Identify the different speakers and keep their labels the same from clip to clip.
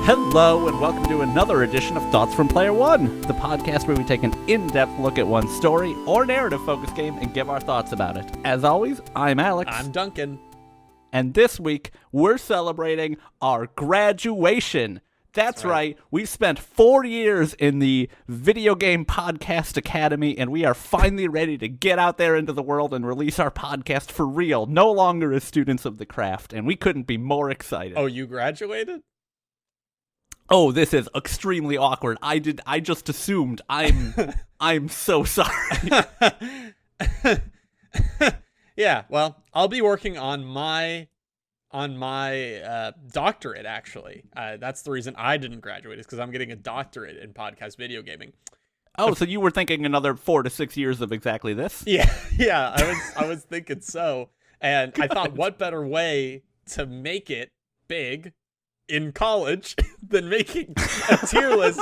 Speaker 1: Hello, and welcome to another edition of Thoughts from Player One, the podcast where we take an in-depth look at one story or narrative-focused game and give our thoughts about it. As always, I'm Alex.
Speaker 2: I'm Duncan.
Speaker 1: And this week, we're celebrating our graduation. That's right. We've spent 4 years in the Video Game Podcast Academy, and we are finally ready to get out there into the world and release our podcast for real, no longer as students of the craft, and we couldn't be more excited.
Speaker 2: Oh, you graduated?
Speaker 1: Oh, this is extremely awkward. I just assumed. I'm so sorry.
Speaker 2: Yeah, well, I'll be working on my doctorate, actually. That's the reason I didn't graduate, is because I'm getting a doctorate in podcast video gaming.
Speaker 1: Oh, so you were thinking another 4 to 6 years of exactly this?
Speaker 2: Yeah, I was thinking so. And I thought, what better way to make it big in college than making a tier list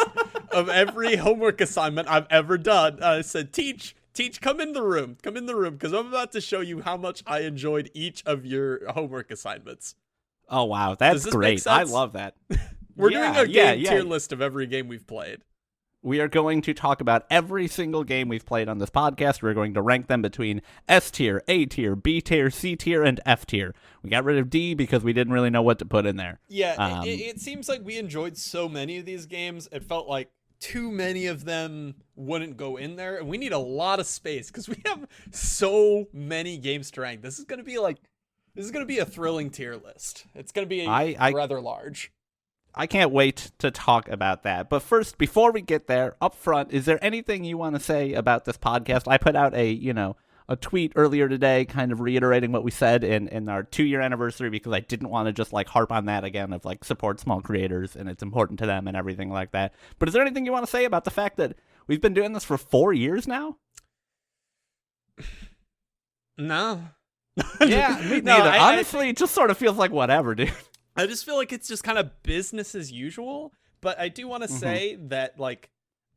Speaker 2: of every homework assignment I've ever done. I said, Teach, come in the room, because I'm about to show you how much I enjoyed each of your homework assignments.
Speaker 1: Oh, wow, that's great. I love that.
Speaker 2: We're doing a tier list of every game we've played.
Speaker 1: We are going to talk about every single game we've played on this podcast. We're going to rank them between S tier, A tier, B tier, C tier, and F tier. We got rid of D because we didn't really know what to put in there.
Speaker 2: Yeah, it seems like we enjoyed so many of these games. It felt like too many of them wouldn't go in there, and we need a lot of space because we have so many games to rank. This is going to be a thrilling tier list. It's going to be rather large.
Speaker 1: I can't wait to talk about that. But first, before we get there, up front, is there anything you want to say about this podcast? I put out a tweet earlier today kind of reiterating what we said in our 2-year anniversary, because I didn't want to just harp on that again of support small creators and it's important to them and everything like that. But is there anything you want to say about the fact that we've been doing this for 4 years now?
Speaker 2: No.
Speaker 1: Yeah, me neither. Honestly, it just sort of feels like whatever, dude.
Speaker 2: I just feel like it's just kind of business as usual, but I do want to say that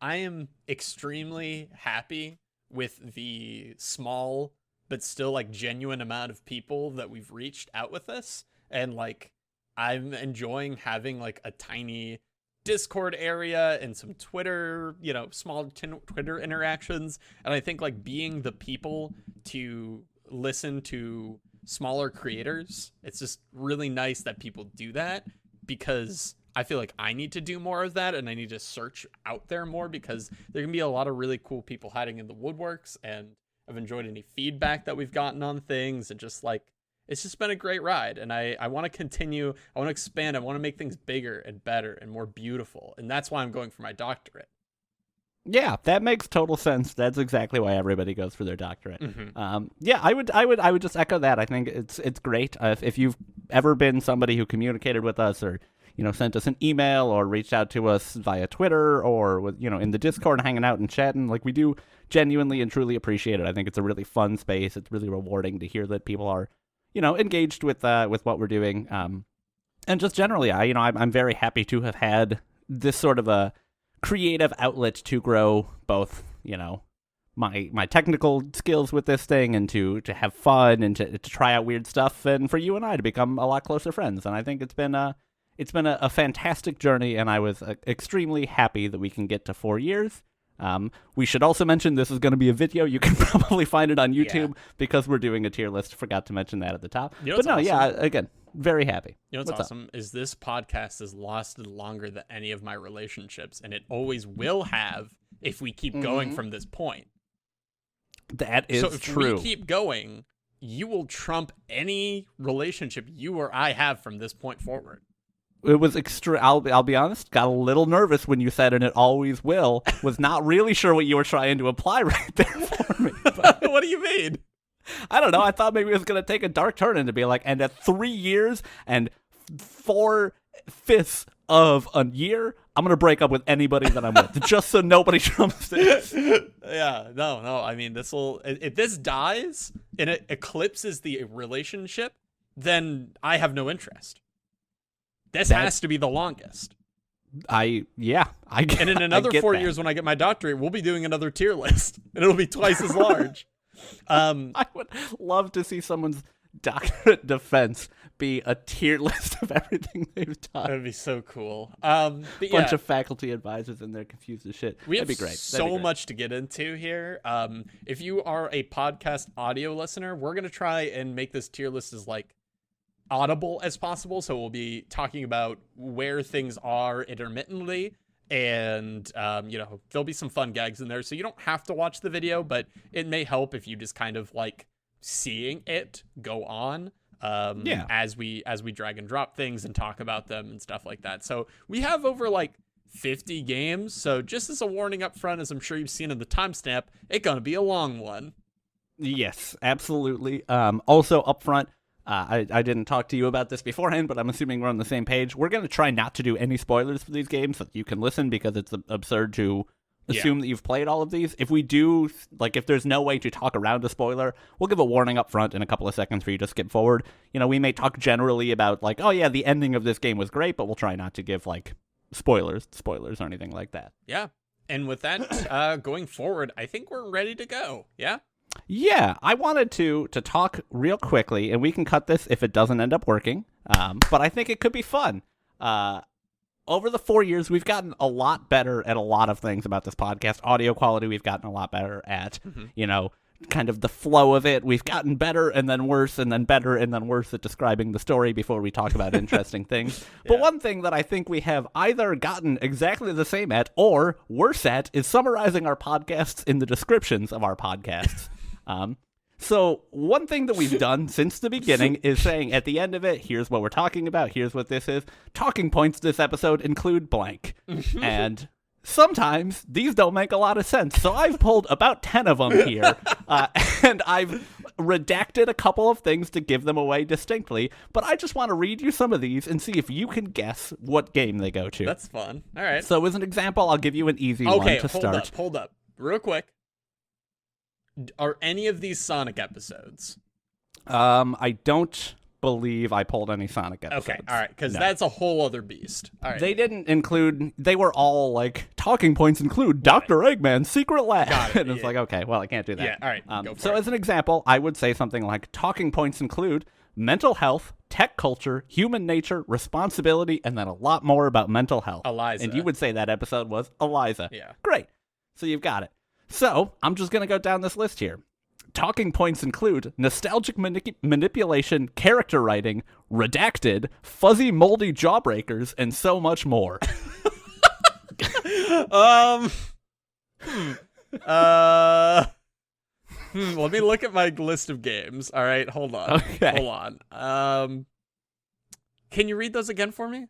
Speaker 2: I am extremely happy with the small but still genuine amount of people that we've reached out with this, and I'm enjoying having a tiny Discord area and some Twitter, small Twitter interactions, and I think being the people to listen to smaller creators, it's just really nice that people do that, because I feel like I need to do more of that, and I need to search out there more, because there can be a lot of really cool people hiding in the woodworks, and I've enjoyed any feedback that we've gotten on things, and just it's just been a great ride, and I want to continue, I want to expand, I want to make things bigger and better and more beautiful, and that's why I'm going for my doctorate.
Speaker 1: Yeah, that makes total sense. That's exactly why everybody goes for their doctorate. Yeah, I would just echo that. I think it's great. If you've ever been somebody who communicated with us, or sent us an email, or reached out to us via Twitter, or with in the Discord hanging out and chatting, we do genuinely and truly appreciate it. I think it's a really fun space. It's really rewarding to hear that people are engaged with what we're doing. And just generally, I'm very happy to have had this sort of a creative outlet to grow both, my technical skills with this thing, and to have fun, and to try out weird stuff, and for you and I to become a lot closer friends. And I think it's been a fantastic journey, and I was extremely happy that we can get to 4 years. We should also mention this is going to be a video. You can probably find it on YouTube because we're doing a tier list. Forgot to mention that at the top. Awesome? Yeah, again, very happy.
Speaker 2: What's awesome is this podcast has lasted longer than any of my relationships, and it always will have if we keep going from this point.
Speaker 1: That is true.
Speaker 2: So if we keep going, you will trump any relationship you or I have from this point forward.
Speaker 1: It was I'll be honest, got a little nervous when you said, and it always will. Was not really sure what you were trying to apply right there for me. But
Speaker 2: what do you mean?
Speaker 1: I don't know. I thought maybe it was going to take a dark turn and to be and at 3 years and 4/5 of a year, I'm going to break up with anybody that I'm with, just so nobody trumps this.
Speaker 2: Yeah, no. I mean, if this dies and it eclipses the relationship, then I have no interest. This has to be the longest.
Speaker 1: And
Speaker 2: in another 4 years, when I get my doctorate, we'll be doing another tier list, and it'll be twice as large.
Speaker 1: I would love to see someone's doctorate defense be a tier list of everything they've done.
Speaker 2: That'd be so cool. But
Speaker 1: Bunch of faculty advisors in there confused as shit.
Speaker 2: We
Speaker 1: That'd
Speaker 2: have
Speaker 1: be great.
Speaker 2: so much to get into here. If you are a podcast audio listener, we're gonna try and make this tier list as like audible as possible. So we'll be talking about where things are intermittently, and there'll be some fun gags in there. So you don't have to watch the video, but it may help if you just kind of like seeing it go on. As we drag and drop things and talk about them and stuff like that. So we have over like 50 games. So just as a warning up front, as I'm sure you've seen in the timestamp, it's gonna be a long one.
Speaker 1: Yes, absolutely. Also up front, I didn't talk to you about this beforehand, but I'm assuming we're on the same page. We're going to try not to do any spoilers for these games so that you can listen, because it's absurd to assume that you've played all of these. If we do, like, if there's no way to talk around a spoiler, we'll give a warning up front in a couple of seconds for you to skip forward. We may talk generally about, like, oh yeah, the ending of this game was great, but we'll try not to give, like, spoilers or anything like that.
Speaker 2: Yeah. And with that, going forward, I think we're ready to go. Yeah?
Speaker 1: Yeah, I wanted to talk real quickly, and we can cut this if it doesn't end up working, but I think it could be fun. Over the 4 years, we've gotten a lot better at a lot of things about this podcast. Audio quality, we've gotten a lot better at, kind of the flow of it. We've gotten better and then worse and then better and then worse at describing the story before we talk about interesting things. But one thing that I think we have either gotten exactly the same at or worse at is summarizing our podcasts in the descriptions of our podcasts. So one thing that we've done since the beginning is saying at the end of it, here's what we're talking about, here's what this is. Talking points this episode include blank. And sometimes these don't make a lot of sense. So I've pulled about 10 of them here, and I've redacted a couple of things to give them away distinctly. But I just want to read you some of these and see if you can guess what game they go to.
Speaker 2: That's fun. All right.
Speaker 1: So as an example, I'll give you an easy one to start.
Speaker 2: Hold up. Real quick. Are any of these Sonic episodes?
Speaker 1: I don't believe I pulled any Sonic episodes.
Speaker 2: Okay, all right, because that's a whole other beast. All right.
Speaker 1: They didn't include, they were all like, talking points include Dr. Eggman's secret lab.
Speaker 2: Got it,
Speaker 1: and it's like, okay, well, I can't do that.
Speaker 2: Yeah, all right, go for
Speaker 1: so
Speaker 2: it.
Speaker 1: as an example, I would say something like, talking points include mental health, tech culture, human nature, responsibility, and then a lot more about mental health.
Speaker 2: Eliza.
Speaker 1: And you would say that episode was Eliza.
Speaker 2: Yeah.
Speaker 1: Great. So you've got it. So, I'm just going to go down this list here. Talking points include nostalgic manipulation, character writing, redacted, fuzzy moldy jawbreakers, and so much more.
Speaker 2: Let me look at my list of games. All right, hold on.
Speaker 1: Okay.
Speaker 2: Hold on. Can you read those again for me?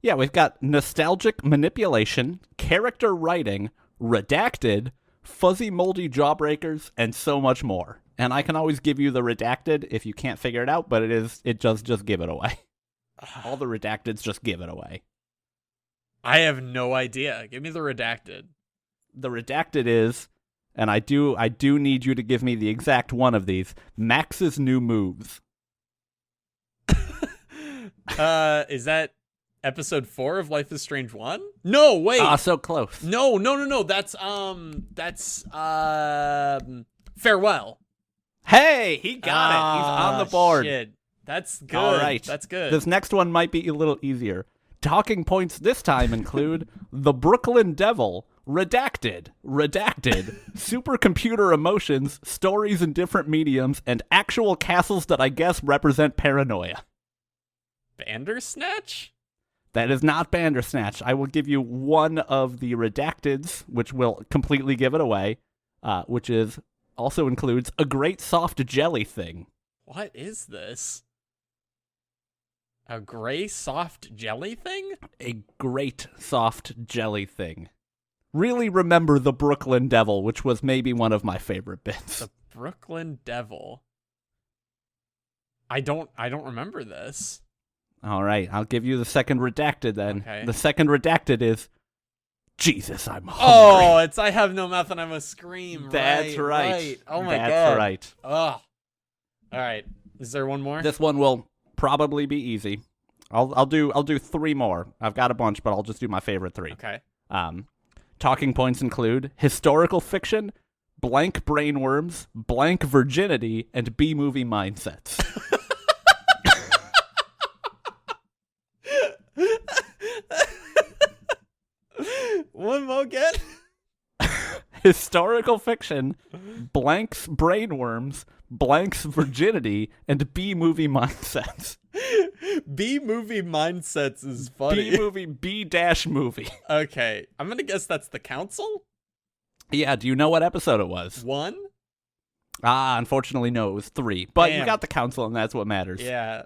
Speaker 1: Yeah, we've got nostalgic manipulation, character writing, redacted, fuzzy moldy jawbreakers, and so much more. And I can always give you the redacted if you can't figure it out, but it does just give it away. All the redacteds just give it away.
Speaker 2: I have no idea. Give me the redacted.
Speaker 1: The redacted is, and I do need you to give me the exact one of these, Max's new moves.
Speaker 2: Is that episode 4 of Life is Strange 1? No, wait.
Speaker 1: So close.
Speaker 2: No. That's Farewell.
Speaker 1: Hey, he got it. He's on the board.
Speaker 2: Shit. That's good.
Speaker 1: All right.
Speaker 2: That's good.
Speaker 1: This next one might be a little easier. Talking points this time include the Brooklyn Devil, redacted, supercomputer emotions, stories in different mediums, and actual castles that I guess represent paranoia.
Speaker 2: Bandersnatch?
Speaker 1: That is not Bandersnatch. I will give you one of the redacteds, which will completely give it away, which is also includes a great soft jelly thing.
Speaker 2: What is this? A gray soft jelly thing?
Speaker 1: A great soft jelly thing. Really remember the Brooklyn Devil, which was maybe one of my favorite bits.
Speaker 2: The Brooklyn Devil. I don't remember this.
Speaker 1: All right, I'll give you the second redacted then.
Speaker 2: Okay.
Speaker 1: The second redacted is Jesus, I'm hungry.
Speaker 2: Oh, it's I have no mouth and I must scream.
Speaker 1: That's right.
Speaker 2: Oh my god.
Speaker 1: That's right.
Speaker 2: Ugh. All right. Is there one more?
Speaker 1: This one will probably be easy. I'll do 3 more. I've got a bunch, but I'll just do my favorite 3.
Speaker 2: Okay.
Speaker 1: Talking points include historical fiction, blank brainworms, blank virginity, and B-movie mindsets. historical fiction, blank's brainworms, blank's virginity, and B-movie mindsets.
Speaker 2: B-movie mindsets is funny.
Speaker 1: B-movie, B-movie.
Speaker 2: Okay, I'm gonna guess that's the council?
Speaker 1: Yeah, do you know what episode it was?
Speaker 2: 1?
Speaker 1: Unfortunately, no, it was 3. But
Speaker 2: Damn.
Speaker 1: you got the council, and that's what matters.
Speaker 2: Yeah.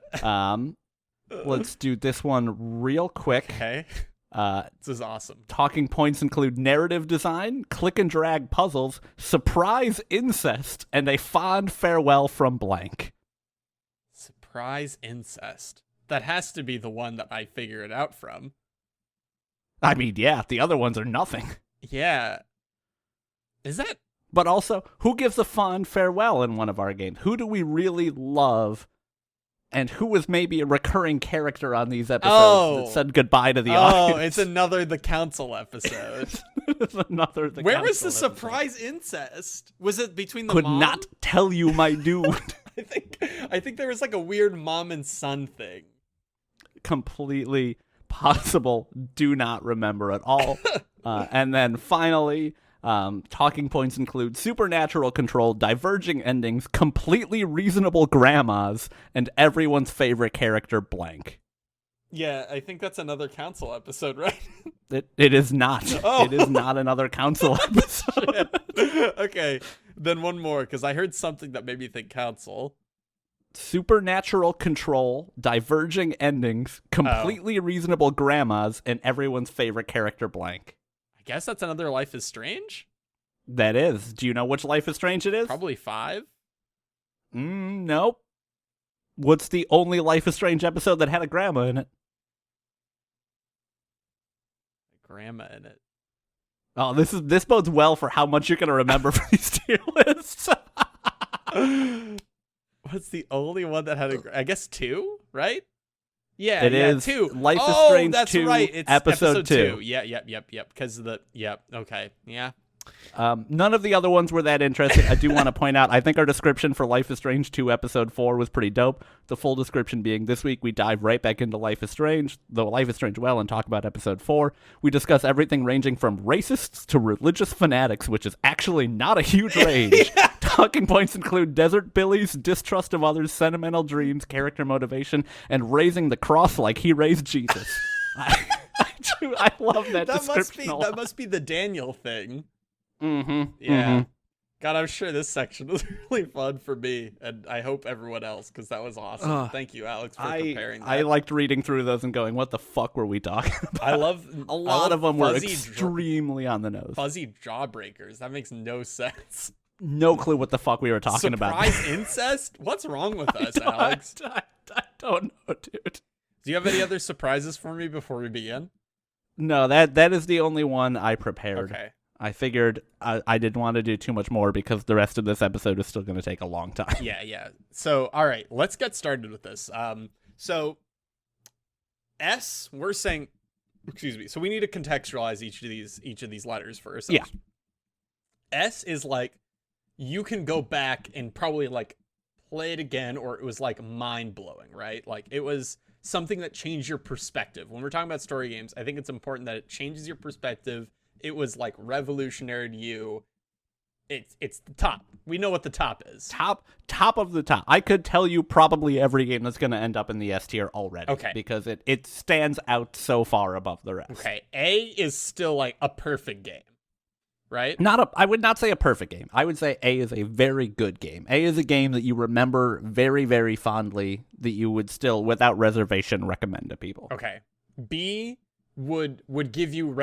Speaker 1: Let's do this one real quick.
Speaker 2: Okay. This is awesome.
Speaker 1: Talking points include narrative design, click and drag puzzles, surprise incest, and a fond farewell from blank.
Speaker 2: Surprise incest. That has to be the one that I figure it out from.
Speaker 1: I mean, yeah, the other ones are nothing.
Speaker 2: Yeah. Is that...
Speaker 1: But also, who gives a fond farewell in one of our games? Who do we really love? And who was maybe a recurring character on these episodes that said goodbye to the audience?
Speaker 2: Oh, it's another The Council episode.
Speaker 1: It's another The
Speaker 2: Where
Speaker 1: Council
Speaker 2: was the
Speaker 1: episode.
Speaker 2: Surprise incest? Was it between the
Speaker 1: Could
Speaker 2: mom?
Speaker 1: not tell you, my dude.
Speaker 2: I think there was like a weird mom and son thing.
Speaker 1: Completely possible. Do not remember at all. And then finally, talking points include supernatural control, diverging endings, completely reasonable grandmas, and everyone's favorite character blank.
Speaker 2: Yeah, I think that's another council episode, right?
Speaker 1: It is not.
Speaker 2: Oh.
Speaker 1: It is not another council episode.
Speaker 2: Okay, then one more, because I heard something that made me think council.
Speaker 1: Supernatural control, diverging endings, completely reasonable grandmas, and everyone's favorite character blank.
Speaker 2: I guess that's another Life is Strange?
Speaker 1: That is. Do you know which Life is Strange it is?
Speaker 2: Probably 5?
Speaker 1: Nope. What's the only Life is Strange episode that had a grandma in it?
Speaker 2: Grandma in it.
Speaker 1: Oh, this bodes well for how much you're going to remember for these tier lists.
Speaker 2: What's the only one that had I guess 2, right? Yeah,
Speaker 1: It
Speaker 2: yeah,
Speaker 1: is
Speaker 2: 2.
Speaker 1: Life is Strange
Speaker 2: that's
Speaker 1: 2,
Speaker 2: right. It's
Speaker 1: episode 2.
Speaker 2: Yeah, yep. Because of the... Yep, okay. Yeah.
Speaker 1: None of the other ones were that interesting. I do want to point out, I think our description for Life is Strange 2 episode 4 was pretty dope. The full description being, this week we dive right back into Life is Strange, though Life is Strange well, and talk about episode 4. We discuss everything ranging from racists to religious fanatics, which is actually not a huge range.
Speaker 2: Yeah.
Speaker 1: Talking points include Desert Billy's distrust of others, sentimental dreams, character motivation, and raising the cross like he raised Jesus. I love that description a lot.
Speaker 2: That must be the Daniel thing.
Speaker 1: Mm-hmm.
Speaker 2: Yeah.
Speaker 1: Mm-hmm.
Speaker 2: God, I'm sure this section was really fun for me, and I hope everyone else, because that was awesome. Thank you, Alex, for preparing that.
Speaker 1: I liked reading through those and going, what the fuck were we talking about?
Speaker 2: I love
Speaker 1: a lot of them were
Speaker 2: fuzzy
Speaker 1: extremely on the nose.
Speaker 2: Fuzzy jawbreakers. That makes no sense.
Speaker 1: No clue what the fuck we were talking about.
Speaker 2: Surprise incest? What's wrong with us, Alex?
Speaker 1: I don't know, dude.
Speaker 2: Do you have any other surprises for me before we begin?
Speaker 1: No, that is the only one I prepared.
Speaker 2: Okay.
Speaker 1: I figured I didn't want to do too much more because the rest of this episode is still going to take a long time.
Speaker 2: Yeah. So, all right, let's get started with this. So S, we're saying, excuse me. So we need to contextualize each of these letters for ourselves.
Speaker 1: Yeah.
Speaker 2: S is like, you can go back and probably like play it again, or it was like mind blowing, right? Like it was something that changed your perspective. When we're talking about story games, I think it's important that it changes your perspective. It was like revolutionary to you. It's the top. We know what the top is.
Speaker 1: Top of the top. I could tell you probably every game that's going to end up in the S tier already.
Speaker 2: Okay.
Speaker 1: Because it stands out so far above the rest.
Speaker 2: Okay. A is still like a perfect game, right?
Speaker 1: I would not say a perfect game. I would say A is a very good game. A is a game that you remember very, very fondly, that you would still, without reservation, recommend to people.
Speaker 2: Okay. B would give you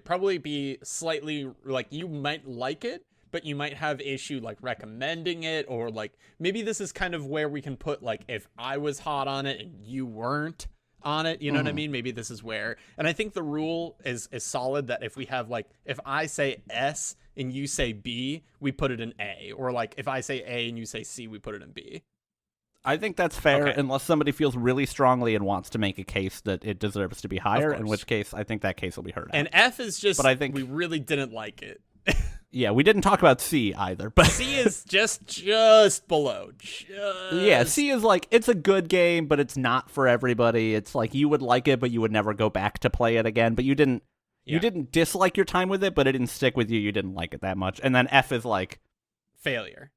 Speaker 2: probably be slightly like, you might like it, but you might have issue like recommending it, or like maybe this is kind of where we can put like, if I was hot on it and you weren't on it, you know what I mean? Maybe this is where, and I think the rule is solid that if we have like, if I say S and you say B, we put it in A, or like if I say A and you say C, we put it in B.
Speaker 1: I think that's fair,
Speaker 2: Okay.
Speaker 1: unless somebody feels really strongly and wants to make a case that it deserves to be higher,
Speaker 2: course.
Speaker 1: in which case I think that case will be heard out.
Speaker 2: And F is just,
Speaker 1: But I think-
Speaker 2: we really didn't like it.
Speaker 1: Yeah, we didn't talk about C either, but
Speaker 2: C is just below.
Speaker 1: yeah, C is like, it's a good game, but it's not for everybody. It's like, you would like it, but you would never go back to play it again, but you didn't You didn't dislike your time with it, but it didn't stick with you. You didn't like it that much. And then F is like
Speaker 2: failure.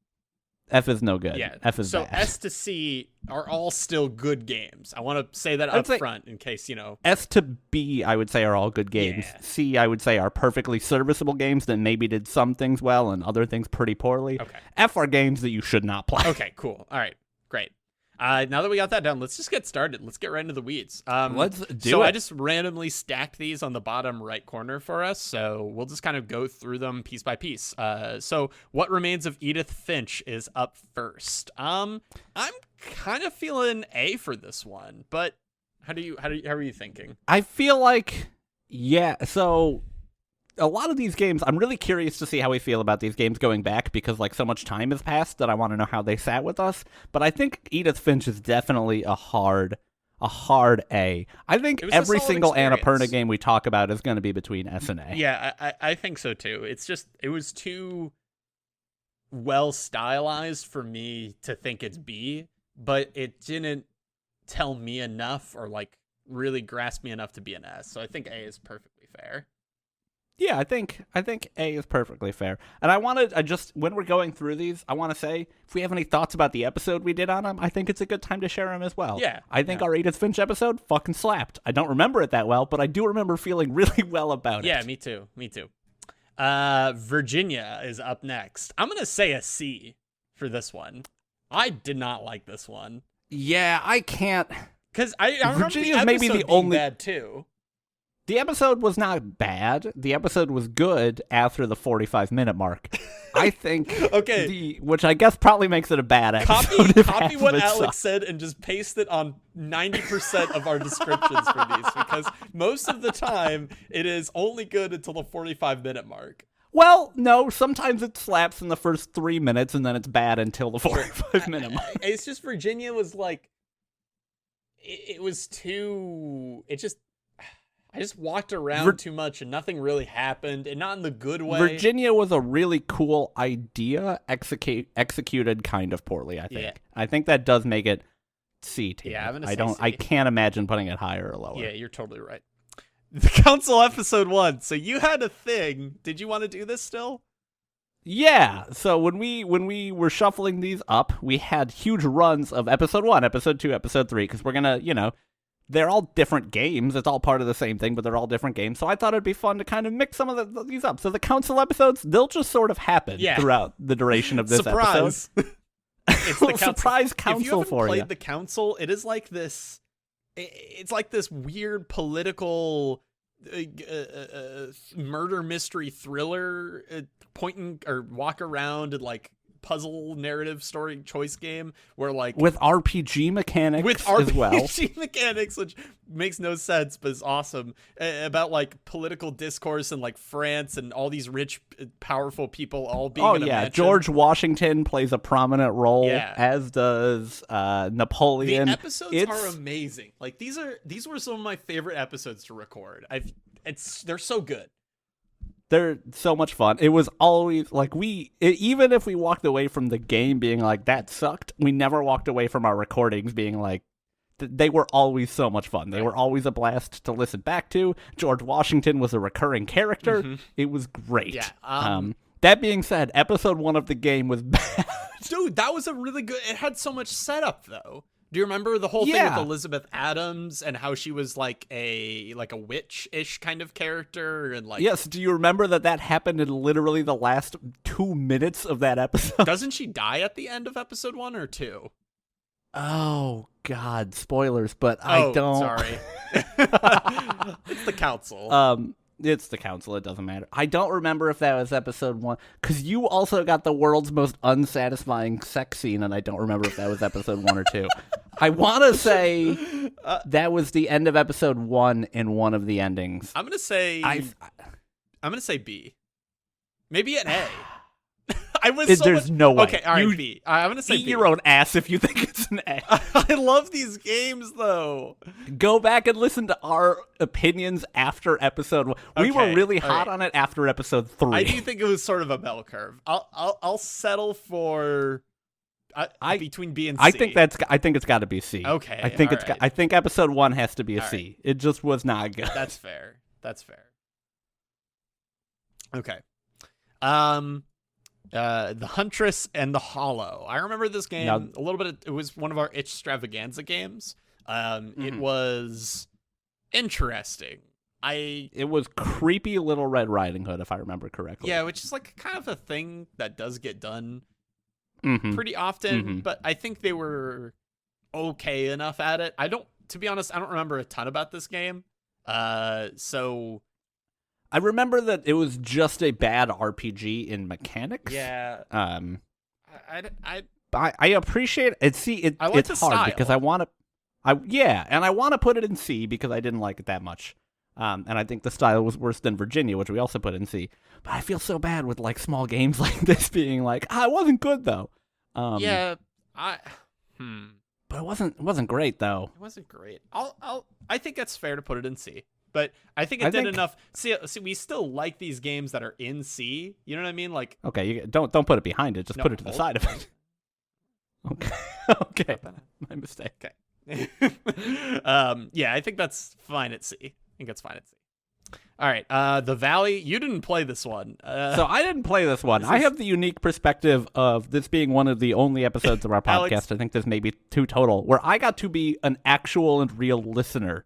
Speaker 1: F is no good.
Speaker 2: Yeah.
Speaker 1: F is
Speaker 2: so
Speaker 1: bad.
Speaker 2: S to C are all still good games. I want to say that up front in case,
Speaker 1: S to B, I would say, are all good games.
Speaker 2: Yeah.
Speaker 1: C, I would say, are perfectly serviceable games that maybe did some things well and other things pretty poorly.
Speaker 2: Okay.
Speaker 1: F are games that you should not play.
Speaker 2: Okay, cool. All right, great. Now that we got that done, let's just get started. Let's get right into the weeds.
Speaker 1: Let's do
Speaker 2: so
Speaker 1: it.
Speaker 2: I just randomly stacked these on the bottom right corner for us, so we'll just kind of go through them piece by piece. So What Remains of Edith Finch is up first. I'm kind of feeling A for this one, but how are you thinking?
Speaker 1: I feel like, so a lot of these games, I'm really curious to see how we feel about these games going back because like so much time has passed that I want to know how they sat with us. But I think Edith Finch is definitely a hard A. I think every single Annapurna game we talk about is going to be between S and A.
Speaker 2: Yeah, I think so too. It was too well stylized for me to think it's B, but it didn't tell me enough or like really grasp me enough to be an S. So I think A is perfectly fair.
Speaker 1: Yeah, I think A is perfectly fair. And when we're going through these, I want to say, if we have any thoughts about the episode we did on them, I think it's a good time to share them as well.
Speaker 2: Yeah.
Speaker 1: I think our Edith Finch episode fucking slapped. I don't remember it that well, but I do remember feeling really well about it.
Speaker 2: Yeah, me too. Virginia is up next. I'm going to say a C for this one. I did not like this one.
Speaker 1: Yeah, I can't.
Speaker 2: Because I remember
Speaker 1: Virginia's
Speaker 2: the
Speaker 1: maybe the
Speaker 2: being
Speaker 1: only
Speaker 2: bad too.
Speaker 1: The episode was not bad. The episode was good after the 45-minute mark. I think.
Speaker 2: Okay.
Speaker 1: Which I guess probably makes it a bad episode.
Speaker 2: Copy what Alex said and just paste it on 90% of our descriptions for these, because most of the time it is only good until the 45-minute mark.
Speaker 1: Well, no, sometimes it slaps in the first 3 minutes and then it's bad until the 45-minute mark.
Speaker 2: It's just Virginia was like, it was too, I just walked around too much and nothing really happened, and not in the good way.
Speaker 1: Virginia was a really cool idea, executed kind of poorly, I think.
Speaker 2: Yeah.
Speaker 1: I think that does make it C tier.
Speaker 2: Yeah, I'm gonna say C.
Speaker 1: I can't imagine putting it higher or lower.
Speaker 2: Yeah, you're totally right. The Council episode 1. So you had a thing. Did you want to do this still?
Speaker 1: Yeah. So when we were shuffling these up, we had huge runs of episode 1, episode 2, episode 3, because we're gonna, they're all different games. It's all part of the same thing, but they're all different games. So I thought it'd be fun to kind of mix some of these up. So the Council episodes, they'll just sort of happen throughout the duration of this
Speaker 2: Surprise.
Speaker 1: episode.
Speaker 2: It's the Council.
Speaker 1: Surprise Council for you.
Speaker 2: If you haven't played the Council, it is like this. It's like this weird political murder mystery thriller point or walk around and like puzzle narrative story choice game where like
Speaker 1: with RPG mechanics as well.
Speaker 2: Mechanics, which makes no sense but is awesome, about like political discourse and like France and all these rich powerful people all being in a mansion.
Speaker 1: George Washington plays a prominent role, as does Napoleon.
Speaker 2: The episodes are amazing. Like these were some of my favorite episodes to record. They're so good.
Speaker 1: They're so much fun. It was always like even if we walked away from the game being like that sucked, we never walked away from our recordings being like they were always so much fun. They were always a blast to listen back to. George Washington was a recurring character. Mm-hmm. It was great.
Speaker 2: Yeah.
Speaker 1: That being said, episode 1 of the game was bad.
Speaker 2: Dude, that was a really good. It had so much setup though. Do you remember the whole thing with Elizabeth Adams and how she was like a witch-ish kind of character and like?
Speaker 1: Yes. Do you remember that happened in literally the last 2 minutes of that episode?
Speaker 2: Doesn't she die at the end of episode 1 or 2?
Speaker 1: Oh God, spoilers! But I don't.
Speaker 2: Sorry. It's the Council.
Speaker 1: It's the Council. It doesn't matter. I don't remember if that was episode 1, because you also got the world's most unsatisfying sex scene, and I don't remember if that was episode 1 or 2. I want to say that was the end of episode 1 in one of the endings.
Speaker 2: I'm gonna say B. Maybe an A.
Speaker 1: There's no way.
Speaker 2: Okay, all right, B. I'm gonna say
Speaker 1: eat
Speaker 2: B.
Speaker 1: your own ass if you think it's an A.
Speaker 2: I love these games though.
Speaker 1: Go back and listen to our opinions after episode 1. We were really hot on it after episode 3.
Speaker 2: I do think it was sort of a bell curve. I'll settle for between B and C.
Speaker 1: I think it's got to be C.
Speaker 2: Okay.
Speaker 1: I think episode 1 has to be a C. It just was not good.
Speaker 2: That's fair. Okay. The Huntress and the Hollow. I remember this game a little bit. It was one of our Extravaganza games. It was interesting.
Speaker 1: It was creepy Little Red Riding Hood, if I remember correctly.
Speaker 2: Yeah, which is like kind of a thing that does get done pretty often, but I think they were okay enough at it. To be honest, I don't remember a ton about this game. So
Speaker 1: I remember that it was just a bad RPG in mechanics.
Speaker 2: Yeah.
Speaker 1: I appreciate it. It's
Speaker 2: like
Speaker 1: it's
Speaker 2: the
Speaker 1: hard
Speaker 2: style.
Speaker 1: because I want to put it in C because I didn't like it that much. And I think the style was worse than Virginia, which we also put in C. But I feel so bad with like small games like this being like, it wasn't good though.
Speaker 2: But
Speaker 1: it wasn't great though.
Speaker 2: It wasn't great. I think it's fair to put it in C. But I think it did enough. See, we still like these games that are in C. You know what I mean? Like,
Speaker 1: okay, don't put it behind it. Just put it to the side of it. Okay, okay, my mistake.
Speaker 2: Okay. Yeah, I think that's fine at C. I think that's fine at C. All right, The Valley. You didn't play this one.
Speaker 1: So I didn't play this one. I have the unique perspective of this being one of the only episodes of our podcast. Alex, I think there's maybe 2 total, where I got to be an actual and real listener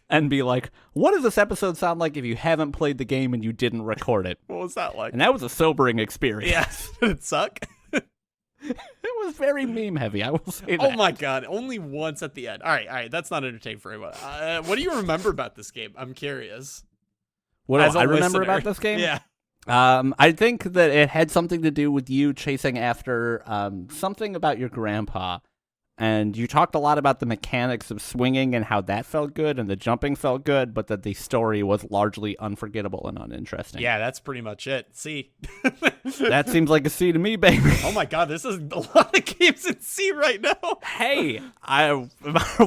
Speaker 1: and be like, what does this episode sound like if you haven't played the game and you didn't record it?
Speaker 2: What was that like?
Speaker 1: And that was a sobering experience.
Speaker 2: Yes. Did it suck?
Speaker 1: It was very meme heavy, I will say that.
Speaker 2: Oh my god, only once at the end. All right, that's not entertaining for anyone. What do you remember about this game? I'm curious.
Speaker 1: What do I remember about this game?
Speaker 2: Yeah.
Speaker 1: I think that it had something to do with you chasing after something about your grandpa. And you talked a lot about the mechanics of swinging and how that felt good and the jumping felt good, but that the story was largely unforgettable and uninteresting.
Speaker 2: Yeah, that's pretty much it. C.
Speaker 1: That seems like a C to me, baby.
Speaker 2: Oh my god, this is a lot of games in C right now.
Speaker 1: Hey, are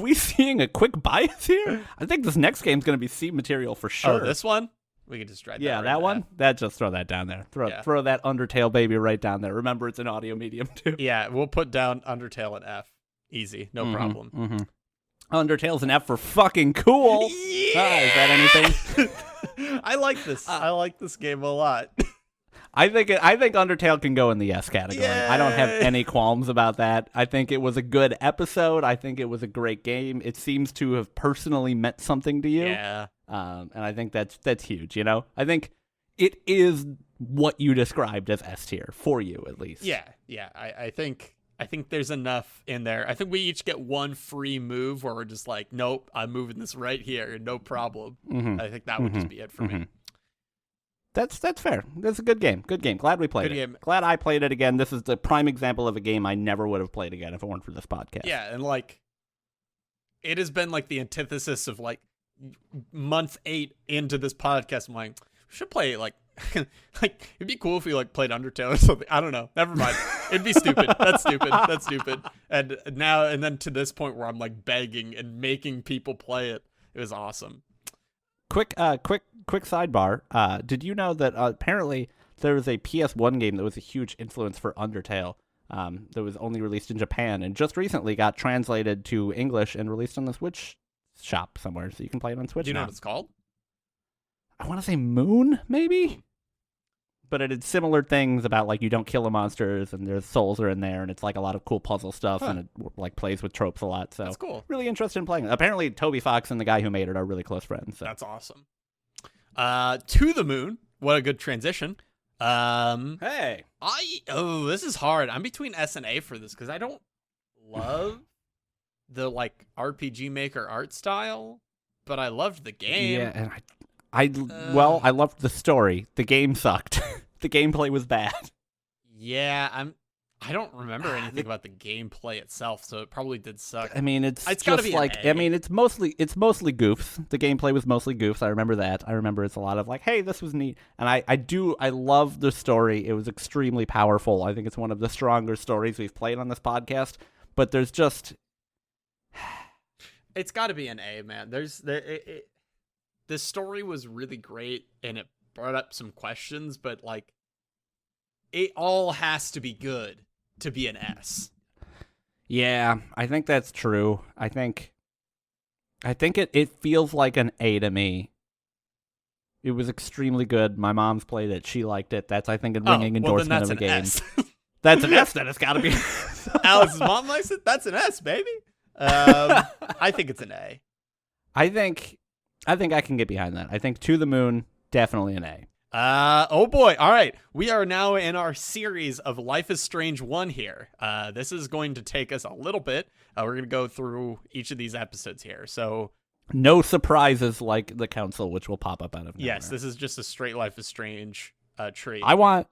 Speaker 1: we seeing a quick bias here? I think this next game's going to be C material for sure.
Speaker 2: Oh, this one? We can just drag that.
Speaker 1: Yeah, that one? Just throw that down there. Throw that Undertale baby right down there. Remember, it's an audio medium, too.
Speaker 2: Yeah, we'll put down Undertale and F. Easy, no problem.
Speaker 1: Mm-hmm. Undertale's an F for fucking cool.
Speaker 2: Yeah!
Speaker 1: Is that anything?
Speaker 2: I like this. I like this game a lot.
Speaker 1: I think Undertale can go in the S category. Yay! I don't have any qualms about that. I think it was a good episode. I think it was a great game. It seems to have personally meant something to you.
Speaker 2: Yeah.
Speaker 1: And I think that's huge, you know? I think it is what you described as S tier, for you at least.
Speaker 2: Yeah. I think there's enough in there. I think we each get one free move where we're just like, nope, I'm moving this right here, no problem. I think that would just be it for me.
Speaker 1: That's fair. That's a good game. Good game. Glad we played it. Glad I played it again. This is the prime example of a game I never would have played again if it weren't for this podcast.
Speaker 2: Yeah, and like, it has been like the antithesis of like month 8 into this podcast. I'm like, we should play like it'd be cool if we like played Undertale or something. I don't know. Never mind. It'd be stupid. That's stupid. That's stupid. And then to this point where I'm like begging and making people play it. It was awesome.
Speaker 1: Quick sidebar. Did you know that apparently there was a PS1 game that was a huge influence for Undertale that was only released in Japan and just recently got translated to English and released on the Switch shop somewhere, so you can play it on Switch.
Speaker 2: Do you know what it's called?
Speaker 1: I want to say Moon, maybe? But it did similar things about, like, you don't kill the monsters, and there's souls are in there, and it's, like, a lot of cool puzzle stuff, and it, like, plays with tropes a lot, so.
Speaker 2: That's cool.
Speaker 1: Really interested in playing it. Apparently, Toby Fox and the guy who made it are really close friends, so.
Speaker 2: That's awesome. To the Moon. What a good transition.
Speaker 1: Hey.
Speaker 2: This is hard. I'm between S and A for this, because I don't love the, like, RPG Maker art style, but I loved the game.
Speaker 1: Yeah, and I loved the story. The game sucked. The gameplay was bad.
Speaker 2: Yeah, I don't remember anything about the gameplay itself, so it probably did suck.
Speaker 1: I mean, it's just like, I mean, it's mostly goofs. The gameplay was mostly goofs. I remember that. I remember it's a lot of like, hey, this was neat. And I love the story. It was extremely powerful. I think it's one of the stronger stories we've played on this podcast. But there's just,
Speaker 2: it's got to be an A, man. The story was really great, and it brought up some questions, but, like, it all has to be good to be an S.
Speaker 1: Yeah, I think that's true. I think it feels like an A to me. It was extremely good. My mom's played it. She liked it. That's, I think, a
Speaker 2: Oh,
Speaker 1: ringing
Speaker 2: well, then
Speaker 1: endorsement
Speaker 2: that's
Speaker 1: of the
Speaker 2: an
Speaker 1: game.
Speaker 2: S.
Speaker 1: That's an S, then it's got to be.
Speaker 2: Alex's mom likes it. That's an S, baby. I think it's an A.
Speaker 1: I think I can get behind that. I think To the Moon, definitely an A.
Speaker 2: Oh boy. All right. We are now in our series of Life is Strange 1 here. This is going to take us a little bit. We're going to go through each of these episodes here. So,
Speaker 1: no surprises like the council, which will pop up out of nowhere.
Speaker 2: yes, this is just a straight Life is Strange treat.
Speaker 1: I want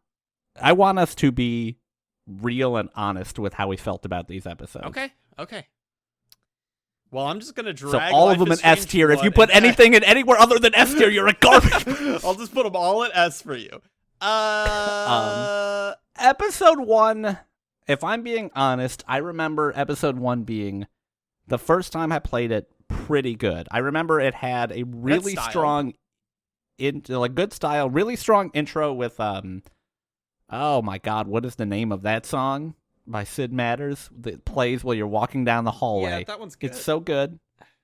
Speaker 1: us to be real and honest with how we felt about these episodes.
Speaker 2: Okay. Well, I'm just going to
Speaker 1: So
Speaker 2: drag
Speaker 1: all
Speaker 2: Life
Speaker 1: of them
Speaker 2: is
Speaker 1: in S
Speaker 2: Strange
Speaker 1: tier. If
Speaker 2: 1
Speaker 1: you put
Speaker 2: and-
Speaker 1: anything in anywhere other than S tier, you're a garbage.
Speaker 2: I'll just put them all at S for you.
Speaker 1: Episode 1, if I'm being honest, I remember episode 1 being the first time I played it pretty good. I remember it had a really strong good style, really strong intro with oh my god, what is the name of that song by Sid Matters that plays while you're walking down the hallway?
Speaker 2: Yeah, that one's good.
Speaker 1: It's so good.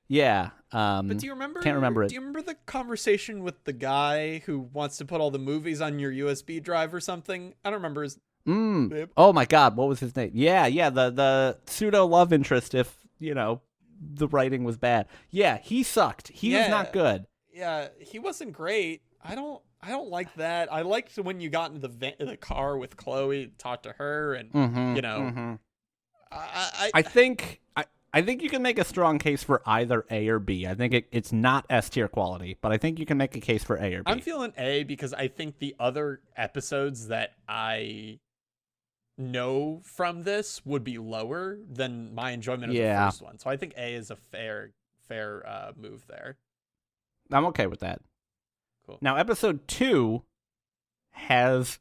Speaker 1: Yeah.
Speaker 2: But do you remember?
Speaker 1: Can't remember it.
Speaker 2: Do you remember the conversation with the guy who wants to put all the movies on your USB drive or something? I don't remember his.
Speaker 1: Oh my god, what was his name? Yeah, the pseudo love interest. If the writing was bad. Yeah, he sucked. He was not good.
Speaker 2: Yeah, he wasn't great. I don't like that. I liked when you got into the car with Chloe, talked to her, and
Speaker 1: I think you can make a strong case for either A or B. I think it's not S tier quality, but I think you can make a case for A or B.
Speaker 2: I'm feeling A because I think the other episodes that I know from this would be lower than my enjoyment of the first one. So I think A is a fair move there.
Speaker 1: I'm okay with that.
Speaker 2: Cool.
Speaker 1: Now, episode 2 has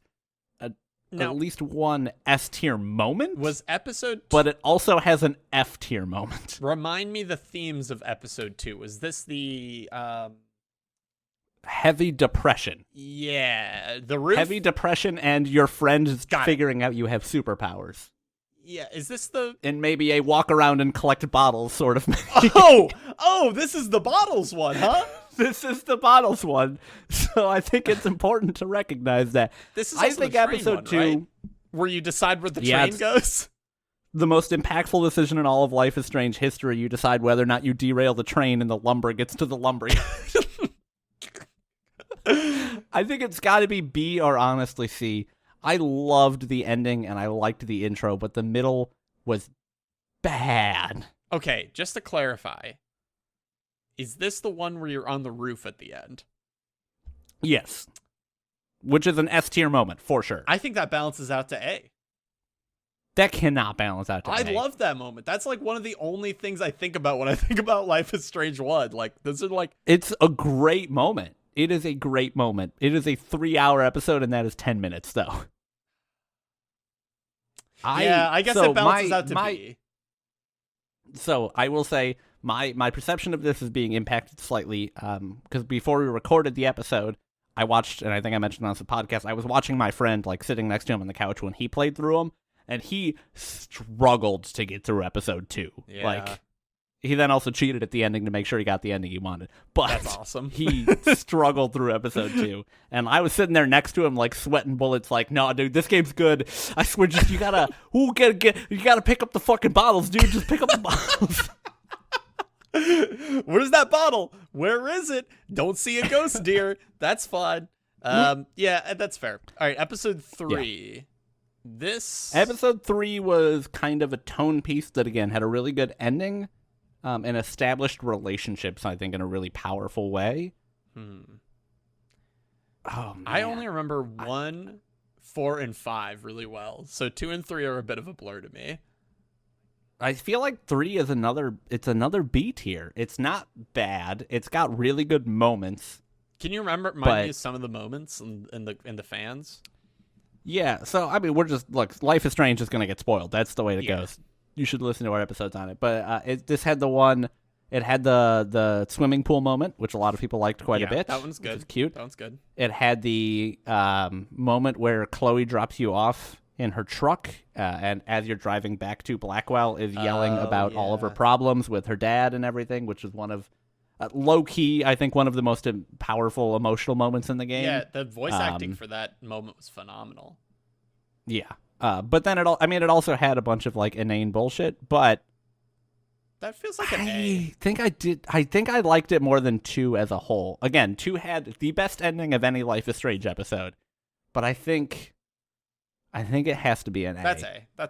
Speaker 1: at least one S tier moment.
Speaker 2: Was episode 2,
Speaker 1: but it also has an F tier moment.
Speaker 2: Remind me the themes of episode 2. Was this the
Speaker 1: heavy depression?
Speaker 2: Yeah, the roof.
Speaker 1: Heavy depression and your friend is figuring out you have superpowers.
Speaker 2: Yeah, is this the...
Speaker 1: And maybe a walk around and collect bottles sort of.
Speaker 2: Oh, this is the bottles one, huh?
Speaker 1: This is the bottles one. So I think it's important to recognize that.
Speaker 2: This is
Speaker 1: I
Speaker 2: also
Speaker 1: think
Speaker 2: the train
Speaker 1: episode
Speaker 2: one,
Speaker 1: 2,
Speaker 2: right? Where you decide where the train goes.
Speaker 1: The most impactful decision in all of Life is Strange history. You decide whether or not you derail the train and the lumber gets to the lumberyard. I think it's got to be B or honestly C. I loved the ending and I liked the intro, but the middle was bad.
Speaker 2: Okay, just to clarify, is this the one where you're on the roof at the end?
Speaker 1: Yes. Which is an S tier moment, for sure.
Speaker 2: I think that balances out to A.
Speaker 1: That cannot balance out to A.
Speaker 2: I love that moment. That's like one of the only things I think about when I think about Life is Strange 1. Like, those are like...
Speaker 1: It's a great moment. It is a great moment. It is a 3-hour episode, and that is 10 minutes, though.
Speaker 2: I guess it balances out to B.
Speaker 1: So I will say my perception of this is being impacted slightly because before we recorded the episode, I watched, and I think I mentioned on the podcast, I was watching my friend like sitting next to him on the couch when he played through them, and he struggled to get through episode 2.
Speaker 2: Yeah.
Speaker 1: Like, he then also cheated at the ending to make sure he got the ending he wanted. But
Speaker 2: that's awesome.
Speaker 1: He struggled through episode 2. And I was sitting there next to him, like, sweating bullets, like, no, dude, this game's good. I swear, just, you gotta pick up the fucking bottles, dude. Just pick up the bottles.
Speaker 2: Where's that bottle? Where is it? Don't see a ghost, dear. That's fine. Yeah, that's fair. All right, episode 3. Yeah. This
Speaker 1: episode 3 was kind of a tone piece that, again, had a really good ending. And established relationships, I think, in a really powerful way. Oh, man.
Speaker 2: I only remember 1, 4, and 5 really well. So 2 and 3 are a bit of a blur to me.
Speaker 1: I feel like 3 is another B tier. It's not bad. It's got really good moments.
Speaker 2: Can you remind me of some of the moments in the fans?
Speaker 1: Yeah, so, I mean, look, Life is Strange is going to get spoiled. That's the way it goes. You should listen to our episodes on it. But this had it had the swimming pool moment, which a lot of people liked quite a bit.
Speaker 2: That one's good.
Speaker 1: Which is cute.
Speaker 2: That one's good.
Speaker 1: It had the moment where Chloe drops you off in her truck, and as you're driving back to Blackwell, is yelling about all of her problems with her dad and everything, which is one of low key, I think one of the most powerful emotional moments in the game.
Speaker 2: Yeah, the voice acting for that moment was phenomenal.
Speaker 1: Yeah. But then it also had a bunch of like inane bullshit, but
Speaker 2: that feels like an A.
Speaker 1: I think I liked it more than 2 as a whole. Again, 2 had the best ending of any Life is Strange episode, but I think it has to be an A.
Speaker 2: That's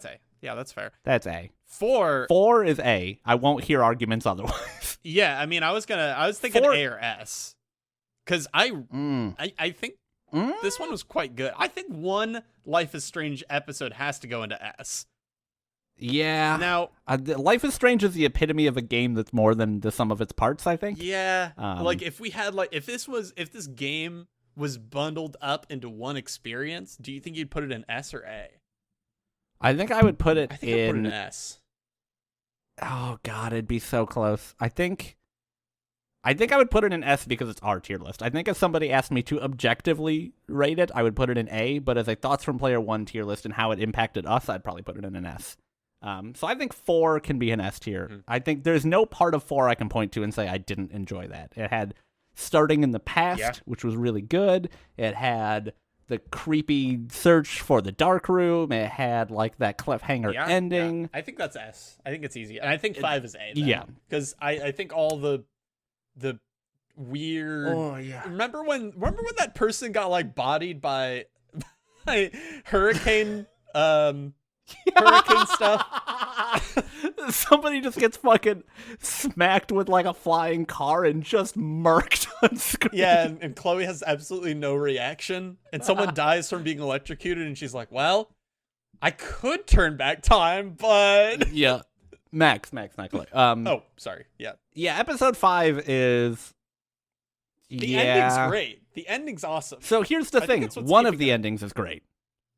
Speaker 2: A. Yeah, that's fair.
Speaker 1: That's A.
Speaker 2: 4
Speaker 1: is A. I won't hear arguments otherwise.
Speaker 2: Yeah, I mean, I was thinking
Speaker 1: 4,
Speaker 2: A or S, because I think this one was quite good. I think one Life is Strange episode has to go into S.
Speaker 1: Yeah.
Speaker 2: Now,
Speaker 1: Life is Strange is the epitome of a game that's more than the sum of its parts, I think.
Speaker 2: Yeah. Like if we had if this game was bundled up into one experience, do you think you'd put it in S or A?
Speaker 1: I think I would put it
Speaker 2: I think I'd put it in S.
Speaker 1: Oh god, it'd be so close. I think I would put it in S because it's our tier list. I think if somebody asked me to objectively rate it, I would put it in A, but as a thoughts from player 1 tier list and how it impacted us, I'd probably put it in an S. So I think 4 can be an S tier. Mm-hmm. I think there's no part of 4 I can point to and say I didn't enjoy that. It had starting in the past, which was really good. It had the creepy search for the dark room. It had like that cliffhanger ending.
Speaker 2: Yeah. I think that's S. I think it's easy. And I think 5 is A then.
Speaker 1: Yeah.
Speaker 2: Because I think all the weird Remember when that person got like bodied by hurricane stuff?
Speaker 1: Somebody just gets fucking smacked with like a flying car and just murked on screen.
Speaker 2: Yeah, and Chloe has absolutely no reaction. And someone dies from being electrocuted, and she's like, well, I could turn back time, but...
Speaker 1: Yeah. Max, not Chloe.
Speaker 2: Oh, sorry. Yeah.
Speaker 1: Yeah, episode 5 is...
Speaker 2: The ending's great. The ending's awesome.
Speaker 1: So here's the thing. One of the endings is great.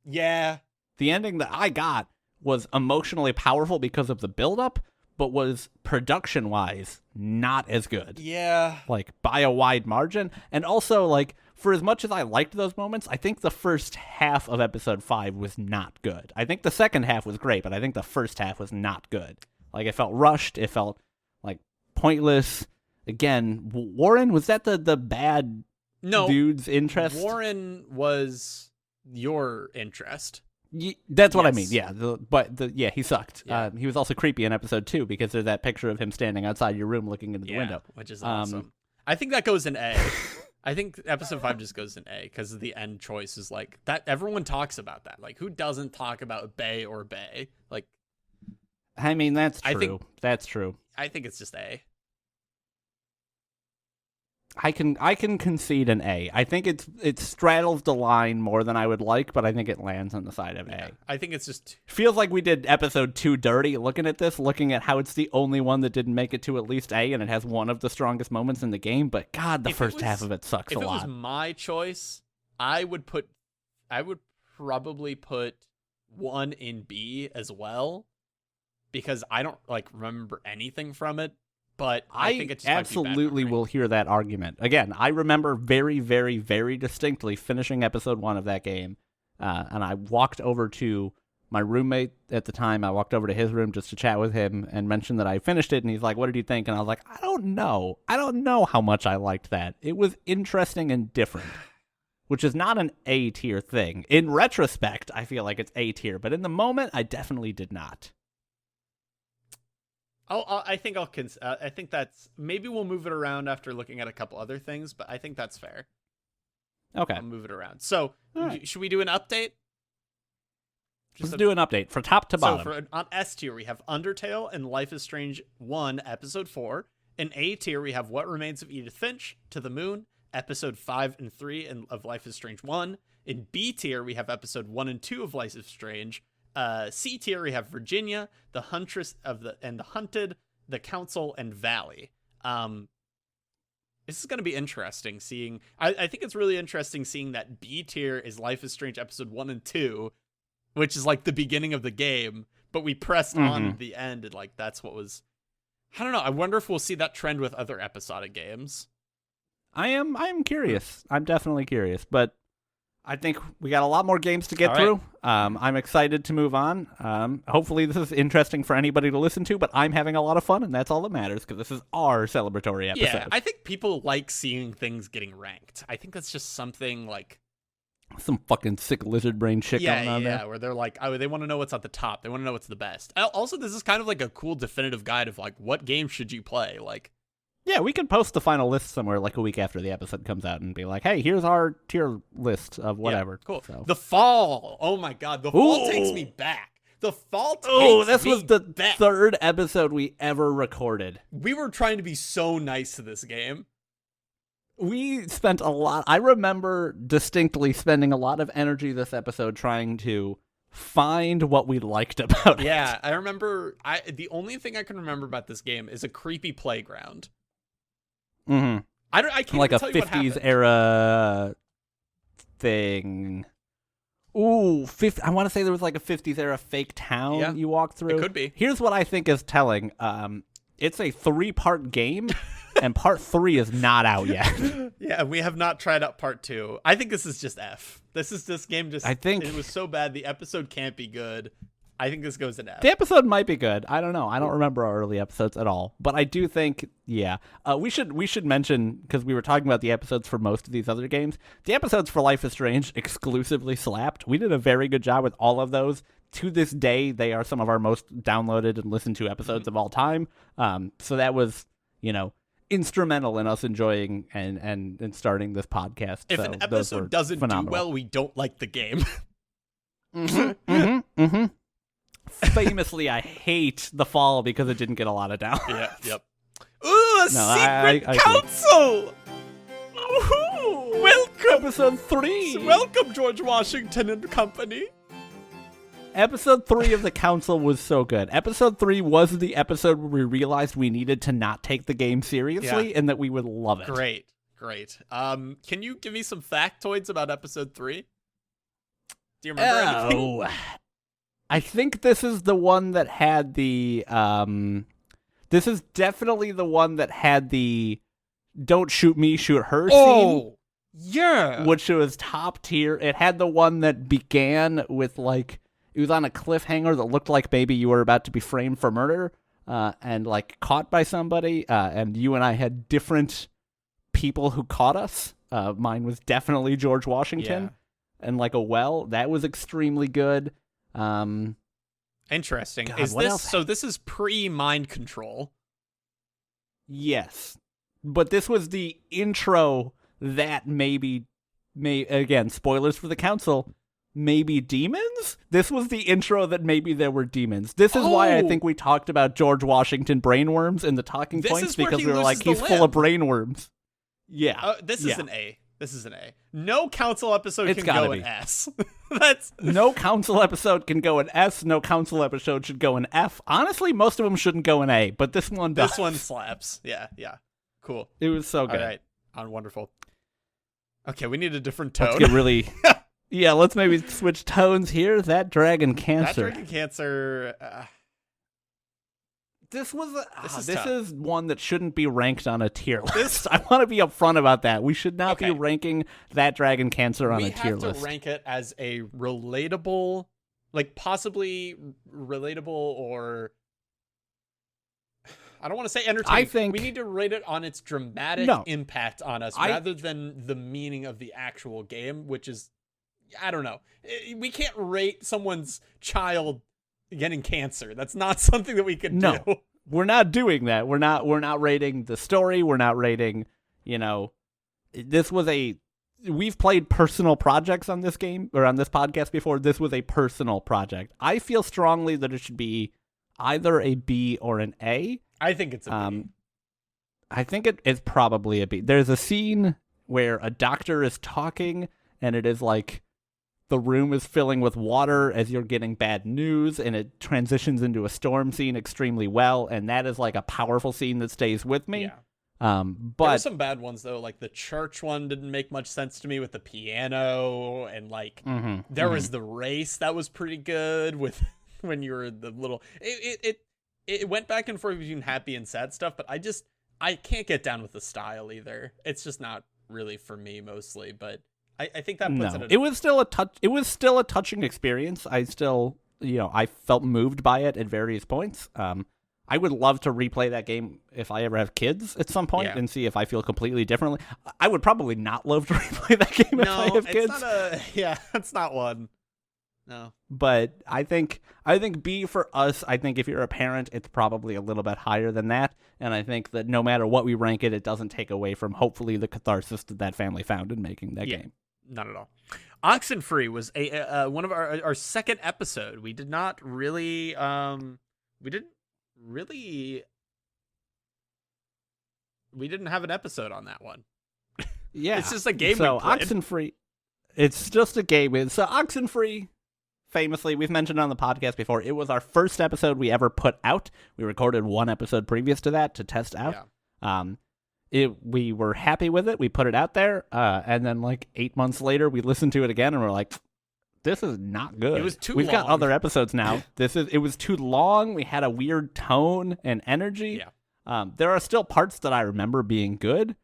Speaker 2: Yeah.
Speaker 1: The ending that I got was emotionally powerful because of the build-up, but was production-wise not as good.
Speaker 2: Yeah.
Speaker 1: Like, by a wide margin. And also, like, for as much as I liked those moments, I think the first half of episode 5 was not good. I think the second half was great, but I think the first half was not good. Like, it felt rushed. It felt, like, pointless. Again, Warren, was that the bad dude's interest?
Speaker 2: Warren was your interest.
Speaker 1: That's what I mean, yeah. He sucked. Yeah. He was also creepy in episode 2 because there's that picture of him standing outside your room looking into the window.
Speaker 2: Which is awesome. I think that goes in A. I think episode 5 just goes in A because the end choice is like that. Everyone talks about that. Like, who doesn't talk about Bay or Bay? Like,
Speaker 1: I mean, that's true. That's true.
Speaker 2: I think it's just A.
Speaker 1: I can concede an A. I think it straddles the line more than I would like, but I think it lands on the side of A.
Speaker 2: I think it's just
Speaker 1: feels like we did episode 2 dirty. Looking at how it's the only one that didn't make it to at least A, and it has one of the strongest moments in the game. But God, the first half of it sucks a lot.
Speaker 2: If it was my choice, I would probably put 1 in B as well, because I don't remember anything from it. But I think it just
Speaker 1: absolutely will hear that argument. Again, I remember very, very, very distinctly finishing episode 1 of that game, and I walked over to my roommate at the time. I walked over to his room just to chat with him and mentioned that I finished it, and he's like, what did you think? And I was like, I don't know. I don't know how much I liked that. It was interesting and different, which is not an A-tier thing. In retrospect, I feel like it's A-tier, but in the moment, I definitely did not.
Speaker 2: I think that's maybe we'll move it around after looking at a couple other things, but I think that's fair.
Speaker 1: Okay,
Speaker 2: I'll move it around. So, should we do an update?
Speaker 1: Let's do an update from top to bottom.
Speaker 2: So on S tier we have Undertale and Life is Strange 1 episode 4. In A tier we have What Remains of Edith Finch, To the Moon, episode 5 and 3 of Life is Strange 1. In B tier we have episode 1 and 2 of Life is Strange. C tier we have Virginia, The Huntress and the Hunted, The Council, and Valley. This is going to be interesting seeing. I think it's really interesting seeing that B tier is Life is Strange episode 1 and 2, which is like the beginning of the game, but we pressed on at the end, and like that's what was. I don't know. I wonder if we'll see that trend with other episodic games.
Speaker 1: I am curious. I'm definitely curious, but I think we got a lot more games to get
Speaker 2: All
Speaker 1: through. I'm excited to move on. Hopefully this is interesting for anybody to listen to, but I'm having a lot of fun, and that's all that matters, because this is our celebratory episode.
Speaker 2: Yeah, I think people like seeing things getting ranked. I think that's just something like...
Speaker 1: Some fucking sick lizard brain shit going on there.
Speaker 2: Yeah, where they're like, oh, they want to know what's at the top. They want to know what's the best. Also, this is kind of like a cool definitive guide of like, what game should you play? Like,
Speaker 1: yeah, we could post the final list somewhere like a week after the episode comes out and be like, hey, here's our tier list of whatever.
Speaker 2: Yeah, cool.
Speaker 1: So.
Speaker 2: The Fall. Oh my God. The Fall takes me back. The Fall takes
Speaker 1: this
Speaker 2: me
Speaker 1: was the
Speaker 2: back.
Speaker 1: third episode we ever recorded.
Speaker 2: We were trying to be so nice to this game.
Speaker 1: We spent a lot. I remember distinctly spending a lot of energy this episode trying to find what we liked about it.
Speaker 2: Yeah, I remember. The only thing I can remember about this game is a creepy playground.
Speaker 1: Mm-hmm.
Speaker 2: I can't
Speaker 1: like
Speaker 2: even
Speaker 1: a
Speaker 2: tell you what
Speaker 1: 50s
Speaker 2: happened.
Speaker 1: era thing. Ooh, I want to say there was like a 50s era fake town you walk through.
Speaker 2: It could be.
Speaker 1: Here's what I think is telling. It's a 3-part game, and part 3 is not out yet.
Speaker 2: Yeah, we have not tried out part 2. I think this is just F. This game just...
Speaker 1: I think
Speaker 2: it was so bad the episode can't be good. I think this goes in F.
Speaker 1: The episode might be good. I don't know. I don't remember our early episodes at all. But I do think, we should mention, because we were talking about the episodes for most of these other games, the episodes for Life is Strange exclusively slapped. We did a very good job with all of those. To this day, they are some of our most downloaded and listened to episodes of all time. So that was, instrumental in us enjoying and starting this podcast.
Speaker 2: If
Speaker 1: so
Speaker 2: an episode doesn't
Speaker 1: phenomenal.
Speaker 2: do well, we don't like the game.
Speaker 1: Famously, I hate The Fall because it didn't get a lot of downloads.
Speaker 2: Yeah, yep. Ooh, a secret
Speaker 1: I
Speaker 2: council! Ooh, welcome!
Speaker 1: Episode 3!
Speaker 2: Welcome, George Washington and company.
Speaker 1: Episode 3 of the Council was so good. Episode 3 was the episode where we realized we needed to not take the game seriously and that we would love it.
Speaker 2: Great. Can you give me some factoids about episode 3? Do you remember anything?
Speaker 1: I think this is the one that had the, this is definitely the one that had the don't shoot me, shoot her scene.
Speaker 2: Yeah.
Speaker 1: Which was top tier. It had the one that began with, like, it was on a cliffhanger that looked like maybe you were about to be framed for murder, and, like, caught by somebody, and you and I had different people who caught us. Mine was definitely George Washington, and, like, a well. That was extremely good.
Speaker 2: Interesting.
Speaker 1: God,
Speaker 2: Is
Speaker 1: what
Speaker 2: this
Speaker 1: else?
Speaker 2: so? This is pre-mind control.
Speaker 1: Yes, but this was the intro that again, spoilers for the Council, maybe demons? This was the intro that maybe there were demons. This is why I think we talked about George Washington brainworms in the talking
Speaker 2: This
Speaker 1: points,
Speaker 2: is where
Speaker 1: because
Speaker 2: he
Speaker 1: we were like,
Speaker 2: loses
Speaker 1: he's
Speaker 2: the
Speaker 1: full of
Speaker 2: limb.
Speaker 1: brainworms. Yeah.
Speaker 2: This is an A. This is an A. No council episode
Speaker 1: It's
Speaker 2: can
Speaker 1: gotta
Speaker 2: go
Speaker 1: be.
Speaker 2: in S. That's
Speaker 1: No Council episode can go in S. No Council episode should go in F. Honestly, most of them shouldn't go in A, but this one does.
Speaker 2: this one slaps. Yeah. Cool.
Speaker 1: It was so good.
Speaker 2: All right. Wonderful. Okay, we need a different tone.
Speaker 1: Let's get really... Yeah, let's maybe switch tones here. That Dragon Cancer.
Speaker 2: That Dragon Cancer.
Speaker 1: This was
Speaker 2: This
Speaker 1: this
Speaker 2: tough.
Speaker 1: is one that shouldn't be ranked on a tier list. I want to be upfront about that. We should not be
Speaker 2: Okay.
Speaker 1: ranking That Dragon Cancer on
Speaker 2: We
Speaker 1: a tier
Speaker 2: have to
Speaker 1: list.
Speaker 2: rank it as a relatable, like possibly relatable, or I don't want to say entertaining.
Speaker 1: I think-
Speaker 2: we need to rate it on its dramatic
Speaker 1: No.
Speaker 2: impact on us rather than the meaning of the actual game, which is, I don't know. We can't rate someone's child getting cancer. That's not something that we could
Speaker 1: No.
Speaker 2: do.
Speaker 1: We're not doing that. We're not rating the story. We're not rating, this was we've played personal projects on this game or on this podcast before. This was a personal project. I feel strongly that it should be either a B or an A.
Speaker 2: I think it's a B.
Speaker 1: I think it is probably a B. There's a scene where a doctor is talking, and it is like the room is filling with water as you're getting bad news, and it transitions into a storm scene extremely well, and that is like a powerful scene that stays with me.
Speaker 2: Yeah. There were
Speaker 1: But
Speaker 2: some bad ones though, like the church one didn't make much sense to me with the piano, and like there was the race that was pretty good with when you were the little. It went back and forth between happy and sad stuff, but I can't get down with the style either. It's just not really for me mostly, but I think that puts
Speaker 1: it was still a touching experience. I still, I felt moved by it at various points. I would love to replay that game if I ever have kids at some point and see if I feel completely differently. I would probably not love to replay that game if I have kids.
Speaker 2: It's not one. No.
Speaker 1: But I think B for us, I think if you're a parent, it's probably a little bit higher than that. And I think that no matter what we rank it, it doesn't take away from hopefully the catharsis that family found in making that game.
Speaker 2: Not at all. Oxenfree was one of our second episode. We did not really we didn't have an episode on that one.
Speaker 1: Yeah.
Speaker 2: It's just a game
Speaker 1: so
Speaker 2: we played.
Speaker 1: Oxenfree, it's just a game. So Oxenfree, famously, we've mentioned on the podcast before, it was our first episode we ever put out. We recorded one episode previous to that to test out. Yeah. We were happy with it. We put it out there, and then like 8 months later, we listened to it again, and we're like, "This is not good."
Speaker 2: It was too
Speaker 1: We've
Speaker 2: long.
Speaker 1: got other episodes now. It was too long. We had a weird tone and energy.
Speaker 2: Yeah.
Speaker 1: There are still parts that I remember being good,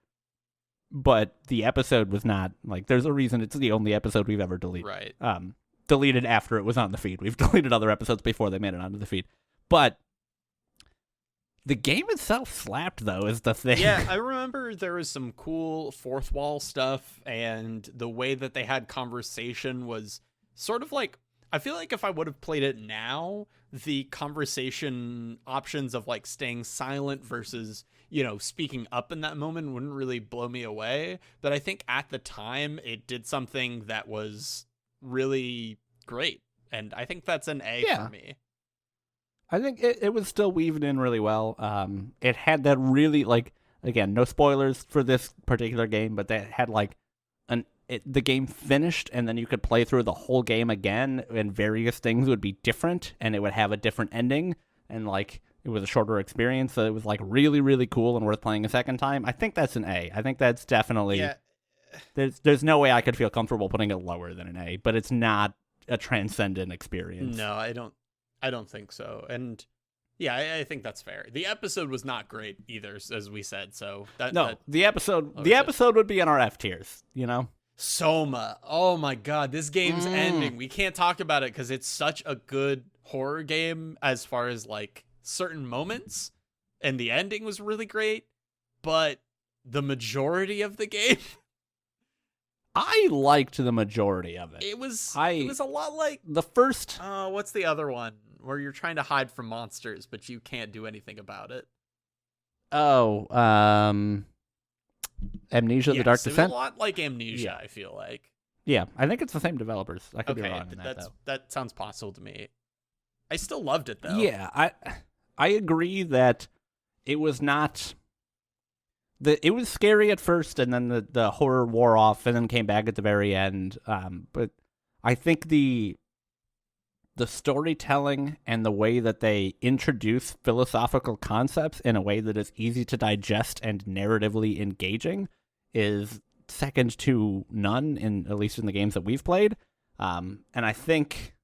Speaker 1: but the episode was not like. There's a reason it's the only episode we've ever deleted.
Speaker 2: Right.
Speaker 1: Deleted after it was on the feed. We've deleted other episodes before they made it onto the feed, but. The game itself slapped, though, is the thing.
Speaker 2: Yeah, I remember there was some cool fourth wall stuff, and the way that they had conversation was sort of like, I feel like if I would have played it now, the conversation options of like staying silent versus, speaking up in that moment wouldn't really blow me away. But I think at the time it did something that was really great. And I think that's an A for me.
Speaker 1: I think it was still weaving in really well. It had that really, like, again, no spoilers for this particular game, but that had like the game finished, and then you could play through the whole game again, and various things would be different, and it would have a different ending, and like it was a shorter experience, so it was like really, really cool and worth playing a second time. I think that's an A. I think that's definitely there's no way I could feel comfortable putting it lower than an A, but it's not a transcendent experience.
Speaker 2: No, I don't think so. And yeah, I think that's fair. The episode was not great either, as we said. So
Speaker 1: the episode would be in our F tiers,
Speaker 2: Soma. Oh my God, this game's ending. We can't talk about it because it's such a good horror game as far as like certain moments, and the ending was really great. But the majority of the game,
Speaker 1: I liked the majority of it.
Speaker 2: It was a lot like
Speaker 1: the first.
Speaker 2: What's the other one where you're trying to hide from monsters but you can't do anything about it?
Speaker 1: Amnesia: The Dark Descent.
Speaker 2: It was a lot like Amnesia. Yeah. I feel like.
Speaker 1: Yeah, I think it's the same developers. I could be wrong on that, though.
Speaker 2: That sounds possible to me. I still loved it though.
Speaker 1: Yeah, I agree that it was not. It was scary at first, and then the horror wore off, and then came back at the very end. But I think the storytelling and the way that they introduce philosophical concepts in a way that is easy to digest and narratively engaging is second to none, at least in the games that we've played. And I think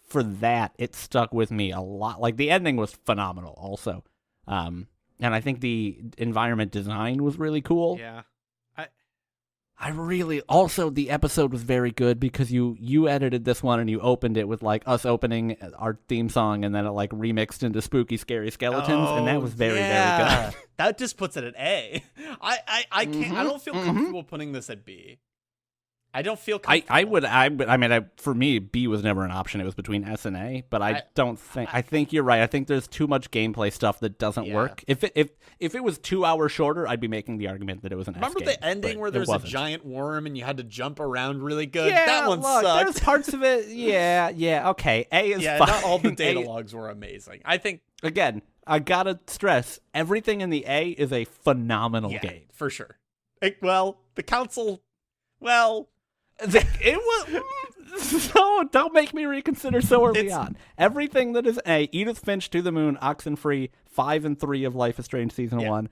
Speaker 1: for that, it stuck with me a lot. Like, the ending was phenomenal also. And I think the environment design was really cool.
Speaker 2: Yeah.
Speaker 1: I really, also the episode was very good because you edited this one and you opened it with like us opening our theme song, and then it like remixed into spooky, scary skeletons, and that was very, very good.
Speaker 2: That just puts it at A. I can't. I don't feel comfortable putting this at B. I don't feel comfortable.
Speaker 1: I mean, for me, B was never an option. It was between S and A, but I think you're right. I think there's too much gameplay stuff that doesn't work. If it was 2 hours shorter, I'd be making the argument that it was an
Speaker 2: Remember
Speaker 1: S game.
Speaker 2: the ending where there's a giant worm and you had to jump around really good?
Speaker 1: Yeah,
Speaker 2: that one
Speaker 1: sucked.
Speaker 2: There's
Speaker 1: parts of it. Yeah, okay. A is fine.
Speaker 2: Not all the data logs were amazing. I think,
Speaker 1: again, I gotta stress, everything in the A is a phenomenal game.
Speaker 2: For sure. The council,
Speaker 1: it was so. Don't make me reconsider so early on. Everything that is A: Edith Finch, To the Moon, Oxenfree, 5 and 3 of Life is Strange Season 1,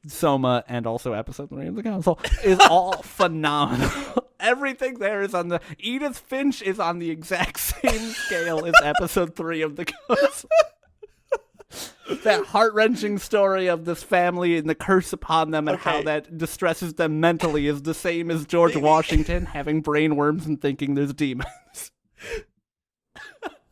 Speaker 1: Soma, and also Episode 3 of the Council is all phenomenal. Everything there is on the. Edith Finch is on the exact same scale as Episode 3 of the Council. that heart-wrenching story of this family and the curse upon them and how that distresses them mentally is the same as George Washington having brain worms and thinking there's demons.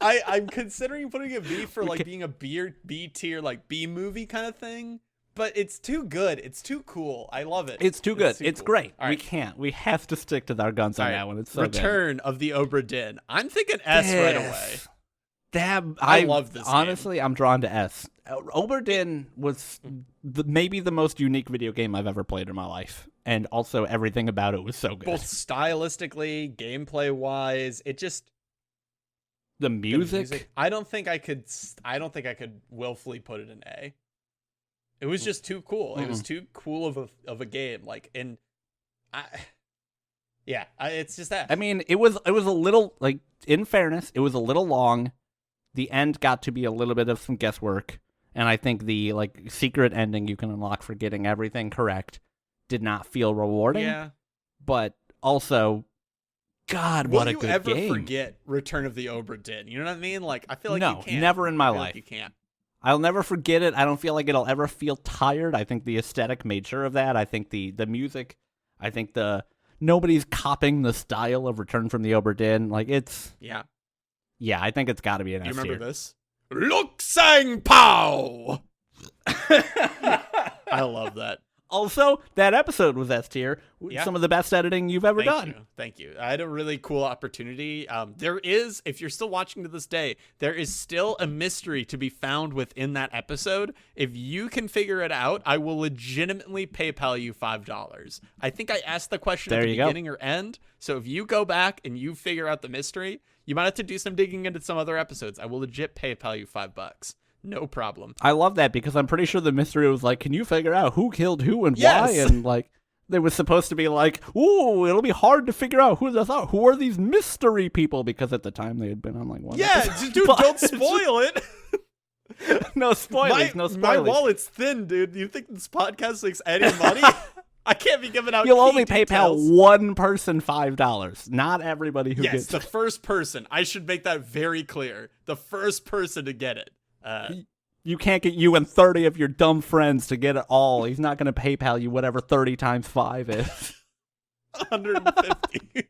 Speaker 2: I'm considering putting a B for like being a B tier, like B movie kind of thing, but it's too good. It's too cool. I love it.
Speaker 1: It's too good. It's
Speaker 2: cool.
Speaker 1: great.
Speaker 2: All right.
Speaker 1: We have to stick to our guns on that one. It's so
Speaker 2: Return of the Obra Dinn. I'm thinking S right away. I love this
Speaker 1: honestly,
Speaker 2: game.
Speaker 1: I'm drawn to S. Obra Dinn was maybe the most unique video game I've ever played in my life, and also everything about it was so good.
Speaker 2: Both stylistically, gameplay-wise, it just
Speaker 1: the music.
Speaker 2: I don't think I could willfully put it in A. It was just too cool. It was too cool of a game. Like, and it's just that.
Speaker 1: I mean, it was a little, like, in fairness, it was a little long. The end got to be a little bit of some guesswork, and I think the like secret ending you can unlock for getting everything correct did not feel rewarding.
Speaker 2: Yeah,
Speaker 1: but also, God, what a good game!
Speaker 2: Will you ever forget Return of the Obra Dinn? You know what I mean? Like, I feel like you can't.
Speaker 1: Never in my life.
Speaker 2: Like you can't.
Speaker 1: I'll never forget it. I don't feel like it'll ever feel tired. I think the aesthetic made sure of that. I think the music. I think nobody's copying the style of Return from the Obra Dinn. Like it's. Yeah, I think it's got to be an S tier.
Speaker 2: You remember this? Luk Sang Pao! I love that.
Speaker 1: Also, that episode was S tier. Yeah. Some of the best editing you've ever done.
Speaker 2: Thank you. I had a really cool opportunity. There is, if you're still watching to this day, there is still a mystery to be found within that episode. If you can figure it out, I will legitimately PayPal you $5. I think I asked the question at the beginning or end. So if you go back and you figure out the mystery, you might have to do some digging into some other episodes. I will legit PayPal you $5. No problem.
Speaker 1: I love that because I'm pretty sure the mystery was like, can you figure out who killed who and why? And like, they was supposed to be like, ooh, it'll be hard to figure out who are these mystery people, because at the time they had been on like one.
Speaker 2: Yeah, dude, don't spoil it.
Speaker 1: No spoilers. No spoilers.
Speaker 2: My wallet's thin, dude. Do you think this podcast makes any money? I can't be giving out.
Speaker 1: You'll only
Speaker 2: details.
Speaker 1: PayPal one person $5. Not everybody who gets
Speaker 2: the first person. I should make that very clear. The first person to get it.
Speaker 1: You can't get you and 30 of your dumb friends to get it all. He's not going to PayPal you whatever 30 times 5 is.
Speaker 2: 150.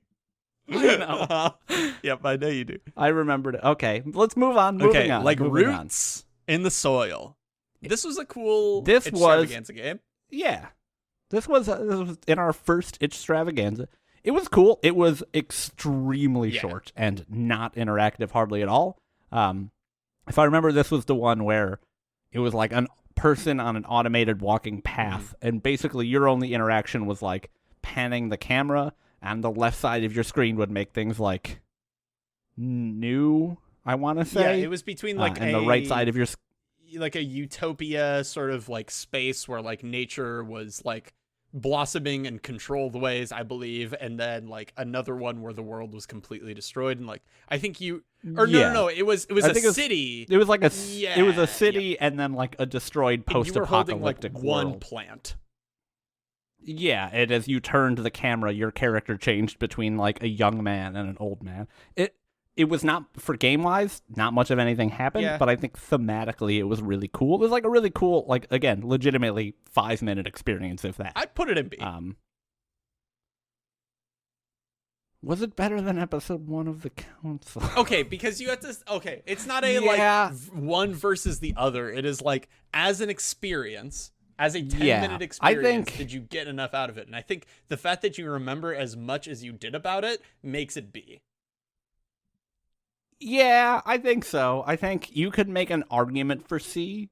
Speaker 1: I know.
Speaker 2: Yep, I know you do.
Speaker 1: I remembered it. Okay, let's move on. Moving on.
Speaker 2: Like Roots in the Soil. This was a cool extravaganza game.
Speaker 1: Yeah. This was in our first extravaganza. It was cool. It was extremely short and not interactive hardly at all. If I remember, this was the one where it was like a person on an automated walking path, and basically your only interaction was like panning the camera, and the left side of your screen would make things like new, I want to say.
Speaker 2: Yeah, it was between like
Speaker 1: and the right side of your
Speaker 2: like a utopia sort of like space where like nature was like blossoming in controlled ways, I believe, and then like another one where the world was completely destroyed, and like I think no, it was a city.
Speaker 1: It was like a city and then like a destroyed post-apocalyptic
Speaker 2: like
Speaker 1: world.
Speaker 2: One plant.
Speaker 1: Yeah, and as you turned the camera, your character changed between like a young man and an old man. It was not, for game-wise, not much of anything happened, but I think thematically it was really cool. It was like a really cool, like, again, legitimately 5-minute experience, if that.
Speaker 2: I'd put it in B.
Speaker 1: Was it better than episode 1 of The Council?
Speaker 2: Okay, because you have to... Okay, it's not a, like, one versus the other. It is, like, as an experience... As a 10-minute experience, did you get enough out of it? And I think the fact that you remember as much as you did about it makes it B.
Speaker 1: Yeah, I think so. I think you could make an argument for C,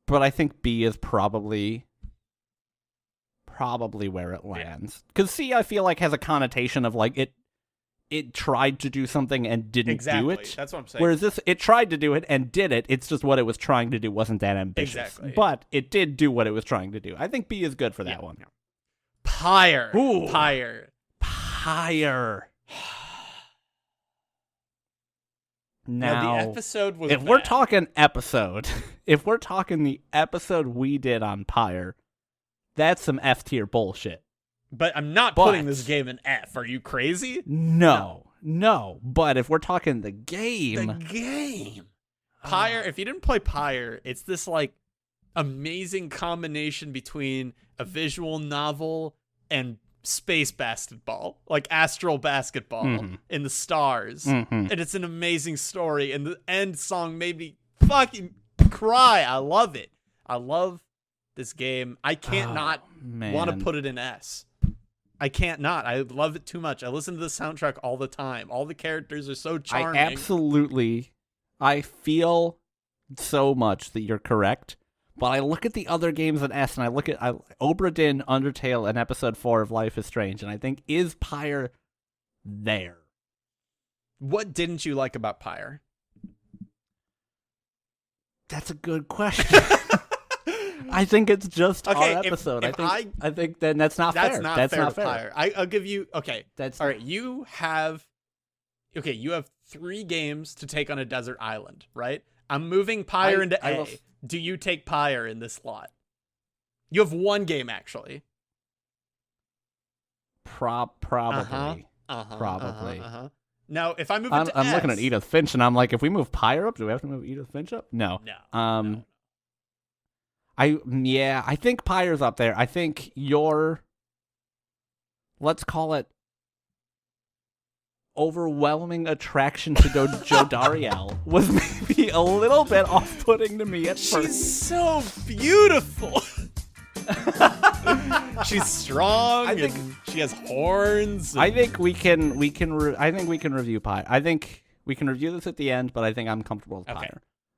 Speaker 1: but I think B is probably where it lands. Because C, I feel like, has a connotation of like it tried to do something and didn't do it.
Speaker 2: That's what I'm saying.
Speaker 1: Whereas this, it tried to do it and did it. It's just what it was trying to do wasn't that ambitious.
Speaker 2: Exactly.
Speaker 1: But it did do what it was trying to do. I think B is good for that one.
Speaker 2: Pyre.
Speaker 1: Ooh.
Speaker 2: Pyre. Now, the episode was
Speaker 1: if we're talking episode, if we're talking the episode we did on Pyre, that's some F tier bullshit.
Speaker 2: But I'm not putting this game in F. Are you crazy?
Speaker 1: No. But if we're talking the game,
Speaker 2: Pyre, if you didn't play Pyre, it's this like amazing combination between a visual novel and space basketball, like astral basketball in the stars. And it's an amazing story. And the end song made me fucking cry. I love it. I love this game. I can't not want to put it in S. I can't not. I love it too much. I listen to the soundtrack all the time. All the characters are so charming.
Speaker 1: I feel so much that you're correct, but I look at the other games in S, and I look at Obra Dinn, Undertale, and Episode 4 of Life is Strange, and I think, is Pyre there?
Speaker 2: What didn't you like about Pyre?
Speaker 1: That's a good question. I think it's just our episode. I think then that's not fair.
Speaker 2: That's not fair. Pyre. I'll give you all right. You have 3 games to take on a desert island, right? I'm moving Pyre into A. Do you take Pyre in this slot? You have 1 game actually.
Speaker 1: Probably.
Speaker 2: Now, if I move it to
Speaker 1: I'm looking at Edith Finch, and I'm like, if we move Pyre up, do we have to move Edith Finch up? No.
Speaker 2: No.
Speaker 1: I think Pyre's up there. I think your, let's call it, overwhelming attraction to Joe Dariel was maybe a little bit off-putting to me at first.
Speaker 2: She's so beautiful. She's strong. And she has horns.
Speaker 1: I think we can review Pyre. I think we can review this at the end, but I think I'm comfortable with Pyre.
Speaker 2: Okay.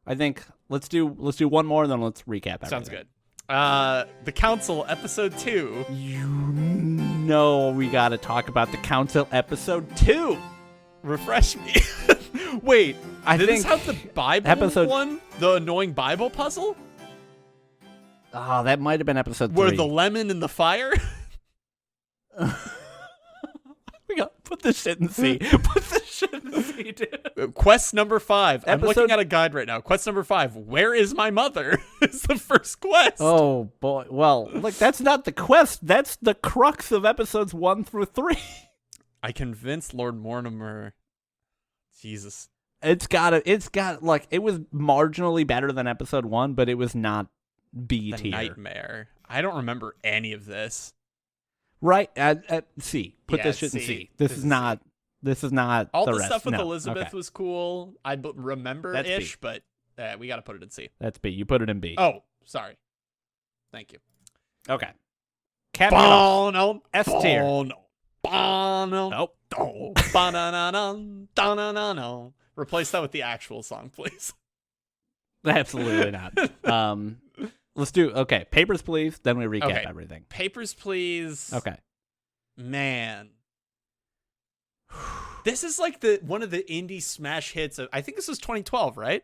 Speaker 1: I think let's do one more, then let's recap everything.
Speaker 2: Sounds good. The Council, Episode 2.
Speaker 1: You know we got to talk about the Council, Episode 2.
Speaker 2: Refresh me. Wait, did this have the Bible one? The annoying Bible puzzle?
Speaker 1: Oh, that might have been Episode 3.
Speaker 2: Were the lemon in the fire?
Speaker 1: We got put this shit in C. Put this shit in C, dude.
Speaker 2: Quest number 5. I'm looking at a guide right now. Quest number 5. Where is my mother? It's the first quest.
Speaker 1: Oh boy. Well, look, that's not the quest. That's the crux of episodes 1 through 3.
Speaker 2: I convinced Lord Mortimer. Jesus.
Speaker 1: It was marginally better than episode 1, but it was not B tier.
Speaker 2: Nightmare. I don't remember any of this.
Speaker 1: Right at C. Put this shit in C. This is not
Speaker 2: all
Speaker 1: the
Speaker 2: the
Speaker 1: rest.
Speaker 2: stuff with Elizabeth was cool. I remember ish, but we got to put it in C.
Speaker 1: That's B. You put it in B.
Speaker 2: Oh, sorry. Thank you.
Speaker 1: Okay.
Speaker 2: Bono.
Speaker 1: S tier.
Speaker 2: Bono.
Speaker 1: Nope.
Speaker 2: No. Replace that with the actual song, please.
Speaker 1: Absolutely not. Let's do Papers, Please. Then we recap everything.
Speaker 2: Papers, Please.
Speaker 1: Okay.
Speaker 2: Man, this is like one of the indie smash hits of. I think this was 2012, right?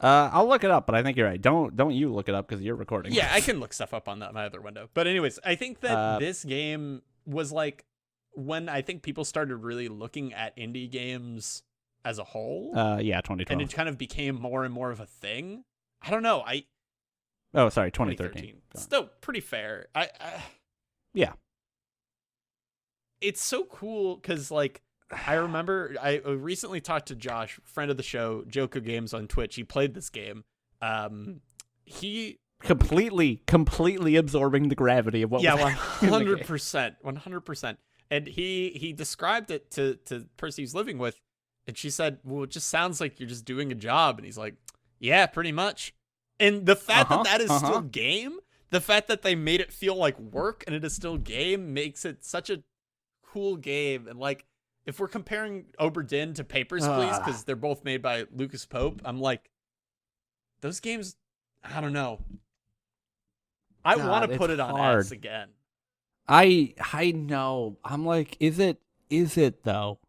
Speaker 1: I'll look it up, but I think you're right. Don't you look it up because you're recording.
Speaker 2: Yeah, I can look stuff up on my other window. But anyways, I think that this game was like when I think people started really looking at indie games as a whole.
Speaker 1: Yeah, 2012.
Speaker 2: And it kind of became more and more of a thing. I don't know.
Speaker 1: 2013.
Speaker 2: Still pretty fair.
Speaker 1: Yeah.
Speaker 2: It's so cool because, like, I remember I recently talked to Josh, friend of the show, Joko Games on Twitch. He played this game. He
Speaker 1: completely absorbing the gravity of what. Yeah,
Speaker 2: 100%, 100%. And he described it to the person he's living with, and she said, "Well, it just sounds like you're just doing a job." And he's like, "Yeah, pretty much." And the fact that is still game, the fact that they made it feel like work and it is still game makes it such a cool game. And like, if we're comparing Obra Dinn to Papers, Please, because they're both made by Lucas Pope, I'm like, those games, I don't know. I want to put it on S again.
Speaker 1: I know. I'm like, is it though?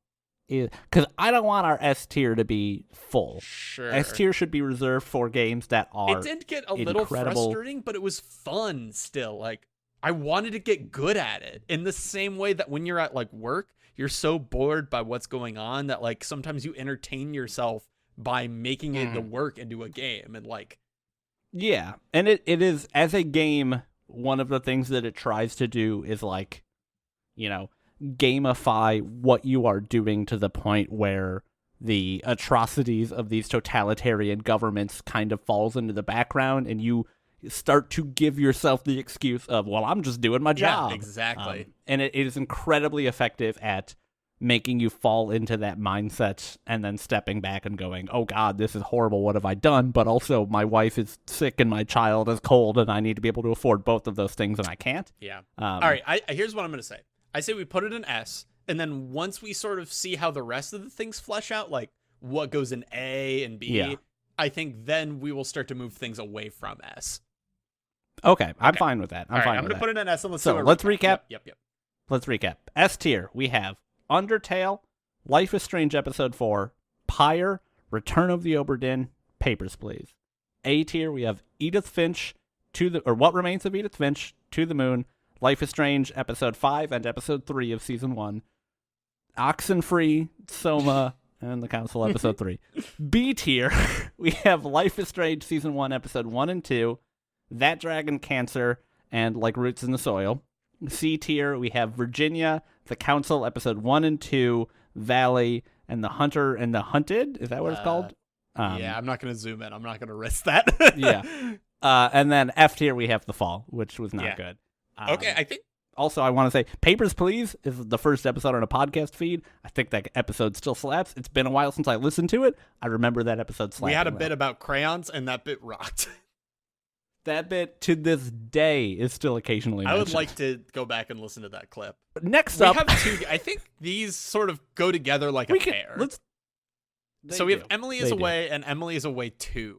Speaker 1: Because I don't want our S tier to be full.
Speaker 2: Sure.
Speaker 1: S tier should be reserved for games that are
Speaker 2: It did get a little frustrating, but it was fun still. Like, I wanted to get good at it in the same way that when you're at like work, you're so bored by what's going on that like sometimes you entertain yourself by making it the work into a game. And like,
Speaker 1: yeah. And it is, as a game, one of the things that it tries to do is like, you know, gamify what you are doing to the point where the atrocities of these totalitarian governments kind of falls into the background, and you start to give yourself the excuse of, well, I'm just doing my job.
Speaker 2: Yeah, exactly.
Speaker 1: And it is incredibly effective at making you fall into that mindset and then stepping back and going, oh God, this is horrible. What have I done? But also my wife is sick and my child is cold and I need to be able to afford both of those things and I can't.
Speaker 2: Yeah. All right. Here's what I'm going to say. I say we put it in S, and then once we sort of see how the rest of the things flesh out, like what goes in A and B, I think then we will start to move things away from S.
Speaker 1: Okay. I'm fine with that.
Speaker 2: I'm going to put it in S and let's
Speaker 1: let's recap.
Speaker 2: Yep.
Speaker 1: Let's recap. S tier, we have Undertale, Life is Strange Episode 4, Pyre, Return of the Obra Dinn, Papers, Please. A tier, we have Edith Finch, What Remains of Edith Finch, To the Moon, Life is Strange Episode 5 and Episode 3 of Season 1, Oxenfree, Soma, and The Council Episode 3. B tier, we have Life is Strange Season 1, Episode 1 and 2, That Dragon Cancer, and Like Roots in the Soil. C tier, we have Virginia, The Council, Episode 1 and 2, Valley, and The Hunter and the Hunted. Is that what it's called?
Speaker 2: Yeah, I'm not going to zoom in. I'm not going to risk that.
Speaker 1: Yeah. And then F tier, we have The Fall, which was not good.
Speaker 2: Okay, I think...
Speaker 1: Also, I want to say, Papers, Please is the first episode on a podcast feed. I think that episode still slaps. It's been a while since I listened to it. I remember that episode slapping.
Speaker 2: We had a bit about crayons, and that bit rocked.
Speaker 1: That bit, to this day, is still occasionally mentioned.
Speaker 2: I would like to go back and listen to that clip.
Speaker 1: But next up...
Speaker 2: I think these sort of go together like a pair. So we have Emily is Away and Emily is Away 2.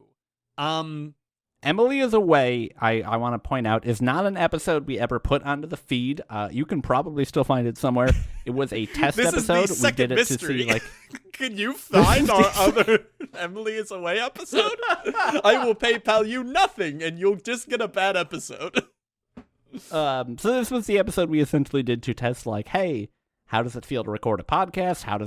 Speaker 1: Emily is Away, I want to point out, is not an episode we ever put onto the feed. You can probably still find it somewhere. It was a test episode.
Speaker 2: Is the second
Speaker 1: we did it
Speaker 2: mystery.
Speaker 1: To see, like...
Speaker 2: Can you find our other Emily is Away episode? I will PayPal you nothing, and you'll just get a bad episode.
Speaker 1: So this was the episode we essentially did to test, like, hey, how does it feel to record a podcast? How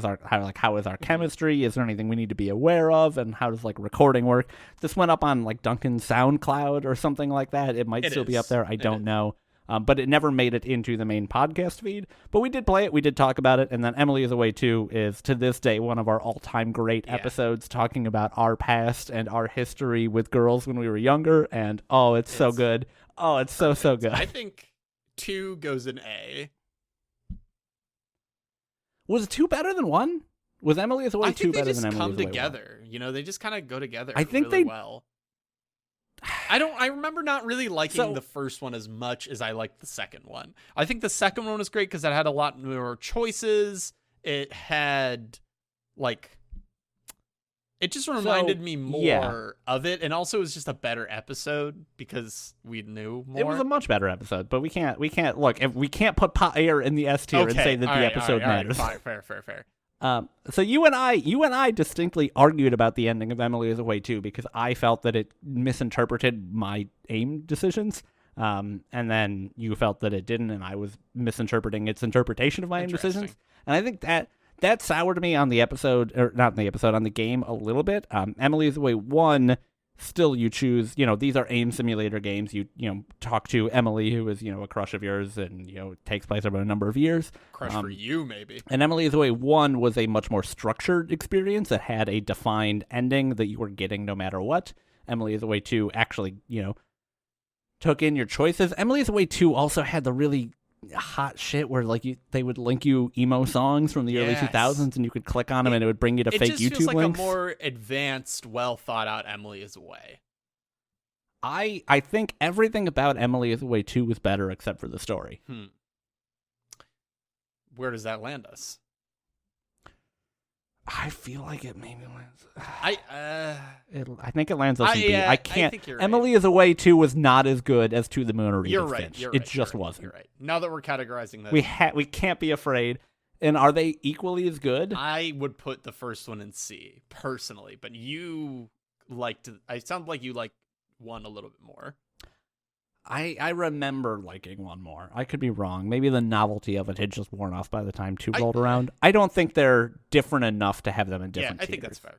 Speaker 1: is our chemistry? Is there anything we need to be aware of? And how does like recording work? This went up on like Duncan's SoundCloud or something like that. It might still be up there. I don't know. But it never made it into the main podcast feed. But we did play it. We did talk about it. And then Emily is Away 2 is, to this day, one of our all-time great episodes talking about our past and our history with girls when we were younger. And, it's so good. Oh, it's so good.
Speaker 2: I think 2 goes in A.
Speaker 1: Was 2 better than 1? Was Emily is Away 2 better than Emily is Away 1?
Speaker 2: I think they just come together. You know, they just kind of go together well. I remember not really liking the first one as much as I liked the second one. I think the second one was great because it had a lot more choices. It had, it just reminded me more of it, and also it was just a better episode because we knew more.
Speaker 1: It was a much better episode, but we can't look, if we can't put Pyre in the S tier and say that the episode matters.
Speaker 2: All right, fair.
Speaker 1: So you and I distinctly argued about the ending of Emily is Away 2 because I felt that it misinterpreted my AIM decisions. And then you felt that it didn't, and I was misinterpreting its interpretation of my AIM decisions. And I think that soured me on the episode, or not on the episode, on the game a little bit. Emily is Away 1, still you choose, these are AIM simulator games. You talk to Emily, who is, a crush of yours, and, it takes place over a number of years.
Speaker 2: Crush for you, maybe.
Speaker 1: And Emily is Away 1 was a much more structured experience that had a defined ending that you were getting no matter what. Emily is Away 2 actually, took in your choices. Emily is Away 2 also had the really hot shit where they would link you emo songs from the early 2000s and you could click on them and it would bring you to fake YouTube links. It just feels like
Speaker 2: a more advanced, well thought out Emily is Away.
Speaker 1: I think everything about Emily is Away 2 was better except for the story.
Speaker 2: Where does that land us?
Speaker 1: I feel like it maybe lands.
Speaker 2: I
Speaker 1: think it lands us in B. I can't.
Speaker 2: I think you're
Speaker 1: Emily is Away 2 was not as good as To the Moon or
Speaker 2: You're
Speaker 1: Edith
Speaker 2: right.
Speaker 1: Finch.
Speaker 2: You're
Speaker 1: it
Speaker 2: right.
Speaker 1: just wasn't.
Speaker 2: You're right. Now that we're categorizing this,
Speaker 1: we can't be afraid. And are they equally as good?
Speaker 2: I would put the first one in C personally, but you I sound like you like one a little bit more.
Speaker 1: I remember liking one more. I could be wrong. Maybe the novelty of it had just worn off by the time 2 rolled around. I don't think they're different enough to have them in different tiers.
Speaker 2: I think that's fair.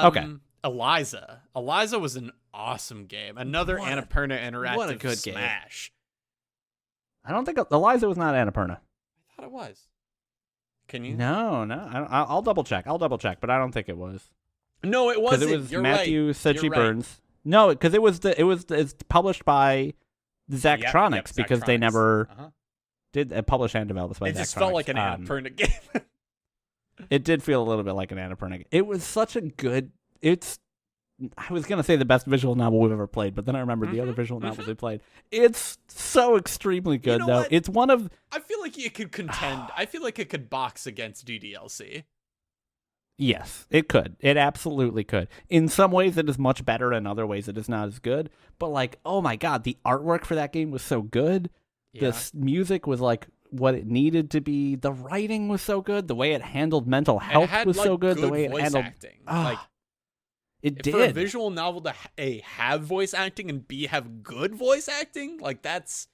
Speaker 1: Okay.
Speaker 2: Eliza. Eliza was an awesome game. Another Annapurna interactive smash.
Speaker 1: I don't think Eliza was not Annapurna.
Speaker 2: I thought it was. Can you?
Speaker 1: No, I'll double check. But I don't think it was.
Speaker 2: No, it wasn't.
Speaker 1: Because it was
Speaker 2: You're
Speaker 1: Matthew
Speaker 2: right.
Speaker 1: Sedgley
Speaker 2: You're right.
Speaker 1: Burns. No, because it's published by Zachtronics because they
Speaker 2: Zachtronics.
Speaker 1: never
Speaker 2: Uh-huh.
Speaker 1: did publish and develop this by
Speaker 2: It
Speaker 1: Zachtronics.
Speaker 2: just felt like an Annapurna game.
Speaker 1: It did feel a little bit like an Annapurna. It was such a good. I was gonna say the best visual novel we've ever played, but then I remembered the other visual novels we played. It's so extremely good,
Speaker 2: know
Speaker 1: though.
Speaker 2: what?
Speaker 1: It's one of.
Speaker 2: I feel like it could contend. I feel like it could box against DDLC.
Speaker 1: Yes, it could. It absolutely could. In some ways, it is much better. In other ways, it is not as good. But like, oh my god, the artwork for that game was so good.
Speaker 2: Yeah.
Speaker 1: The music was like what it needed to be. The writing was so good. The way it handled mental
Speaker 2: And it
Speaker 1: health
Speaker 2: had,
Speaker 1: was
Speaker 2: like,
Speaker 1: so good. The way it
Speaker 2: voice
Speaker 1: handled
Speaker 2: acting.
Speaker 1: like it
Speaker 2: For a
Speaker 1: did.
Speaker 2: visual novel to A, have voice acting and B, have good voice acting, like that's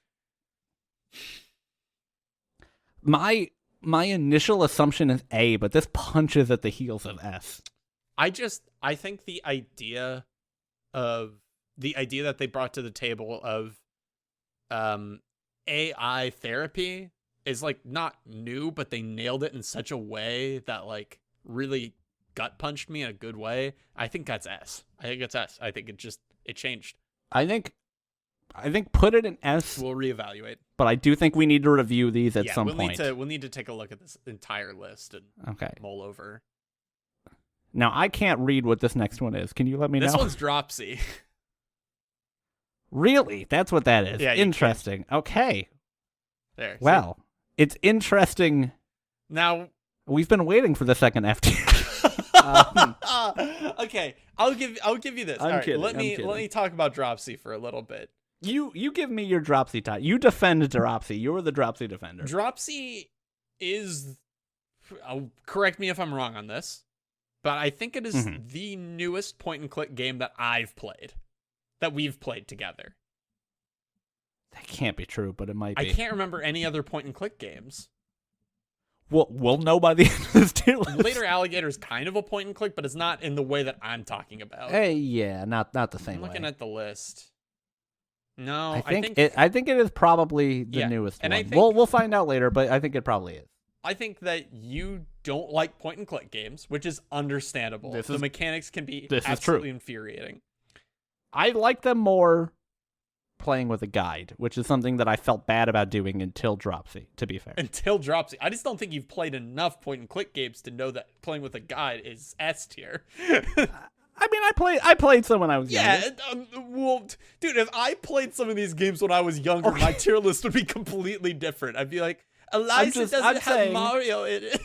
Speaker 1: My initial assumption is A, but this punches at the heels of S.
Speaker 2: I think the idea that they brought to the table of AI therapy is like not new, but they nailed it in such a way that like really gut punched me in a good way. I think that's S. I think it's S. I think it changed.
Speaker 1: I think put it in S,
Speaker 2: We'll reevaluate.
Speaker 1: but I do think we need to review these at some point.
Speaker 2: We'll need to take a look at this entire list and
Speaker 1: Okay.
Speaker 2: mull over.
Speaker 1: Now I can't read what this next one is. Can you let me know?
Speaker 2: This one's Dropsy.
Speaker 1: Really? That's what that is.
Speaker 2: Yeah, you
Speaker 1: Interesting. Okay.
Speaker 2: There. see?
Speaker 1: Well, it's interesting.
Speaker 2: Now
Speaker 1: We've been waiting for the second FT.
Speaker 2: okay, I'll give you this.
Speaker 1: I'm
Speaker 2: All right,
Speaker 1: kidding,
Speaker 2: let
Speaker 1: I'm
Speaker 2: me
Speaker 1: kidding.
Speaker 2: talk about Dropsy for a little bit.
Speaker 1: You give me your Dropsy tie. You defend Dropsy. You're the Dropsy defender.
Speaker 2: Dropsy is, correct me if I'm wrong on this, but I think it is the newest point and click game that I've played, that we've played together.
Speaker 1: That can't be true, but it might be.
Speaker 2: I can't remember any other point and click games.
Speaker 1: We'll know by the end of this tier list.
Speaker 2: Later Alligator is kind of a point and click, but it's not in the way that I'm talking about.
Speaker 1: Hey, yeah, not the same
Speaker 2: I'm looking
Speaker 1: way.
Speaker 2: at the list. No,
Speaker 1: I think it is probably the
Speaker 2: Yeah,
Speaker 1: newest
Speaker 2: and
Speaker 1: one.
Speaker 2: I think-
Speaker 1: We'll find out later, but I think it probably is.
Speaker 2: I think that you don't like point and click games, which is understandable. The mechanics can be
Speaker 1: this is
Speaker 2: absolutely
Speaker 1: true.
Speaker 2: infuriating.
Speaker 1: I like them more playing with a guide, which is something that I felt bad about doing until Dropsy, to be fair.
Speaker 2: Until Dropsy. I just don't think you've played enough point and click games to know that playing with a guide is S tier.
Speaker 1: I mean, I played some when I was younger.
Speaker 2: Yeah, well, dude, if I played some of these games when I was younger, my tier list would be completely different. I'd be like, Eliza
Speaker 1: I'm
Speaker 2: doesn't have
Speaker 1: saying-
Speaker 2: Mario in it.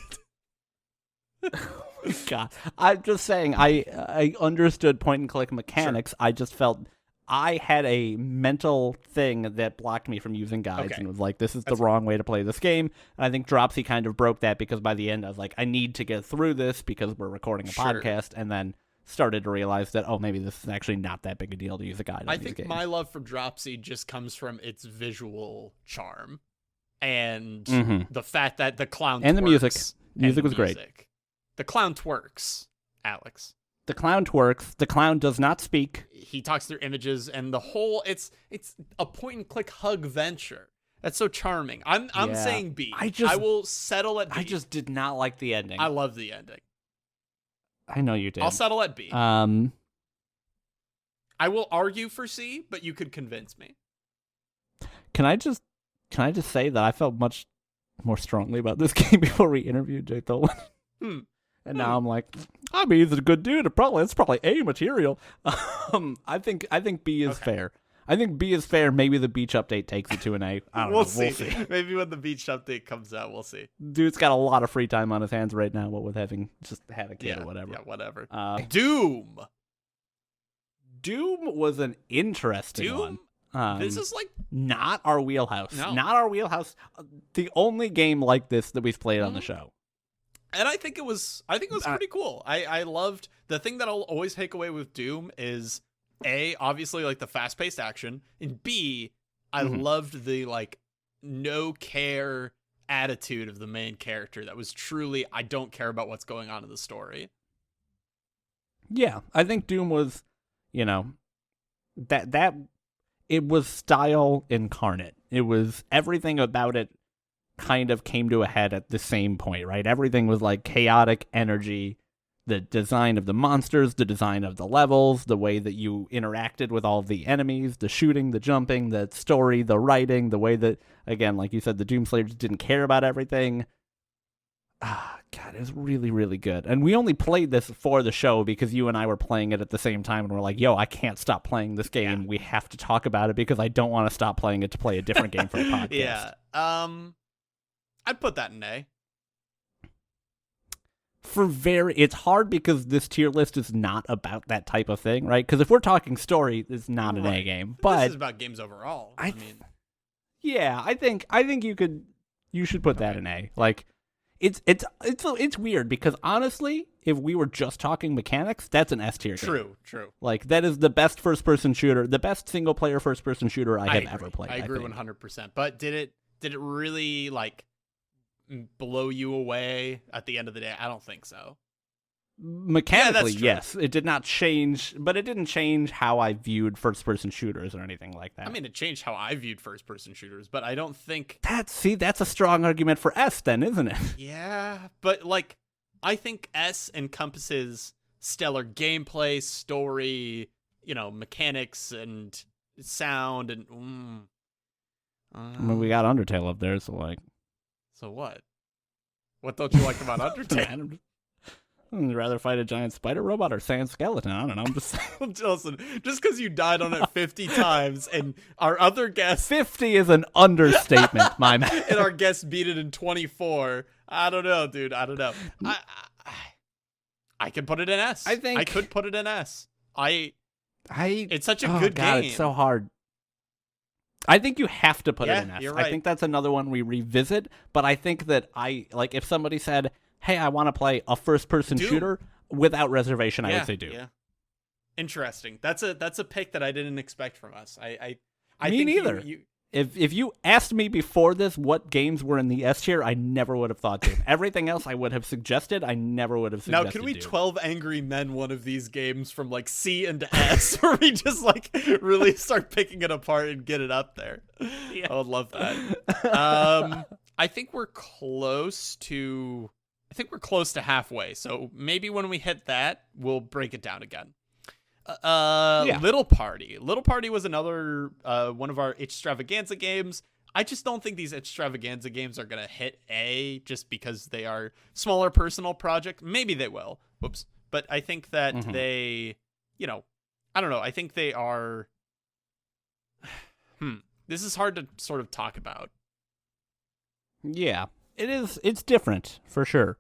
Speaker 1: God, I'm just saying I understood point and click mechanics. I just felt I had a mental thing that blocked me from using guides
Speaker 2: Okay.
Speaker 1: and was like, this is the wrong way to play this game. And I think Dropsy kind of broke that because by the end I was like, I need to get through this because we're recording a
Speaker 2: Sure.
Speaker 1: podcast, and then started to realize that, oh, maybe this is actually not that big a deal to use a guide on
Speaker 2: I
Speaker 1: these
Speaker 2: think
Speaker 1: games.
Speaker 2: my love for Dropsy just comes from its visual charm and the fact that the clown
Speaker 1: And the music.
Speaker 2: twerks
Speaker 1: Music
Speaker 2: and the
Speaker 1: was great.
Speaker 2: music. The clown twerks, Alex.
Speaker 1: The clown twerks. The clown does not speak.
Speaker 2: He talks through images, and the whole it's a point and click hug venture. That's so charming. I'm
Speaker 1: Yeah.
Speaker 2: saying B.
Speaker 1: I
Speaker 2: will settle at B.
Speaker 1: I just did not like the ending.
Speaker 2: I love the ending.
Speaker 1: I know you did.
Speaker 2: I'll settle at B.
Speaker 1: Um,
Speaker 2: I will argue for C, but you could convince me.
Speaker 1: Can I just say that I felt much more strongly about this game before we interviewed Jay Tholen? And now I'm like, I mean, he's a good dude. It's probably A material. I think B is fair. I think B is fair. Maybe the beach update takes it to an A. I don't know. We'll see.
Speaker 2: Maybe when the beach update comes out, we'll see.
Speaker 1: Dude's got a lot of free time on his hands right now, what with having just had a kid or whatever.
Speaker 2: Yeah, whatever.
Speaker 1: Doom was an interesting
Speaker 2: Doom?
Speaker 1: one.
Speaker 2: This is like
Speaker 1: not our wheelhouse.
Speaker 2: No.
Speaker 1: Not our wheelhouse. The only game like this that we've played on the show.
Speaker 2: And I think it was pretty cool. I loved the thing that I'll always take away with Doom is A, obviously like the fast-paced action, and B, I loved the like no care attitude of the main character that was truly I don't care about what's going on in the story.
Speaker 1: Yeah, I think Doom was, that it was style incarnate. It was everything about it kind of came to a head at the same point, right? Everything was like chaotic energy. The design of the monsters, the design of the levels, the way that you interacted with all of the enemies, the shooting, the jumping, the story, the writing, the way that, again, like you said, the Doomslayers didn't care about everything. God, it was really, really good. And we only played this for the show because you and I were playing it at the same time, and we're like, yo, I can't stop playing this game. Yeah. We have to talk about it because I don't want to stop playing it to play a different game for a podcast.
Speaker 2: Yeah. I'd put that in A.
Speaker 1: It's hard because this tier list is not about that type of thing, right? Because if we're talking story, it's not an A game. But
Speaker 2: this is about games overall. I mean,
Speaker 1: yeah, I think you should put that in A. Like, it's weird because honestly, if we were just talking mechanics, that's an S tier game.
Speaker 2: True.
Speaker 1: Like, that is the best first person shooter, the best single player first person shooter I have ever played.
Speaker 2: I agree 100%. But did it really like blow you away at the end of the day? I don't think so.
Speaker 1: Mechanically, yes. It did not change, but it didn't change how I viewed first-person shooters or anything like that.
Speaker 2: I mean, it changed how I viewed first-person shooters, but I don't think...
Speaker 1: That's a strong argument for S then, isn't it?
Speaker 2: Yeah, but, like, I think S encompasses stellar gameplay, story, mechanics, and sound, and...
Speaker 1: I mean, we got Undertale up there, so, like...
Speaker 2: So what? What don't you like about Undertale?
Speaker 1: I'd rather fight a giant spider robot or sand skeleton. I don't know. I'm just
Speaker 2: listen. Just because you died on it 50 times, and our other guest
Speaker 1: 50 is an understatement, my man.
Speaker 2: And our guest beat it in 24. I don't know, dude. I don't know. I can put it in S. I could put it in S. It's such a good game.
Speaker 1: It's so hard. I think you have to put it in S.
Speaker 2: You're right.
Speaker 1: I think that's another one we revisit, but I think that if somebody said, hey, I want to play a first-person shooter, without reservation, I would say Doom.
Speaker 2: Yeah. Interesting. That's a pick that I didn't expect from us. I
Speaker 1: Me
Speaker 2: think
Speaker 1: neither. If you asked me before this what games were in the S tier, I never would have thought Doom. Everything else I would have suggested, I never would have suggested.
Speaker 2: Now, can we
Speaker 1: Doom.
Speaker 2: 12 Angry Men one of these games from like C into S, where we just like really start picking it apart and get it up there? Yeah. I would love that. I think we're close to halfway. So maybe when we hit that, we'll break it down again. Little Party. Little Party was another one of our Extravaganza games. I just don't think these Extravaganza games are going to hit A just because they are smaller personal project. Maybe they will. Whoops. But I think that they, I don't know. I think they are... This is hard to sort of talk about.
Speaker 1: Yeah, it is. It's different, for sure.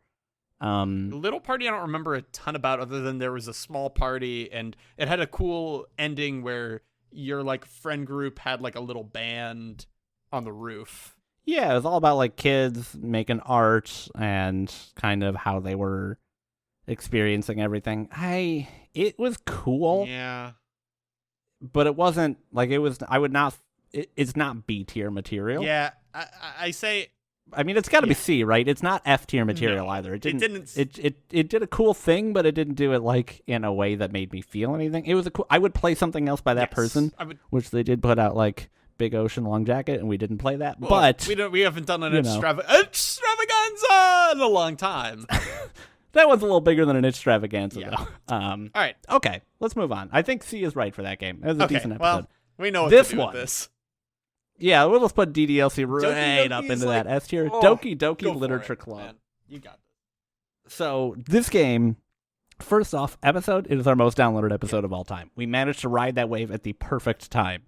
Speaker 2: Little Party I don't remember a ton about, other than there was a small party and it had a cool ending where your like friend group had like a little band on the roof.
Speaker 1: Yeah, it was all about like kids making art and kind of how they were experiencing everything. It was cool.
Speaker 2: Yeah.
Speaker 1: But it wasn't like it's not B tier material.
Speaker 2: Yeah, I say
Speaker 1: I mean, it's got to be C, right? It's not F tier material either. It didn't. It did a cool thing, but it didn't do it like in a way that made me feel anything. It was I would play something else by that person, which they did put out like Big Ocean Long Jacket, and we didn't play that. Well, but
Speaker 2: we haven't done an extravaganza in a long time.
Speaker 1: That one's a little bigger than an extravaganza, though.
Speaker 2: All right,
Speaker 1: okay, let's move on. I think C is right for that game. It was a decent episode.
Speaker 2: Well, we know what to do with this.
Speaker 1: Yeah, we'll just put DDLC right up into that S tier. Doki Doki Literature Club.
Speaker 2: Man. You got this.
Speaker 1: So this game, first off, it is our most downloaded episode of all time. We managed to ride that wave at the perfect time.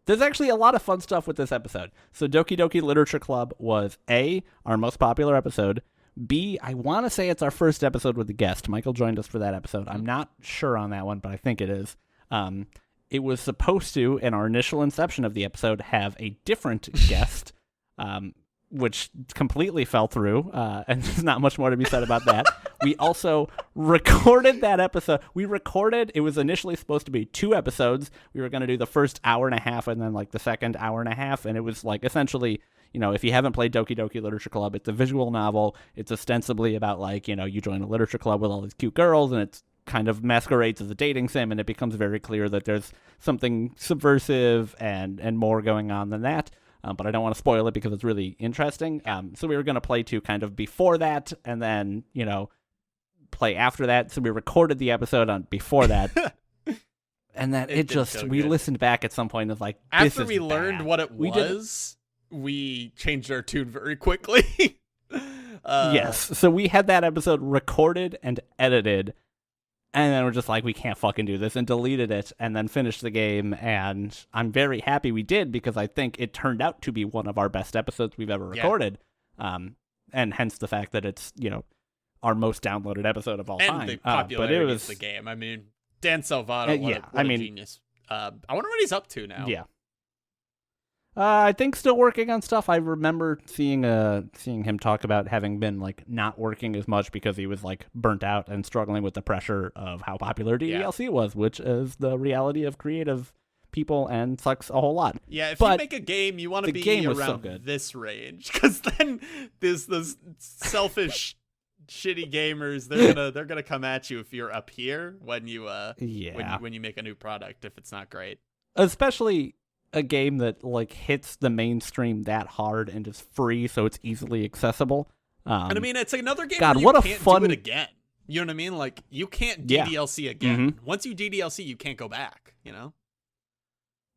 Speaker 1: There's actually a lot of fun stuff with this episode. So Doki Doki Literature Club was A, our most popular episode. B, I want to say it's our first episode with a guest. Michael joined us for that episode. I'm not sure on that one, but I think it is. It was supposed to, in our initial inception of the episode, have a different guest, which completely fell through, and there's not much more to be said about that. We also recorded that episode. It was initially supposed to be 2 episodes. We were going to do the first hour and a half and then like the second hour and a half, and it was like essentially, if you haven't played Doki Doki Literature Club, it's a visual novel. It's ostensibly about like, you join a literature club with all these cute girls, and it's kind of masquerades as a dating sim, and it becomes very clear that there's something subversive and more going on than that. but I don't want to spoil it because it's really interesting. So we were going to play 2 kind of before that, and then, play after that. So we recorded the episode on before that. And then we listened back at some point and was like, this
Speaker 2: after we
Speaker 1: is
Speaker 2: learned
Speaker 1: bad.
Speaker 2: what it was, we changed our tune very quickly.
Speaker 1: Yes. So we had that episode recorded and edited, and then we're just like, we can't fucking do this, and deleted it, and then finished the game. And I'm very happy we did, because I think it turned out to be one of our best episodes we've ever recorded. And hence the fact that it's, our most downloaded episode of all time.
Speaker 2: And the popularity
Speaker 1: but it was
Speaker 2: of the game. I mean, Dan Salvato, what a genius. I wonder what he's up to now.
Speaker 1: Yeah. I think still working on stuff. I remember seeing him talk about having been like not working as much because he was like burnt out and struggling with the pressure of how popular DDLC was, which is the reality of creative people and sucks a whole lot.
Speaker 2: Yeah, if you make a game, you want to be around this range, because then there's those selfish shitty gamers, they're gonna come at you if you're up here when you when you make a new product, if it's not great.
Speaker 1: Especially a game that like hits the mainstream that hard and is free, so it's easily accessible.
Speaker 2: And I mean, it's another game
Speaker 1: God,
Speaker 2: where
Speaker 1: what
Speaker 2: you
Speaker 1: a
Speaker 2: can't
Speaker 1: fun...
Speaker 2: do it again. You know what I mean? Like, you can't DDLC again. Once you DDLC, you can't go back,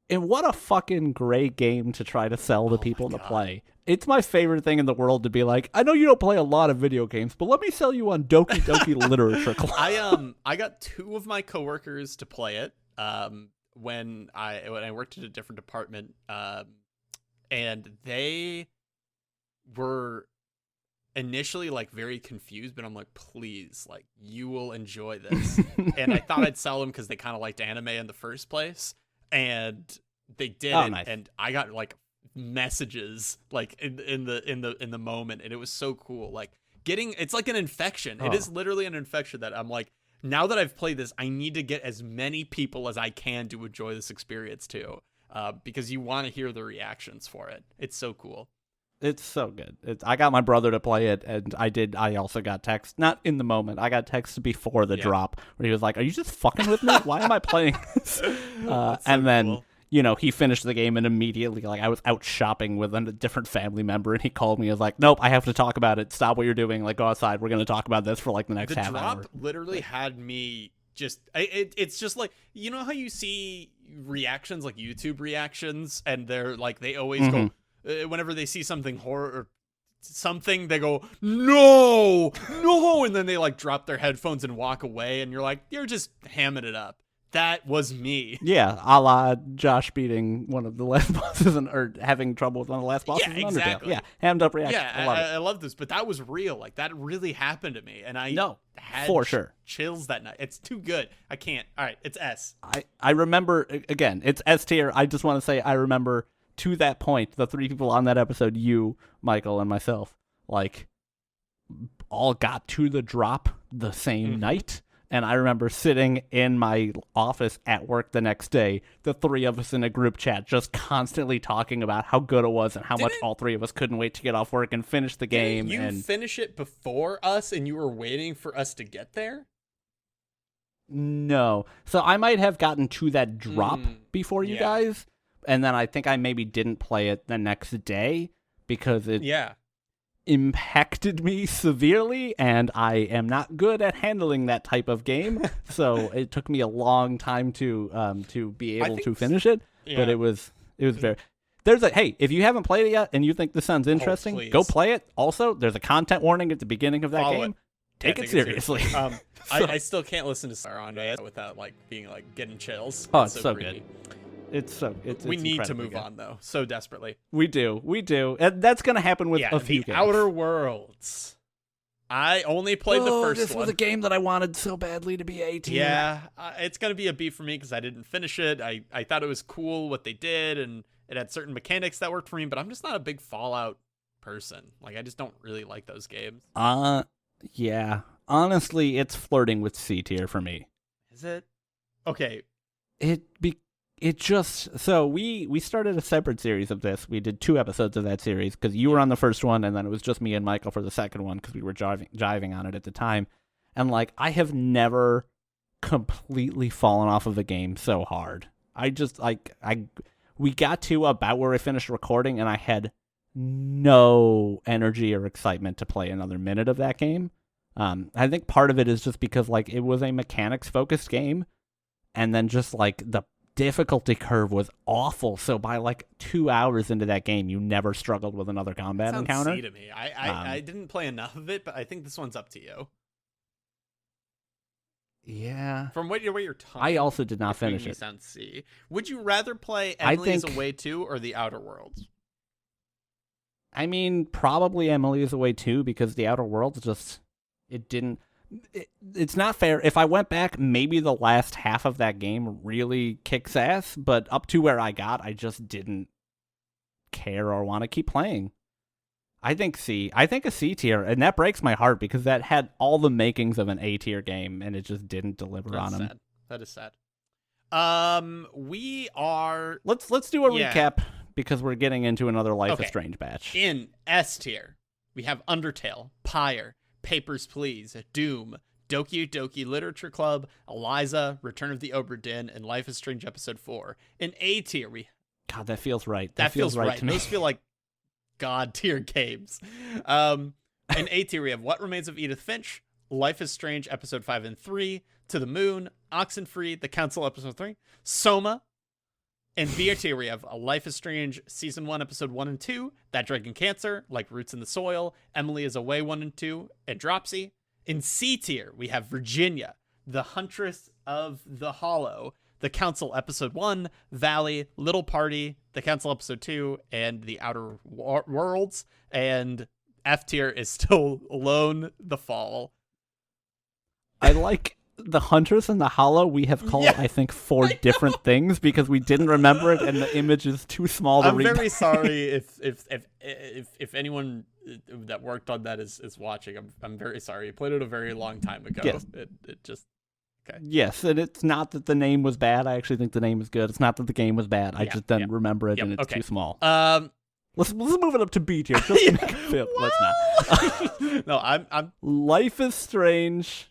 Speaker 2: And
Speaker 1: what a fucking great game to try to sell to people to play. It's my favorite thing in the world to be like, I know you don't play a lot of video games, but let me sell you on Doki Doki Literature Club.
Speaker 2: I got 2 of my coworkers to play it when I worked at a different department, and they were initially like very confused, but I'm like, please, like, you will enjoy this. And I thought I'd sell them because they kind of liked anime in the first place, and they did.
Speaker 1: Nice.
Speaker 2: And I got like messages like in the moment, and it was so cool. Like, it's like an infection. It is literally an infection that I'm like, now that I've played this, I need to get as many people as I can to enjoy this experience too, because you want to hear the reactions for it. It's so cool.
Speaker 1: It's so good. I got my brother to play it, and I also got text, not in the moment, I got text before the drop, where he was like, are you just fucking with me? Why am I playing this? And then, cool. He finished the game, and immediately, like, I was out shopping with a different family member, and he called me and was like, nope, I have to talk about it. Stop what you're doing. Like, go outside. We're going to talk about this for, like, the next half hour.
Speaker 2: The drop literally had me just... It's just like, you know how you see reactions, like YouTube reactions, and they're, like, they always go... whenever they see something horror or something, they go, no, and then they, like, drop their headphones and walk away, and you're like, you're just hamming it up. That was me.
Speaker 1: Yeah, a la Josh beating one of the last bosses or having trouble with one of the last bosses in
Speaker 2: exactly.
Speaker 1: Undertale. Yeah, hammed up reaction.
Speaker 2: Yeah, I love this, but that was real. Like, that really happened to me, and I had
Speaker 1: for sure
Speaker 2: chills that night. It's too good. I can't. All right, it's S.
Speaker 1: I remember, again, it's S tier. I just want to say I remember to that point, the 3 people on that episode, you, Michael, and myself, like, all got to the drop the same night. And I remember sitting in my office at work the next day, the 3 of us in a group chat, just constantly talking about how good it was and how much all 3 of us couldn't wait to get off work and finish the game.
Speaker 2: Didn't you finish it before us, and you were waiting for us to get there?
Speaker 1: No. So I might have gotten to that drop before you guys, and then I think I maybe didn't play it the next day because it impacted me severely, and I am not good at handling that type of game. So it took me a long time to be able to finish it. But it was very... Hey, if you haven't played it yet and you think this sounds interesting, go play it. Also, there's a content warning at the beginning of that game. Take it seriously.
Speaker 2: I still can't listen to Saronde without like being like getting chills.
Speaker 1: Oh, it's so good. We
Speaker 2: need to move on though, so desperately.
Speaker 1: We do. And that's gonna happen with a few games.
Speaker 2: Outer Worlds. I only played the first
Speaker 1: this
Speaker 2: one.
Speaker 1: Was a game that I wanted so badly to be 18.
Speaker 2: Yeah, it's gonna be a B for me because I didn't finish it. I thought it was cool what they did, and it had certain mechanics that worked for me, but I'm just not a big Fallout person. Like, I just don't really like those games.
Speaker 1: Yeah. Honestly, it's flirting with C tier for me.
Speaker 2: Is it? Okay.
Speaker 1: So we started a separate series of this. We did 2 episodes of that series because you were on the first one, and then it was just me and Michael for the second one because we were jiving on it at the time. And like, I have never completely fallen off of a game so hard. I just like we got to about where we finished recording, and I had no energy or excitement to play another minute of that game. I think part of it is just because like it was a mechanics focused game, and then just like the difficulty curve was awful. So by like 2 hours into that game, you never struggled with another combat encounter.
Speaker 2: C to me. I didn't play enough of it, but I think this one's up to you.
Speaker 1: Yeah.
Speaker 2: From what you're talking,
Speaker 1: I also did not finish it.
Speaker 2: Sounds C. Would you rather play Emily is Away 2 or The Outer Worlds?
Speaker 1: I mean, probably Emily is Away 2 because The Outer Worlds just it's not fair. If I went back, maybe the last half of that game really kicks ass, but up to where I got, I just didn't care or want to keep playing. I think C. I think a C tier, and that breaks my heart because that had all the makings of an A tier game, and it just didn't deliver on them.
Speaker 2: That is sad. We are.
Speaker 1: Let's do a recap because we're getting into another Life is Strange batch.
Speaker 2: In S tier, we have Undertale, Pyre, Papers, Please, Doom, Doki Doki Literature Club, Eliza, Return of the Obra Dinn, and Life is Strange Episode 4. In A tier,
Speaker 1: God, that feels right.
Speaker 2: That
Speaker 1: feels right to me.
Speaker 2: Those feel like God tier games. In A tier, we have What Remains of Edith Finch, Life is Strange Episode 5 and 3, To the Moon, Oxenfree, The Council Episode 3, Soma. In B tier, we have A Life is Strange Season 1, Episode 1 and 2, That Dragon Cancer, Like Roots in the Soil, Emily is Away 1 and 2, and Dropsy. In C tier, we have Virginia, The Huntress of the Hollow, The Council Episode 1, Valley, Little Party, The Council Episode 2, and The Outer Worlds. And F tier is still Alone, The Fall.
Speaker 1: I like The Huntress and the Hollow. We have called, I think, 4 different things because we didn't remember it, and the image is too small to read.
Speaker 2: I'm very sorry if anyone that worked on that is watching. I'm very sorry. I played it a very long time ago.
Speaker 1: Yes.
Speaker 2: It just okay.
Speaker 1: Yes, and it's not that the name was bad. I actually think the name is good. It's not that the game was bad. I just didn't remember it, and it's too small. Let's move it up to B tier. Just to make it fit. Let's not.
Speaker 2: No, I'm
Speaker 1: Life is Strange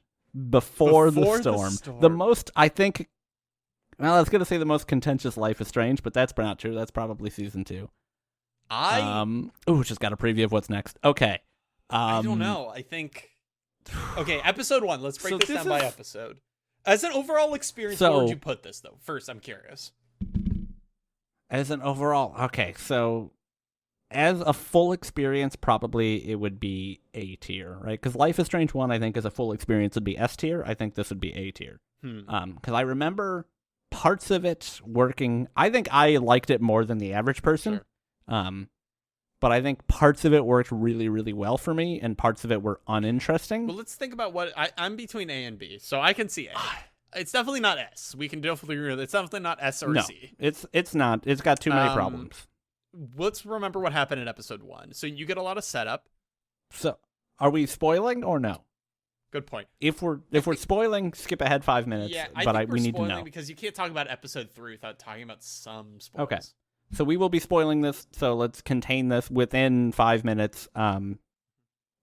Speaker 1: Before the Storm. The most, I think. Well, I was gonna say the most contentious Life is Strange, but that's not true. That's probably season 2. Just got a preview of what's next. Okay.
Speaker 2: I don't know. I think. Okay, episode 1. Let's break this down by episode. As an overall experience, where would you put this though? First, I'm curious.
Speaker 1: As an overall, okay, so as a full experience, probably it would be A tier, right? Because Life is Strange 1, I think, as a full experience would be S tier. I think this would be A tier. Because I remember parts of it working. I think I liked it more than the average person. Sure. But I think parts of it worked really, really well for me, and parts of it were uninteresting.
Speaker 2: Well, let's think about what I'm between A and B, so I can see A. It's definitely not S. We can definitely agree with it. It's definitely not S or C.
Speaker 1: It's not. It's got too many problems.
Speaker 2: Let's remember what happened in episode 1. So you get a lot of setup.
Speaker 1: So are we spoiling or no?
Speaker 2: Good point.
Speaker 1: If we're spoiling, skip ahead 5 minutes.
Speaker 2: Yeah,
Speaker 1: we need to know
Speaker 2: because you can't talk about episode 3 without talking about some spoilers.
Speaker 1: Okay. So we will be spoiling this, so let's contain this within 5 minutes.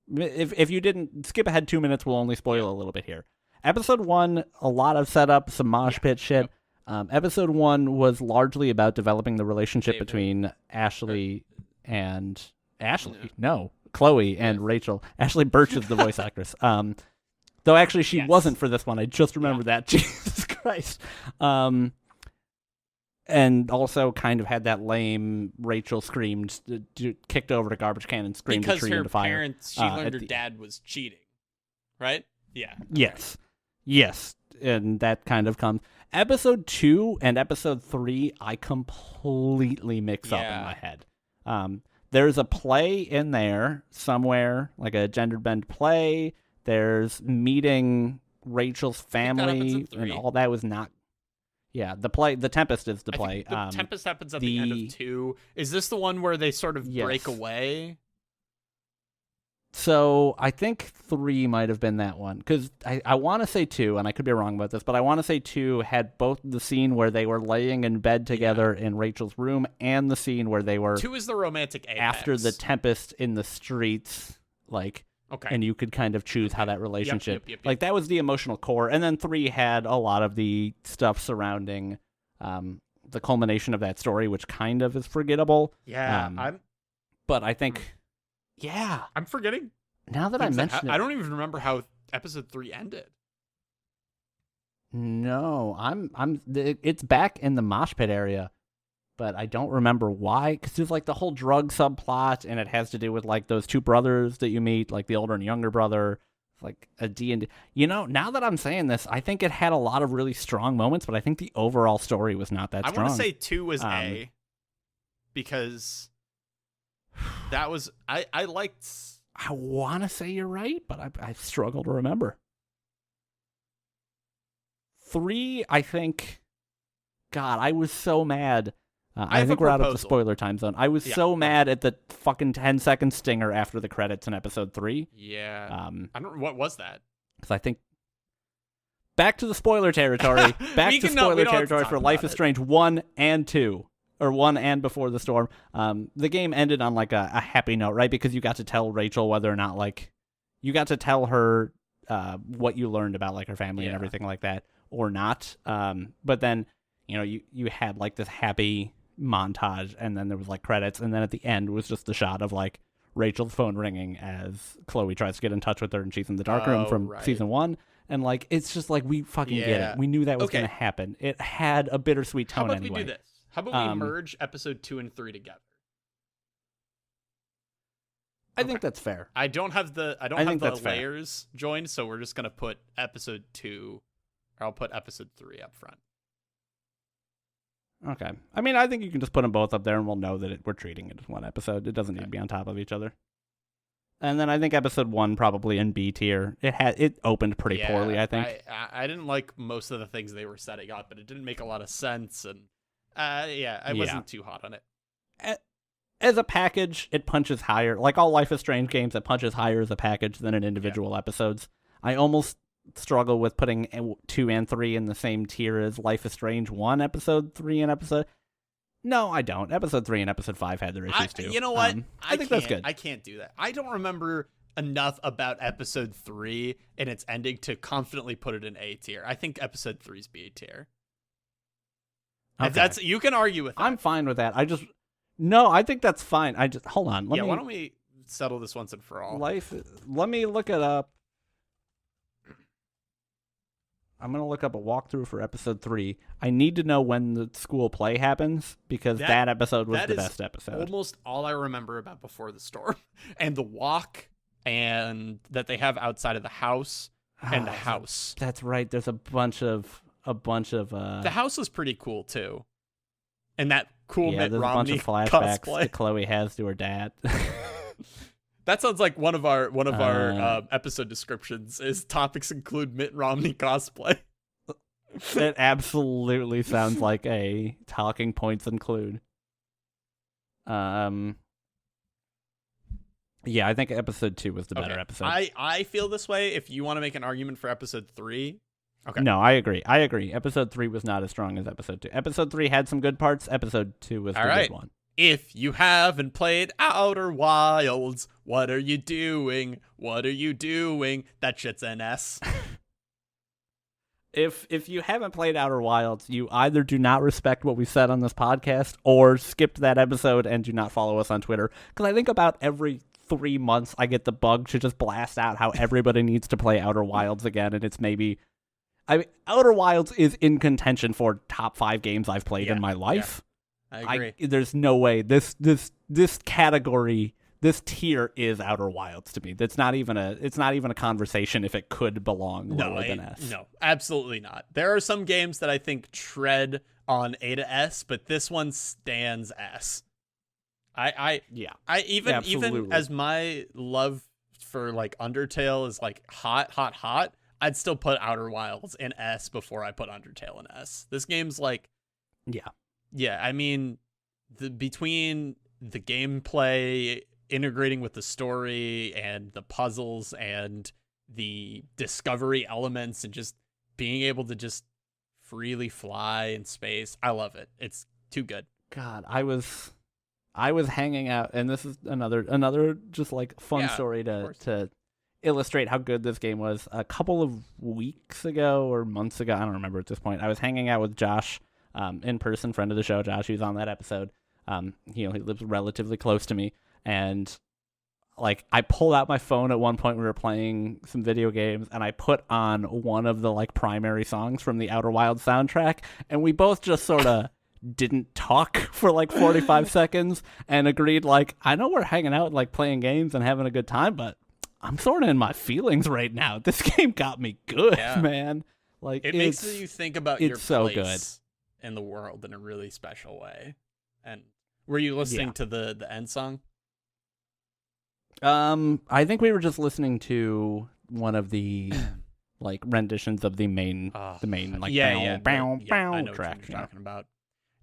Speaker 1: If you didn't skip ahead 2 minutes, we'll only spoil a little bit here. Episode 1, a lot of setup, some mosh pit shit. Episode 1 was largely about developing the relationship between Ashley and Chloe and Rachel. Ashley Birch is the voice actress. Though actually she wasn't for this one. I just remembered that. Jesus Christ. And also kind of had that lame Rachel screamed, kicked over the garbage can and screamed a tree into fire.
Speaker 2: Because she learned her dad was cheating, right? Yeah.
Speaker 1: Yes. And that kind of comes. Episode 2 and episode 3, I completely mix up in my head. There's a play in there somewhere, like a gendered bend play. There's meeting Rachel's family, and all that was not. Yeah, the play, The Tempest is the play.
Speaker 2: The Tempest happens at the end of 2. Is this the one where they sort of break away?
Speaker 1: So I think 3 might have been that one, because I want to say 2, and I could be wrong about this, but I want to say 2 had both the scene where they were laying in bed together in Rachel's room and the scene where they were
Speaker 2: 2 is the romantic apex.
Speaker 1: After the Tempest in the streets, like, and you could kind of choose how that relationship, like that was the emotional core, and then 3 had a lot of the stuff surrounding the culmination of that story, which kind of is forgettable.
Speaker 2: Yeah,
Speaker 1: But I think, yeah.
Speaker 2: I'm forgetting.
Speaker 1: Now that I mention it,
Speaker 2: I don't even remember how episode 3 ended.
Speaker 1: No, it's back in the mosh pit area, but I don't remember why. Because there's like the whole drug subplot, and it has to do with like those two brothers that you meet, like the older and younger brother. It's like a D&D. You know, now that I'm saying this, I think it had a lot of really strong moments, but I think the overall story was not that strong.
Speaker 2: I want to say 2 was A, because that was I liked.
Speaker 1: I want to say you're right, but I struggle to remember. 3, I think. God, I was so mad. I think we're out of the spoiler time zone. I was so mad at the fucking 10-second stinger after the credits in episode 3.
Speaker 2: Yeah. I don't. What was that?
Speaker 1: Because I think. Back to the spoiler territory. Back to spoiler territory for Life is Strange 1 and 2. Or 1 and Before the Storm. The game ended on like a happy note, right? Because you got to tell Rachel whether or not like. You got to tell her what you learned about like her family and everything like that. Or not. But then, you know, you had like this happy montage, and then there was like credits, and then at the end was just the shot of like Rachel's phone ringing as Chloe tries to get in touch with her, and she's in the dark room from season 1. And like it's just like we fucking get it. We knew that was going to happen. It had a bittersweet tone.
Speaker 2: How about
Speaker 1: anyway.
Speaker 2: we do this? How about we merge episode 2 and 3 together?
Speaker 1: I think that's fair.
Speaker 2: I don't have the layers joined, so we're just gonna put episode 2. Or I'll put episode 3 up front.
Speaker 1: Okay. I mean, I think you can just put them both up there, and we'll know that we're treating it as one episode. It doesn't need to be on top of each other. And then I think episode 1 probably in B tier. It opened pretty poorly, I think.
Speaker 2: I didn't like most of the things they were setting up, but it didn't make a lot of sense, and I wasn't too hot on it.
Speaker 1: As a package, it punches higher. Like all Life is Strange games, it punches higher as a package than in individual episodes. I almost struggle with putting 2 and 3 in the same tier as Life is Strange 1, episode 3, and episode... No, I don't. Episode 3 and episode 5 had their issues too.
Speaker 2: You know what?
Speaker 1: I think that's good.
Speaker 2: I can't do that. I don't remember enough about episode 3 and its ending to confidently put it in A tier. I think episode 3 is B tier. Okay. You can argue with that.
Speaker 1: I'm fine with that. No, I think that's fine. Hold on.
Speaker 2: Why don't we settle this once and for all?
Speaker 1: Let me look it up. I'm going to look up a walkthrough for episode 3. I need to know when the school play happens, because that episode was the best episode.
Speaker 2: Almost all I remember about Before the Storm. And the walk and that they have outside of the house and the house.
Speaker 1: That's right. There's a bunch of
Speaker 2: The house was pretty cool too. And that cool Mitt
Speaker 1: there's
Speaker 2: Romney
Speaker 1: a bunch of flashbacks
Speaker 2: cosplay
Speaker 1: that Chloe has to her dad.
Speaker 2: That sounds like one of our episode descriptions. Is topics include Mitt Romney cosplay.
Speaker 1: It absolutely sounds like a talking points include. Yeah, I think episode 2 was the better episode.
Speaker 2: I feel this way. If you want to make an argument for episode 3, okay.
Speaker 1: No, I agree. Episode 3 was not as strong as episode 2. Episode 3 had some good parts. Episode 2 was the good one.
Speaker 2: If you haven't played Outer Wilds, what are you doing? What are you doing? That shit's an S.
Speaker 1: If you haven't played Outer Wilds, you either do not respect what we said on this podcast or skipped that episode and do not follow us on Twitter. Because I think about every 3 months I get the bug to just blast out how everybody needs to play Outer Wilds again, and it's maybe... I mean, Outer Wilds is in contention for top 5 games I've played in my life.
Speaker 2: Yeah. I agree.
Speaker 1: There's no way this category, this tier is Outer Wilds to me. It's not even a conversation if it could belong lower than S.
Speaker 2: No, absolutely not. There are some games that I think tread on A to S, but this one stands S. Even as my love for like Undertale is like hot, I'd still put Outer Wilds in S before I put Undertale in S. This game's like, yeah, I mean, between the gameplay integrating with the story and the puzzles and the discovery elements and just being able to just freely fly in space, I love it. It's too good.
Speaker 1: God, I was hanging out, and this is another just like fun story to illustrate how good this game was. A couple of weeks ago or months ago, I don't remember at this point, I was hanging out with Josh in person, friend of the show, Josh, who's on that episode. He lives relatively close to me, and like I pulled out my phone at one point when we were playing some video games, and I put on one of the like primary songs from the Outer Wilds soundtrack, and we both just sort of didn't talk for like 45 seconds and agreed like, I know we're hanging out like playing games and having a good time, but I'm sort of in my feelings right now. This game got me good, man. Like
Speaker 2: it makes you think about your
Speaker 1: so
Speaker 2: place in the world in a really special way. And were you listening to the end song?
Speaker 1: I think we were just listening to one of the like renditions of the main like bow track
Speaker 2: you're talking about.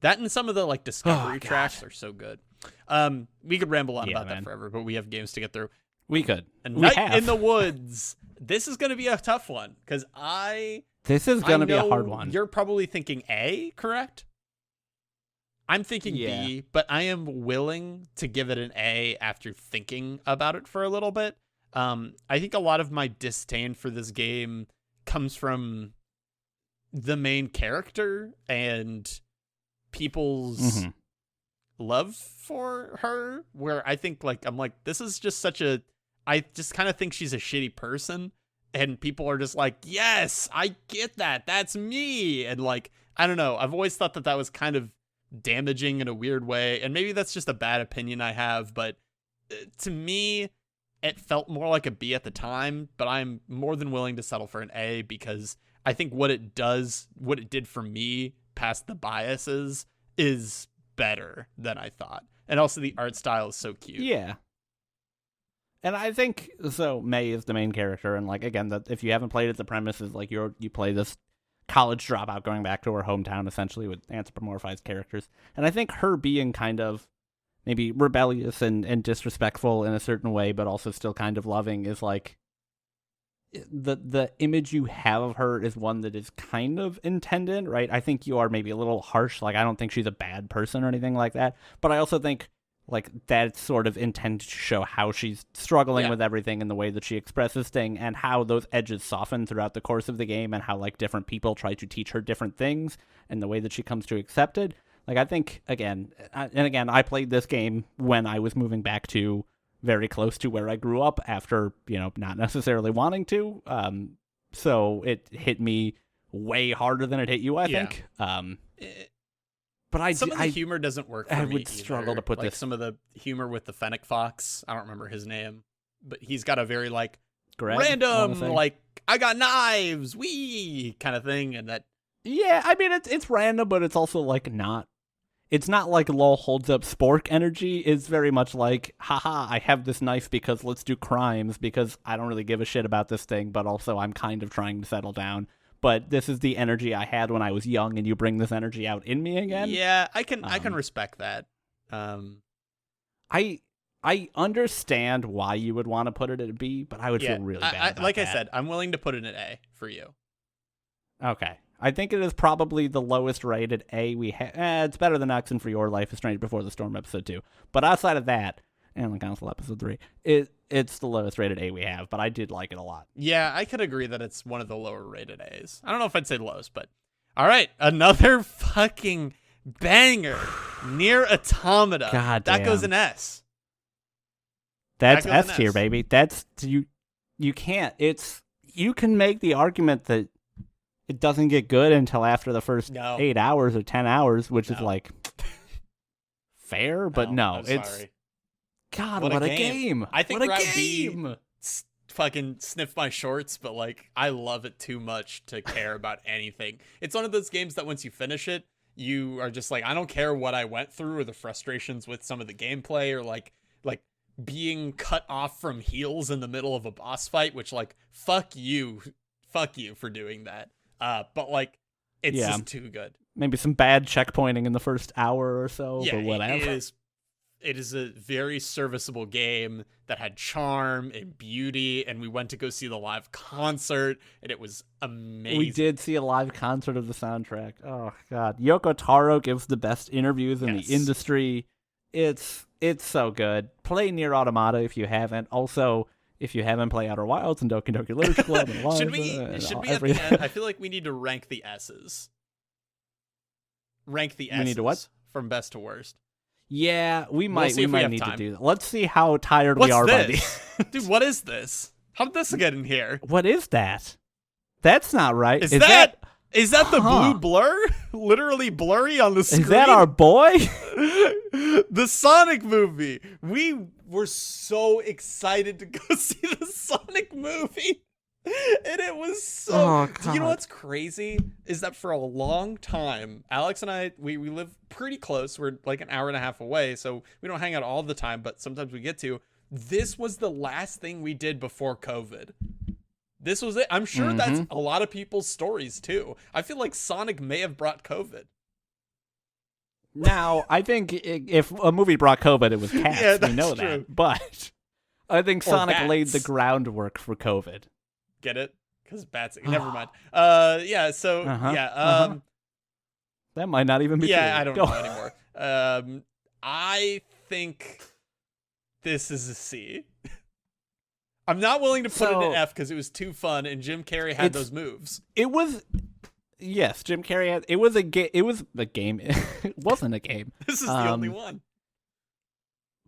Speaker 2: That and some of the like discovery tracks are so good. We could ramble on about that forever, but we have games to get through.
Speaker 1: We could.
Speaker 2: And Night in the Woods. This is going to be a tough one because
Speaker 1: this is going to be a hard one.
Speaker 2: You're probably thinking A, correct? I'm thinking B, but I am willing to give it an A after thinking about it for a little bit. I think a lot of my disdain for this game comes from the main character and people's love for her, where I think like I'm like, this is just I just kind of think she's a shitty person, and people are just like, yes, I get that, that's me. And like, I don't know, I've always thought that was kind of damaging in a weird way, and maybe that's just a bad opinion I have, but to me it felt more like a B at the time, but I'm more than willing to settle for an A because I think what it did for me past the biases is better than I thought. And also the art style is so cute.
Speaker 1: Yeah. And I think so May is the main character, and like again, that if you haven't played it, the premise is like you play this college dropout going back to her hometown essentially with anthropomorphized characters. And I think her being kind of maybe rebellious and disrespectful in a certain way, but also still kind of loving is like the image you have of her is one that is kind of intended, right? I think you are maybe a little harsh. Like, I don't think she's a bad person or anything like that. But I also think like that's sort of intended to show how she's struggling with everything and the way that she expresses things, and how those edges soften throughout the course of the game, and how like different people try to teach her different things and the way that she comes to accept it. Like, I think again, I played this game when I was moving back to very close to where I grew up after, not necessarily wanting to. So it hit me way harder than it hit you, I think. But
Speaker 2: some of the humor doesn't work for me.
Speaker 1: I would struggle to put
Speaker 2: like
Speaker 1: this.
Speaker 2: Some of the humor with the Fennec Fox, I don't remember his name, but he's got a very like random, like I got knives, wee kind of thing, and that.
Speaker 1: Yeah, I mean it's random, but it's also like not. It's not like LOL holds up spork energy. It's very much like, haha, I have this knife because let's do crimes because I don't really give a shit about this thing, but also I'm kind of trying to settle down. But this is the energy I had when I was young, and you bring this energy out in me again.
Speaker 2: Yeah, I can respect that.
Speaker 1: I understand why you would want to put it at a B, but I would feel really bad about
Speaker 2: like
Speaker 1: that.
Speaker 2: I said, I'm willing to put it at A for you.
Speaker 1: Okay. I think it is probably the lowest rated A we have. It's better than Oxen for Your Life is Strange Before the Storm episode 2. But outside of that, and the Council episode 3, it's the lowest rated A we have, but I did like it a lot.
Speaker 2: Yeah, I could agree that it's one of the lower rated A's. I don't know if I'd say lowest, but all right, another fucking banger. Nier Automata.
Speaker 1: God
Speaker 2: that
Speaker 1: damn.
Speaker 2: Goes an S.
Speaker 1: That's S tier, baby. That's you can't. You can make the argument that it doesn't get good until after the first 8 hours or 10 hours, which is like fair, but no, it's
Speaker 2: sorry.
Speaker 1: God, what a game.
Speaker 2: I think
Speaker 1: what a
Speaker 2: Route
Speaker 1: game.
Speaker 2: B fucking sniff my shorts, but like I love it too much to care about anything. It's one of those games that once you finish it, you are just like, I don't care what I went through or the frustrations with some of the gameplay or like being cut off from heals in the middle of a boss fight, which like fuck you for doing that. But like it's just too good.
Speaker 1: Maybe some bad checkpointing in the first hour or so, but whatever.
Speaker 2: It is a very serviceable game that had charm and beauty, and we went to go see the live concert, and it was amazing.
Speaker 1: We did see a live concert of the soundtrack. Oh, God. Yoko Taro gives the best interviews in the industry. It's so good. Play Nier Automata if you haven't. Also, if you haven't played Outer Wilds and Doki Doki Literature Club and
Speaker 2: should we at the end? I feel like we need to rank the S's. rank the
Speaker 1: We need to what?
Speaker 2: S's from best to worst.
Speaker 1: Yeah, we might
Speaker 2: see if we
Speaker 1: might
Speaker 2: have
Speaker 1: need to
Speaker 2: time.
Speaker 1: do that. Let's see how tired
Speaker 2: What's
Speaker 1: we are
Speaker 2: this?
Speaker 1: by the
Speaker 2: Dude, what is this? How did this get in here?
Speaker 1: What is that? That's not right.
Speaker 2: Is that the
Speaker 1: Huh.
Speaker 2: blue blur? Literally blurry on the screen?
Speaker 1: Is that our boy?
Speaker 2: The Sonic movie. We were so excited to go see the Sonic movie. And it was so...
Speaker 1: Oh,
Speaker 2: You know
Speaker 1: God.
Speaker 2: what's crazy? Is that for a long time, Alex and I, we live pretty close. We're like an hour and a half away, so we don't hang out all the time, but sometimes we get to. This was the last thing we did before COVID. This was it. I'm sure that's a lot of people's stories, too. I feel like Sonic may have brought COVID.
Speaker 1: Now, I think if a movie brought COVID, it was Cats.
Speaker 2: Yeah,
Speaker 1: we
Speaker 2: that's
Speaker 1: know
Speaker 2: true.
Speaker 1: that. But I think
Speaker 2: Or
Speaker 1: Sonic laid the
Speaker 2: bats.
Speaker 1: groundwork for COVID.
Speaker 2: Get it? Because bats. Never mind. Yeah. So
Speaker 1: That might not even be
Speaker 2: yeah.
Speaker 1: true.
Speaker 2: I don't
Speaker 1: Go.
Speaker 2: know anymore. I think this is a C. I'm not willing to put it
Speaker 1: So-
Speaker 2: in F because it was too fun and Jim Carrey had those moves.
Speaker 1: It was. Yes, Jim Carrey had. It was a game. It was a game. It wasn't a game.
Speaker 2: This is the only one.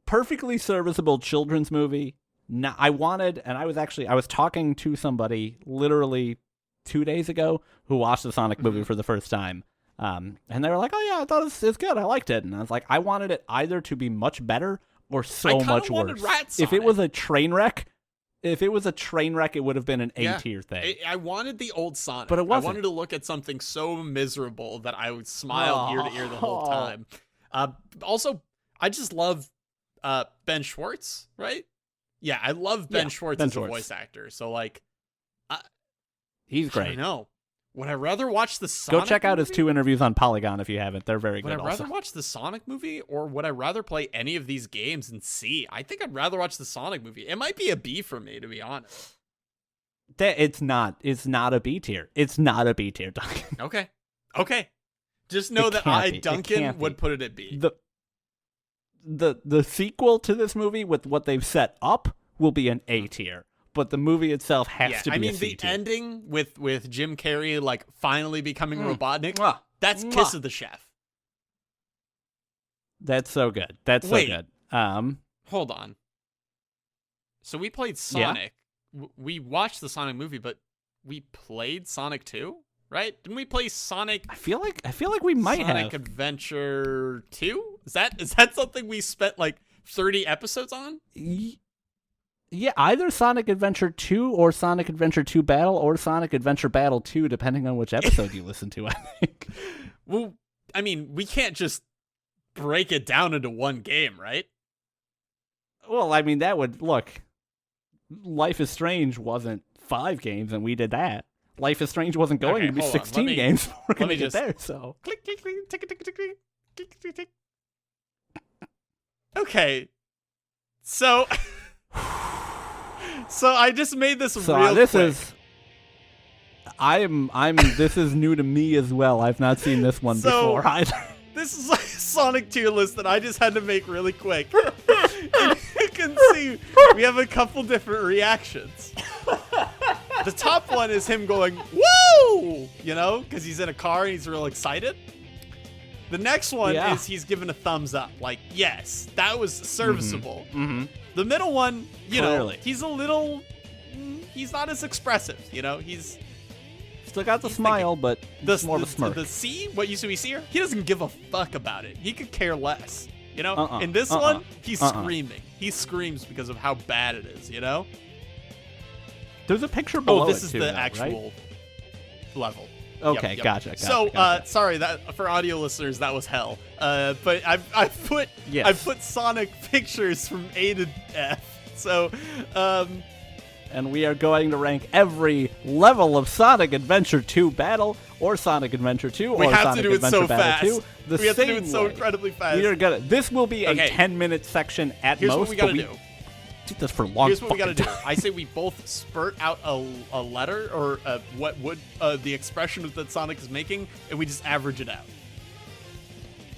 Speaker 1: Perfectly serviceable children's movie. Now, I was talking to somebody literally 2 days ago who watched the Sonic movie for the first time. And they were like, "Oh yeah, I thought it's good. I liked it." And I was like, "I wanted it either to be much better or so
Speaker 2: kinda
Speaker 1: much
Speaker 2: wanted
Speaker 1: worse.
Speaker 2: Rat
Speaker 1: If it
Speaker 2: Sonic.
Speaker 1: was a train wreck, it would have been an A tier thing."
Speaker 2: I wanted the old Sonic,
Speaker 1: But it wasn't.
Speaker 2: I wanted to look at something so miserable that I would smile ear to ear the whole time. Also, I just love Ben Schwartz, right? Yeah, I love Ben Schwartz
Speaker 1: Ben
Speaker 2: as a
Speaker 1: Schwartz.
Speaker 2: voice actor. So like,
Speaker 1: He's
Speaker 2: I
Speaker 1: great.
Speaker 2: don't know. Would I rather watch the Sonic
Speaker 1: Go check out his
Speaker 2: movie?
Speaker 1: 2 interviews on Polygon if you haven't. They're very
Speaker 2: Would I
Speaker 1: good.
Speaker 2: rather
Speaker 1: Also,
Speaker 2: watch the Sonic movie or would I rather play any of these games and see? I think I'd rather watch the Sonic movie. It might be a B for me, to be honest.
Speaker 1: it's not. It's not a B tier. It's not a B tier, Duncan.
Speaker 2: Okay. Just know
Speaker 1: It
Speaker 2: that
Speaker 1: can't
Speaker 2: I,
Speaker 1: be. It
Speaker 2: Duncan,
Speaker 1: can't
Speaker 2: would
Speaker 1: be.
Speaker 2: put it at B.
Speaker 1: The sequel to this movie with what they've set up will be an A tier, but the movie itself has to be
Speaker 2: I mean
Speaker 1: a C
Speaker 2: the
Speaker 1: tier.
Speaker 2: ending with Jim Carrey like finally becoming Robotnik.
Speaker 1: Mwah.
Speaker 2: That's
Speaker 1: Mwah.
Speaker 2: Kiss of the Chef.
Speaker 1: That's so good. That's
Speaker 2: Wait.
Speaker 1: so good.
Speaker 2: Hold on. So we played Sonic. We watched the Sonic movie, but we played Sonic 2, right? Didn't we play Sonic
Speaker 1: I feel like we might
Speaker 2: Sonic
Speaker 1: have.
Speaker 2: Adventure 2? Is that something we spent like 30 episodes on?
Speaker 1: Yeah, either Sonic Adventure 2 or Sonic Adventure 2 Battle or Sonic Adventure Battle 2, depending on which episode you listen to, I think.
Speaker 2: Well, I mean, we can't just break it down into one game, right?
Speaker 1: Well, I mean, that would... Look, Life is Strange wasn't 5 games, and we did that. Life is Strange wasn't going
Speaker 2: Okay,
Speaker 1: to be
Speaker 2: hold on.
Speaker 1: 16
Speaker 2: Let me-
Speaker 1: games. We're going
Speaker 2: me
Speaker 1: to get
Speaker 2: just-
Speaker 1: there, so...
Speaker 2: Click, click, click, tick, tick, tick, tick, tick, tick, tick. Okay. So I just made this
Speaker 1: So
Speaker 2: real
Speaker 1: this
Speaker 2: quick.
Speaker 1: is... This is new to me as well. I've not seen this one
Speaker 2: So-
Speaker 1: before either.
Speaker 2: This is like a Sonic tier list that I just had to make really quick. And you can see we have a couple different reactions. The top one is him going, woo! You know, because he's in a car and he's real excited. The next one
Speaker 1: Yeah.
Speaker 2: is he's giving a thumbs up. Like, yes, that was serviceable.
Speaker 1: Mm-hmm.
Speaker 2: The middle one, you know,
Speaker 1: Clearly.
Speaker 2: he's a little, he's not as expressive. You know, he's
Speaker 1: Still got the
Speaker 2: He's
Speaker 1: smile, but
Speaker 2: the,
Speaker 1: it's more of a
Speaker 2: the-
Speaker 1: smirk.
Speaker 2: The C, what used to be C, he doesn't give a fuck about it. He could care less. You know,
Speaker 1: Uh-uh,
Speaker 2: in this
Speaker 1: uh-uh,
Speaker 2: one, he's
Speaker 1: uh-uh.
Speaker 2: screaming. He screams because of how bad it is. You know.
Speaker 1: There's a picture below
Speaker 2: This
Speaker 1: it
Speaker 2: is
Speaker 1: too,
Speaker 2: the
Speaker 1: though, right?
Speaker 2: actual level.
Speaker 1: Okay,
Speaker 2: Yep.
Speaker 1: gotcha.
Speaker 2: So,
Speaker 1: gotcha.
Speaker 2: sorry that for audio listeners, that was hell. But I put
Speaker 1: Yes.
Speaker 2: I put Sonic pictures from A to F. So,
Speaker 1: And we are going to rank every level of Sonic Adventure 2 Battle or Sonic Adventure 2
Speaker 2: we
Speaker 1: or
Speaker 2: have
Speaker 1: Sonic
Speaker 2: to do it
Speaker 1: Adventure
Speaker 2: so
Speaker 1: Battle
Speaker 2: fast.
Speaker 1: 2 the
Speaker 2: We have to
Speaker 1: same
Speaker 2: do it so
Speaker 1: way.
Speaker 2: incredibly fast.
Speaker 1: We are gonna. This will be a
Speaker 2: Okay.
Speaker 1: 10-minute section at
Speaker 2: Here's
Speaker 1: most.
Speaker 2: what we gotta
Speaker 1: but
Speaker 2: do.
Speaker 1: do this for long.
Speaker 2: Here's what we gotta do.
Speaker 1: fucking
Speaker 2: I say we both spurt out a letter or what would the expression that Sonic is making, and we just average it out.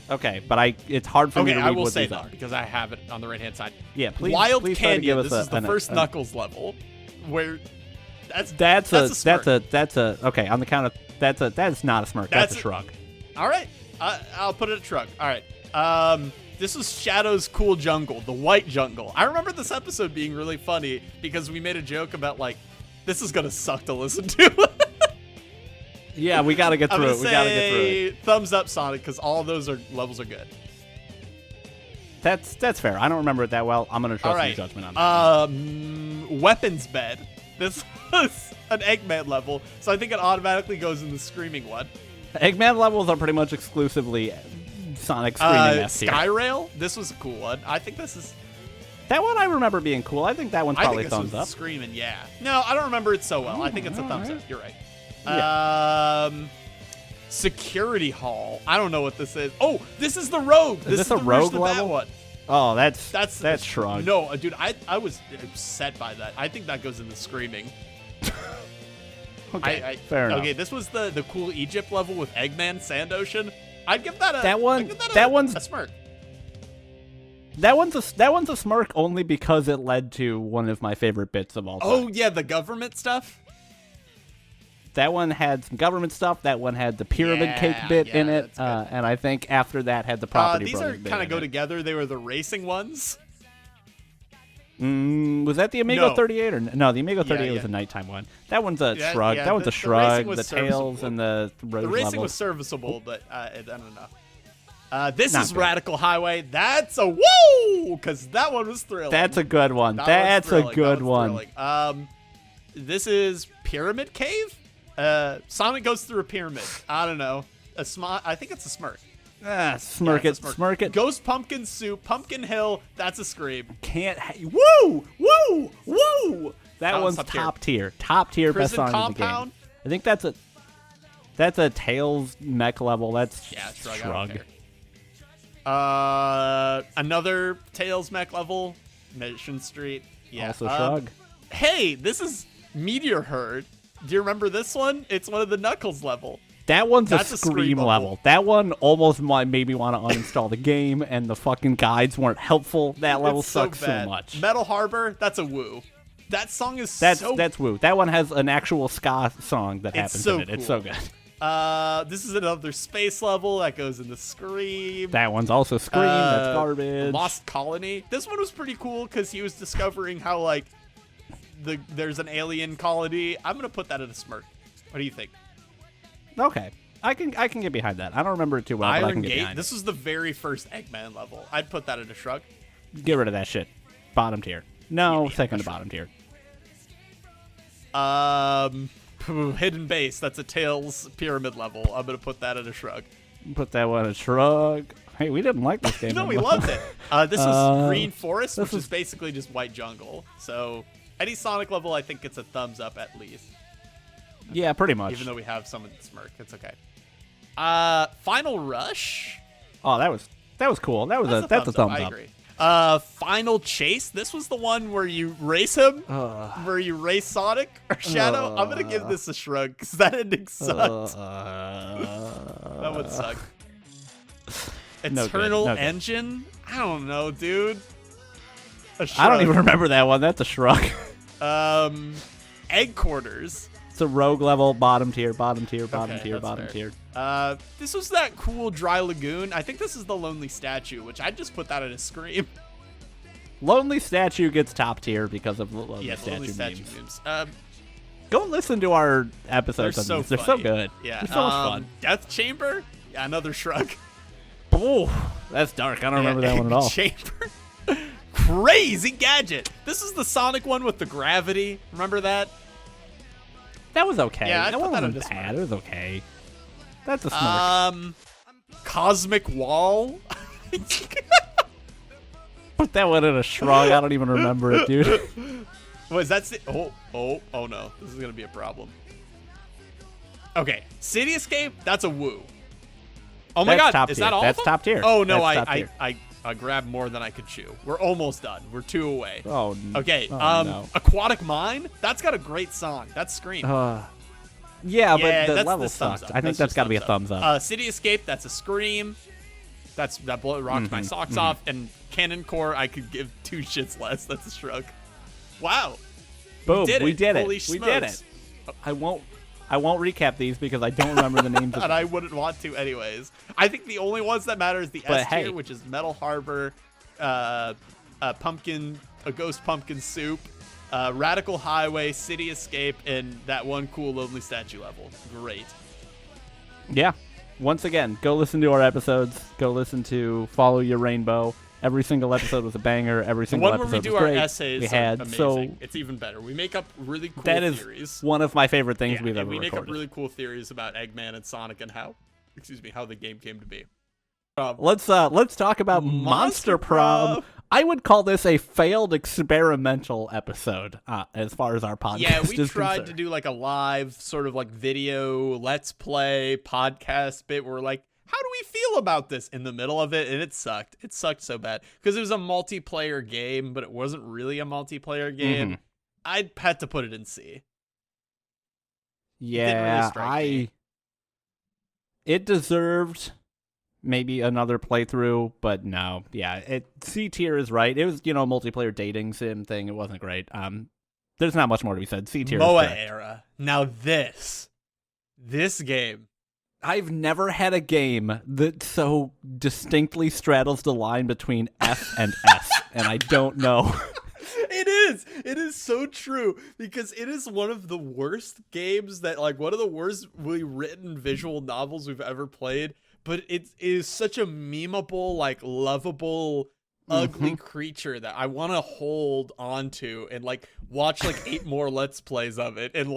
Speaker 1: Okay, but it's hard for me
Speaker 2: Okay,
Speaker 1: to read
Speaker 2: I will
Speaker 1: what
Speaker 2: say
Speaker 1: these
Speaker 2: that
Speaker 1: are.
Speaker 2: because I have it on the right hand side.
Speaker 1: Yeah, please.
Speaker 2: Wild
Speaker 1: please try to give
Speaker 2: Canyon.
Speaker 1: us
Speaker 2: This is the
Speaker 1: an-
Speaker 2: first Knuckles level, where that's
Speaker 1: That's
Speaker 2: a smirk.
Speaker 1: a okay. On the count of that is not a smirk. That's a
Speaker 2: That's-
Speaker 1: shrug.
Speaker 2: All right. I'll put it at shrug. All right. This was Shadow's Cool Jungle, the white jungle. I remember this episode being really funny because we made a joke about like, this is gonna suck to listen to.
Speaker 1: Yeah, we gotta get through it. We gotta get through it.
Speaker 2: Thumbs up, Sonic, because all those levels are good.
Speaker 1: That's fair. I don't remember it that well. I'm gonna trust your judgment on that.
Speaker 2: Weapons bed. This was an Eggman level, so I think it automatically goes in the screaming one.
Speaker 1: Eggman levels are pretty much exclusively Sonic screaming S tier.
Speaker 2: Skyrail. This was a cool one. I think this is.
Speaker 1: That one I remember being cool. I think that one's probably thumbs up.
Speaker 2: Screaming, yeah. No, I don't remember it so well. I think it's a thumbs up. You're right.
Speaker 1: Yeah.
Speaker 2: Security Hall. I don't know what this is. Oh, this is the Rogue.
Speaker 1: Is this a Rogue level?
Speaker 2: One.
Speaker 1: Oh, that's shrug.
Speaker 2: No, dude, I was upset by that. I think that goes in the screaming.
Speaker 1: Okay, fair enough.
Speaker 2: Okay, this was the cool Egypt level with Eggman, Sand Ocean. I'd give that a
Speaker 1: a
Speaker 2: smirk.
Speaker 1: That one's a smirk only because it led to one of my favorite bits of all time.
Speaker 2: Oh yeah, the government stuff.
Speaker 1: That one had some government stuff. That one had the pyramid cake bit in it, and I think after that had the property.
Speaker 2: These are kind of go together. They were the racing ones.
Speaker 1: Was that the Amigo 38 or no? The Amigo 38 was a nighttime one. That one's a shrug. That one's a shrug. The tails and the road.
Speaker 2: The racing was serviceable, but I don't know. This is Radical Highway. That's a woo, because that one was thrilling.
Speaker 1: That's a good one. That's a good one.
Speaker 2: This is Pyramid Cave. Sonic goes through a pyramid. I don't know. I think it's a smirk.
Speaker 1: Smirk it. Smirk it.
Speaker 2: Ghost Pumpkin Soup, Pumpkin Hill. That's a scream.
Speaker 1: Woo! That one's top tier. Top tier best song in the game. I think that's a Tails mech level. That's shrug.
Speaker 2: Another Tails mech level. Mission Street. Yeah.
Speaker 1: Also shrug.
Speaker 2: Hey, this is Meteor Herd. Do you remember this one? It's one of the Knuckles level.
Speaker 1: That's a scream level. That one almost made me want to uninstall the game, and the fucking guides weren't helpful. That level sucks so much.
Speaker 2: Metal Harbor, that's a woo. That song is
Speaker 1: that's woo. That one has an actual ska song that happens in it.
Speaker 2: Cool.
Speaker 1: It's so good.
Speaker 2: This is another space level that goes into Scream.
Speaker 1: That one's also Scream. That's garbage.
Speaker 2: Lost Colony. This one was pretty cool because he was discovering how like there's an alien colony. I'm gonna put that in a smirk. What do you think?
Speaker 1: Okay, I can get behind that. I don't remember it too well, but I can get behind it.
Speaker 2: This was the very first Eggman level. I'd put that in a shrug.
Speaker 1: Get rid of that shit. Bottom tier. No, second to bottom tier.
Speaker 2: Hidden Base. That's a Tails pyramid level. I'm gonna put that in a shrug.
Speaker 1: Put that one in a shrug. Hey, we didn't like this game.
Speaker 2: No, we loved it. This was Green Forest, which is basically just white jungle. So any Sonic level, I think it's a thumbs up at least.
Speaker 1: Yeah, pretty much.
Speaker 2: Even though we have some of the smirk, it's okay. Final Rush.
Speaker 1: Oh, that was cool. That's a thumbs up. I
Speaker 2: agree. Final Chase. This was the one where you race him, where you race Sonic or Shadow. I'm gonna give this a shrug because that ending sucked. That would suck. Eternal Engine. I don't know, dude.
Speaker 1: I don't even remember that one. That's a shrug.
Speaker 2: Egg Quarters.
Speaker 1: It's a Rogue level, bottom tier. Bottom tier.
Speaker 2: This was that cool Dry Lagoon. I think this is the Lonely Statue, which I'd just put that in a scream.
Speaker 1: Lonely Statue gets top tier because of the Lonely Statue memes. Go listen to our episodes on these. They're so good.
Speaker 2: Yeah.
Speaker 1: They're so much fun.
Speaker 2: Death Chamber? Yeah, another shrug.
Speaker 1: Oh, that's dark. I don't remember that one at all.
Speaker 2: Chamber? Crazy Gadget. This is the Sonic one with the gravity. Remember that?
Speaker 1: That was okay.
Speaker 2: Yeah,
Speaker 1: that wasn't bad. It was okay. That's a smirk.
Speaker 2: Cosmic Wall. Put
Speaker 1: that one in a shrug. I don't even remember it, dude.
Speaker 2: Was that? Oh no! This is gonna be a problem. Okay, City Escape. That's a woo. Oh my God! Is that all?
Speaker 1: That's top tier.
Speaker 2: Oh no! I grabbed more than I could chew. We're almost done. We're 2 away.
Speaker 1: Oh.
Speaker 2: Okay.
Speaker 1: No.
Speaker 2: Aquatic Mine. That's got a great song. That's Scream.
Speaker 1: Yeah, but the level sucked. I think that's got to be a thumbs up.
Speaker 2: City Escape. That's a Scream. That rocked my socks off. And Cannon Core. I could give 2 shits less. That's a shrug. Wow.
Speaker 1: Boom. We did it.
Speaker 2: Holy
Speaker 1: we did it. I won't I won't recap these because I don't remember the names of
Speaker 2: and I wouldn't want to anyways. I think the only ones that matter is the S tier, which is Metal Harbor, a Ghost Pumpkin Soup, Radical Highway, City Escape, and that one cool Lonely Statue level. Great.
Speaker 1: Yeah. Once again, go listen to our episodes. Go listen to Follow Your Rainbow. Every single episode was a banger. Every single episode was great.
Speaker 2: The one where we do our essays
Speaker 1: we had,
Speaker 2: amazing.
Speaker 1: So
Speaker 2: it's even better. We make up really cool
Speaker 1: theories.
Speaker 2: That is
Speaker 1: one of my favorite things we've ever
Speaker 2: recorded. We make up really cool theories about Eggman and Sonic and how the game came to be.
Speaker 1: Let's talk about Monster Prom. I would call this a failed experimental episode as far as our podcast is concerned.
Speaker 2: Yeah, we tried to do like a live sort of like video, let's play podcast bit where we're like, how do we feel about this in the middle of it? And it sucked. It sucked so bad because it was a multiplayer game, but it wasn't really a multiplayer game. I'd had to put it in C.
Speaker 1: Yeah, it deserved maybe another playthrough, but no. Yeah, C tier is right. It was, multiplayer dating sim thing. It wasn't great. There's not much more to be said. C tier
Speaker 2: MOA
Speaker 1: is correct.
Speaker 2: era. Now this game.
Speaker 1: I've never had a game that so distinctly straddles the line between F and S, and I don't know.
Speaker 2: It is so true because it is one of the worst games that one of the worst really written visual novels we've ever played, but it is such a memeable, lovable, ugly creature that I want to hold onto and watch 8 more Let's Plays of it and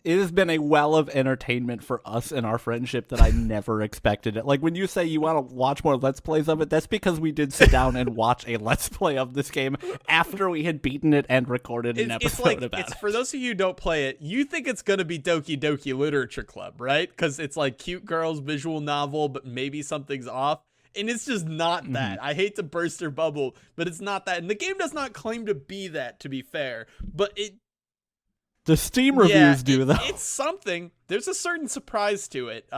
Speaker 1: It has been a well of entertainment for us and our friendship that I never expected it. When you say you want to watch more Let's Plays of it, that's because we did sit down and watch a Let's Play of this game after we had beaten it and recorded an episode about it.
Speaker 2: For those of you who don't play it, you think it's going to be Doki Doki Literature Club, right? Because it's cute girls visual novel, but maybe something's off. And it's just not that. I hate to burst your bubble, but it's not that. And the game does not claim to be that, to be fair. But
Speaker 1: the Steam reviews do, though.
Speaker 2: It's something. There's a certain surprise to it.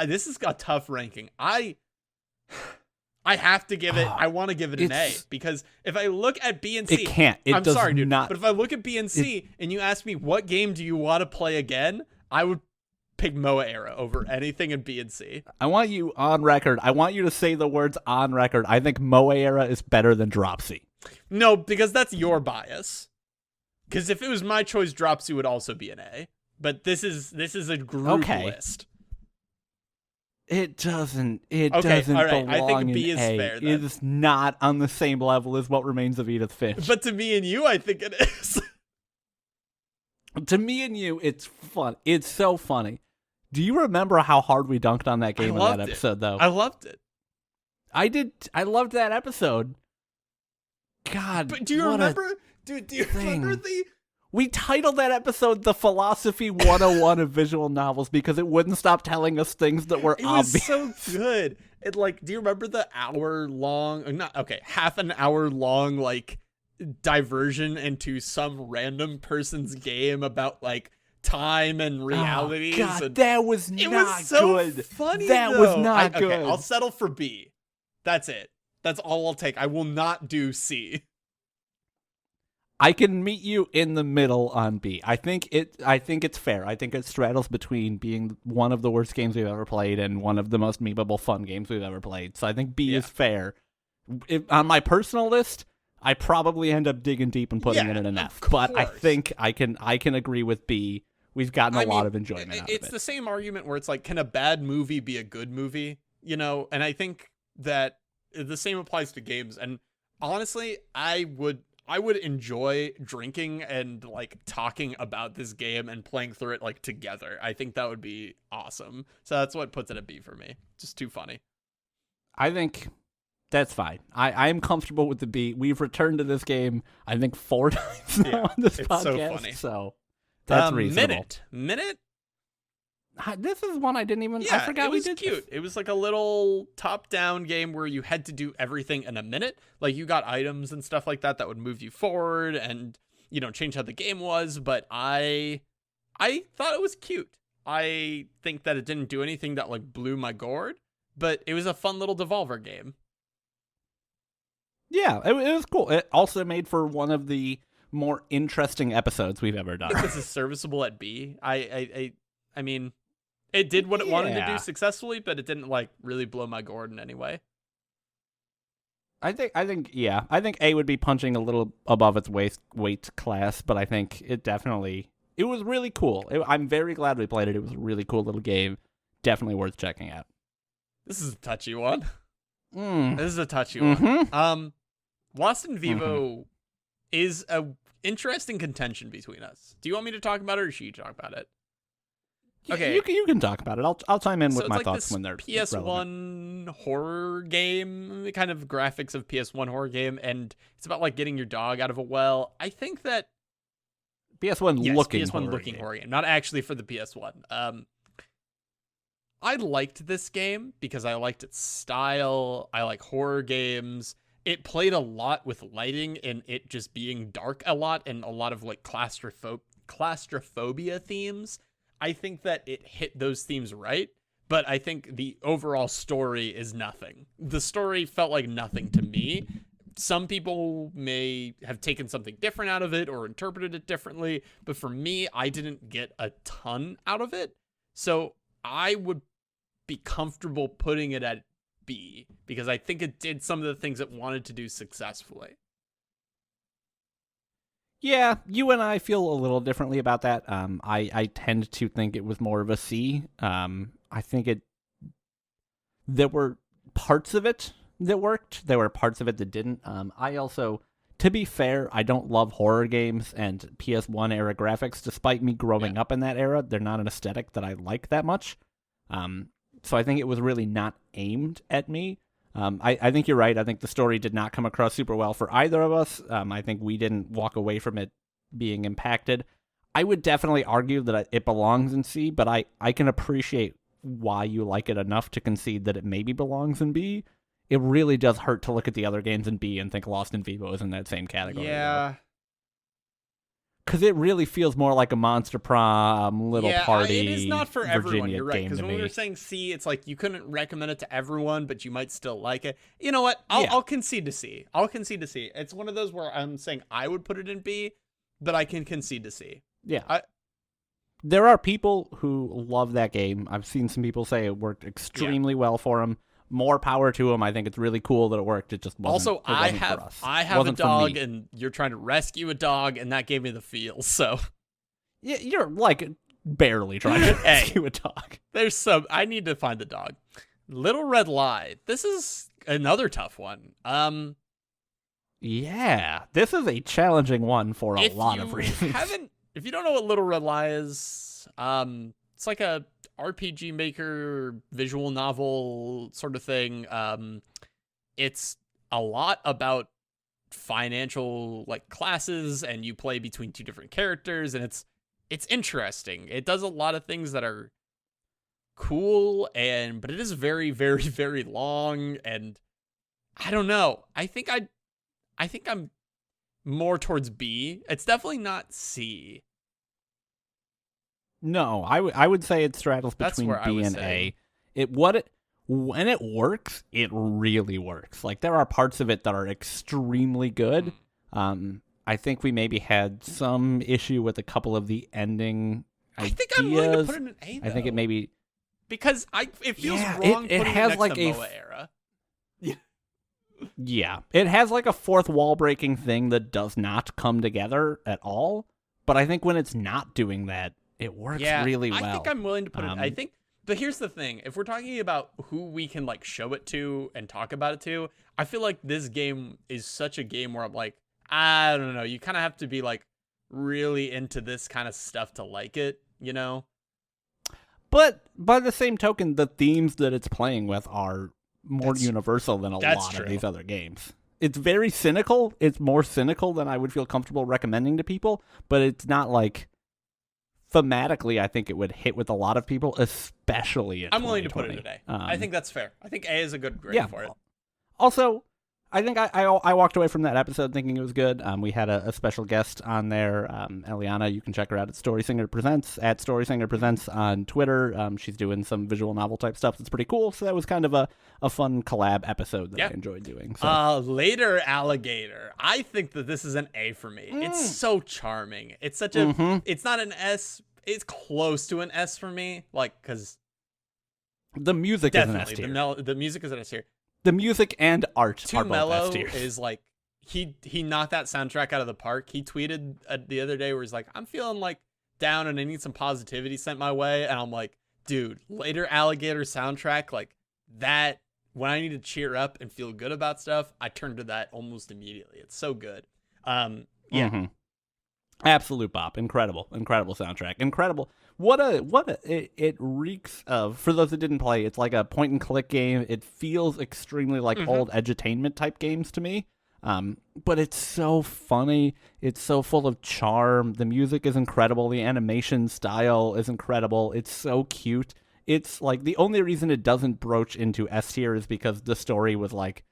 Speaker 2: This has got tough ranking. I have to give it. I want to give it an A because if I look at B and C,
Speaker 1: it can't. I'm sorry, dude.
Speaker 2: But if I look at B and C and you ask me what game do you want to play again, I would pick MOA era over anything in B and C.
Speaker 1: I want you on record. I want you to say the words on record. I think MOA era is better than Dropsy.
Speaker 2: No, because that's your bias. Because if it was my choice, Dropsy would also be an A. But this is a group list.
Speaker 1: It doesn't all right. Belong
Speaker 2: I think B
Speaker 1: in
Speaker 2: is
Speaker 1: A.
Speaker 2: fair. Then.
Speaker 1: It is not on the same level as What Remains of Edith Finch.
Speaker 2: But to me and you, I think it is.
Speaker 1: To me and you, it's fun. It's so funny. Do you remember how hard we dunked on that game in that episode, though?
Speaker 2: I loved it.
Speaker 1: I did. I loved that episode. God.
Speaker 2: But do you remember? Dude, do you remember
Speaker 1: We titled that episode The Philosophy 101 of Visual Novels because it wouldn't stop telling us things that were obvious.
Speaker 2: It was so good. It do you remember the half an hour long diversion into some random person's game about time and realities?
Speaker 1: Oh, God,
Speaker 2: and
Speaker 1: that was not good.
Speaker 2: It was so funny.
Speaker 1: That was not good.
Speaker 2: Okay, I'll settle for B. That's it. That's all I'll take. I will not do C.
Speaker 1: I can meet you in the middle on B. I think it's fair. I think it straddles between being one of the worst games we've ever played and one of the most memeable fun games we've ever played. So I think B is fair. On my personal list, I probably end up digging deep and putting it in an F. But I think I can agree with B. We've gotten a lot of enjoyment out of it.
Speaker 2: It's the same argument where it's can a bad movie be a good movie? And I think that the same applies to games. And honestly, I would enjoy drinking and talking about this game and playing through it together. I think that would be awesome. So that's what puts it at B for me. Just too funny.
Speaker 1: I think that's fine. I'm comfortable with the B. We've returned to this game, I think, 4 times now on this podcast.
Speaker 2: So funny.
Speaker 1: So that's reasonable.
Speaker 2: Minute?
Speaker 1: This is one I didn't even. I forgot we did.
Speaker 2: It was cute. It was a little top-down game where you had to do everything in a minute. You got items and stuff like that would move you forward and change how the game was. But I thought it was cute. I think that it didn't do anything that blew my gourd, but it was a fun little Devolver game.
Speaker 1: Yeah, it was cool. It also made for one of the more interesting episodes we've ever
Speaker 2: I
Speaker 1: done.
Speaker 2: think this is serviceable at B. I mean, it did what it wanted to do successfully, but it didn't like really blow my gourd in any way.
Speaker 1: I think A would be punching a little above its weight class, but I think it was really cool. I'm very glad we played it. It was a really cool little game. Definitely worth checking out.
Speaker 2: This is a touchy one. This is a touchy one. Lost in Vivo is a interesting contention between us. Do you want me to talk about it, or should you talk about it? Okay,
Speaker 1: you can talk about it. I'll chime in with my
Speaker 2: like
Speaker 1: thoughts when they're
Speaker 2: PS1
Speaker 1: relevant.
Speaker 2: horror game, kind of graphics of PS1 horror game, and it's about like getting your dog out of a well. I think that
Speaker 1: PS1
Speaker 2: looking horror game, not actually for the PS1. I liked this game because I liked its style. I like horror games. It played a lot with lighting and it just being dark a lot and a lot of like claustrophobia themes. I think that it hit those themes right, but I think the overall story is nothing. The story felt like nothing to me. Some people may have taken something different out of it or interpreted it differently, but for me, I didn't get a ton out of it. So I would be comfortable putting it at B because I think it did some of the things it wanted to do successfully.
Speaker 1: Yeah, you and I feel a little differently about that. I tend to think it was more of a C. I think there were parts of it that worked. There were parts of it that didn't. I also, to be fair, I don't love horror games and PS1 era graphics. Despite me growing up in that era, they're not an aesthetic that I like that much. So I think it was really not aimed at me. I think you're right. I think the story did not come across super well for either of us. I think we didn't walk away from it being impacted. I would definitely argue that it belongs in C, but I can appreciate why you like it enough to concede that it maybe belongs in B. It really does hurt to look at the other games in B and think Lost in Vivo is in that same category.
Speaker 2: Yeah.
Speaker 1: Because it really feels more like a Monster Prom, Little Party.
Speaker 2: It is not for everyone.
Speaker 1: Virginia
Speaker 2: You're right. Because when we were saying C, it's like you couldn't recommend it to everyone, but you might still like it. You know what? I'll concede to C. It's one of those where I'm saying I would put it in B, but I can concede to C.
Speaker 1: Yeah. There are people who love that game. I've seen some people say it worked extremely well for them. More power to them. I think it's really cool that it worked. It just wasn't.
Speaker 2: Also, I have a dog, and you're trying to rescue a dog, and that gave me the feels. So,
Speaker 1: yeah, you're like barely trying to rescue a dog.
Speaker 2: I need to find the dog. Little Red Lie. This is another tough one.
Speaker 1: Yeah, this is a challenging one for a lot of reasons.
Speaker 2: If you don't know what Little Red Lie is, it's like a RPG Maker visual novel sort of thing. It's a lot about financial like classes, and you play between two different characters, and it's interesting. It does a lot of things that are cool, but it is very, very, very long, and I don't know. I think I'm more towards B. It's definitely not C.
Speaker 1: No, I would say it straddles between B and A. When it works, it really works. Like there are parts of it that are extremely good. I think we maybe had some issue with a couple of the ending ideas.
Speaker 2: I think I'm willing to put it in A, though.
Speaker 1: I think it maybe
Speaker 2: because it feels wrong putting it next
Speaker 1: like
Speaker 2: to MOA era.
Speaker 1: Yeah, it has like a fourth wall breaking thing that does not come together at all. But I think when it's not doing that, it works really well.
Speaker 2: I think I'm willing to put it. But here's the thing: if we're talking about who we can like show it to and talk about it to, I feel like this game is such a game where I'm like, I don't know. You kind of have to be like really into this kind of stuff to like it, you know?
Speaker 1: But by the same token, the themes that it's playing with are more universal than a lot of these other games. It's very cynical. It's more cynical than I would feel comfortable recommending to people, but it's not like thematically I think it would hit with a lot of people, especially in
Speaker 2: I'm willing to put it at A. I think that's fair. I think A is a good grade for it.
Speaker 1: Also, I think I walked away from that episode thinking it was good. We had a special guest on there, Eliana. You can check her out at Story Singer Presents on Twitter. She's doing some visual novel type stuff that's pretty cool. So that was kind of a fun collab episode that I enjoyed doing. So.
Speaker 2: Later Alligator. I think that this is an A for me. It's so charming. It's such a. It's not an S. It's close to an S for me. Like, because
Speaker 1: the music is an S tier.
Speaker 2: The music is an S tier.
Speaker 1: The music and art
Speaker 2: Too
Speaker 1: are both
Speaker 2: Mellow
Speaker 1: S tiers.
Speaker 2: is like he knocked that soundtrack out of the park. He tweeted the other day where he's like, I'm feeling like down and I need some positivity sent my way, and I'm like, dude, Later Alligator soundtrack, like that. When I need to cheer up and feel good about stuff, I turn to that almost immediately. It's so good.
Speaker 1: Absolute bop. Incredible soundtrack. Incredible. It reeks of, for those that didn't play, it's like a point and click game. It feels extremely like old edutainment type games to me. But it's so funny. It's so full of charm. The music is incredible. The animation style is incredible. It's so cute. It's like the only reason it doesn't broach into S tier is because the story was like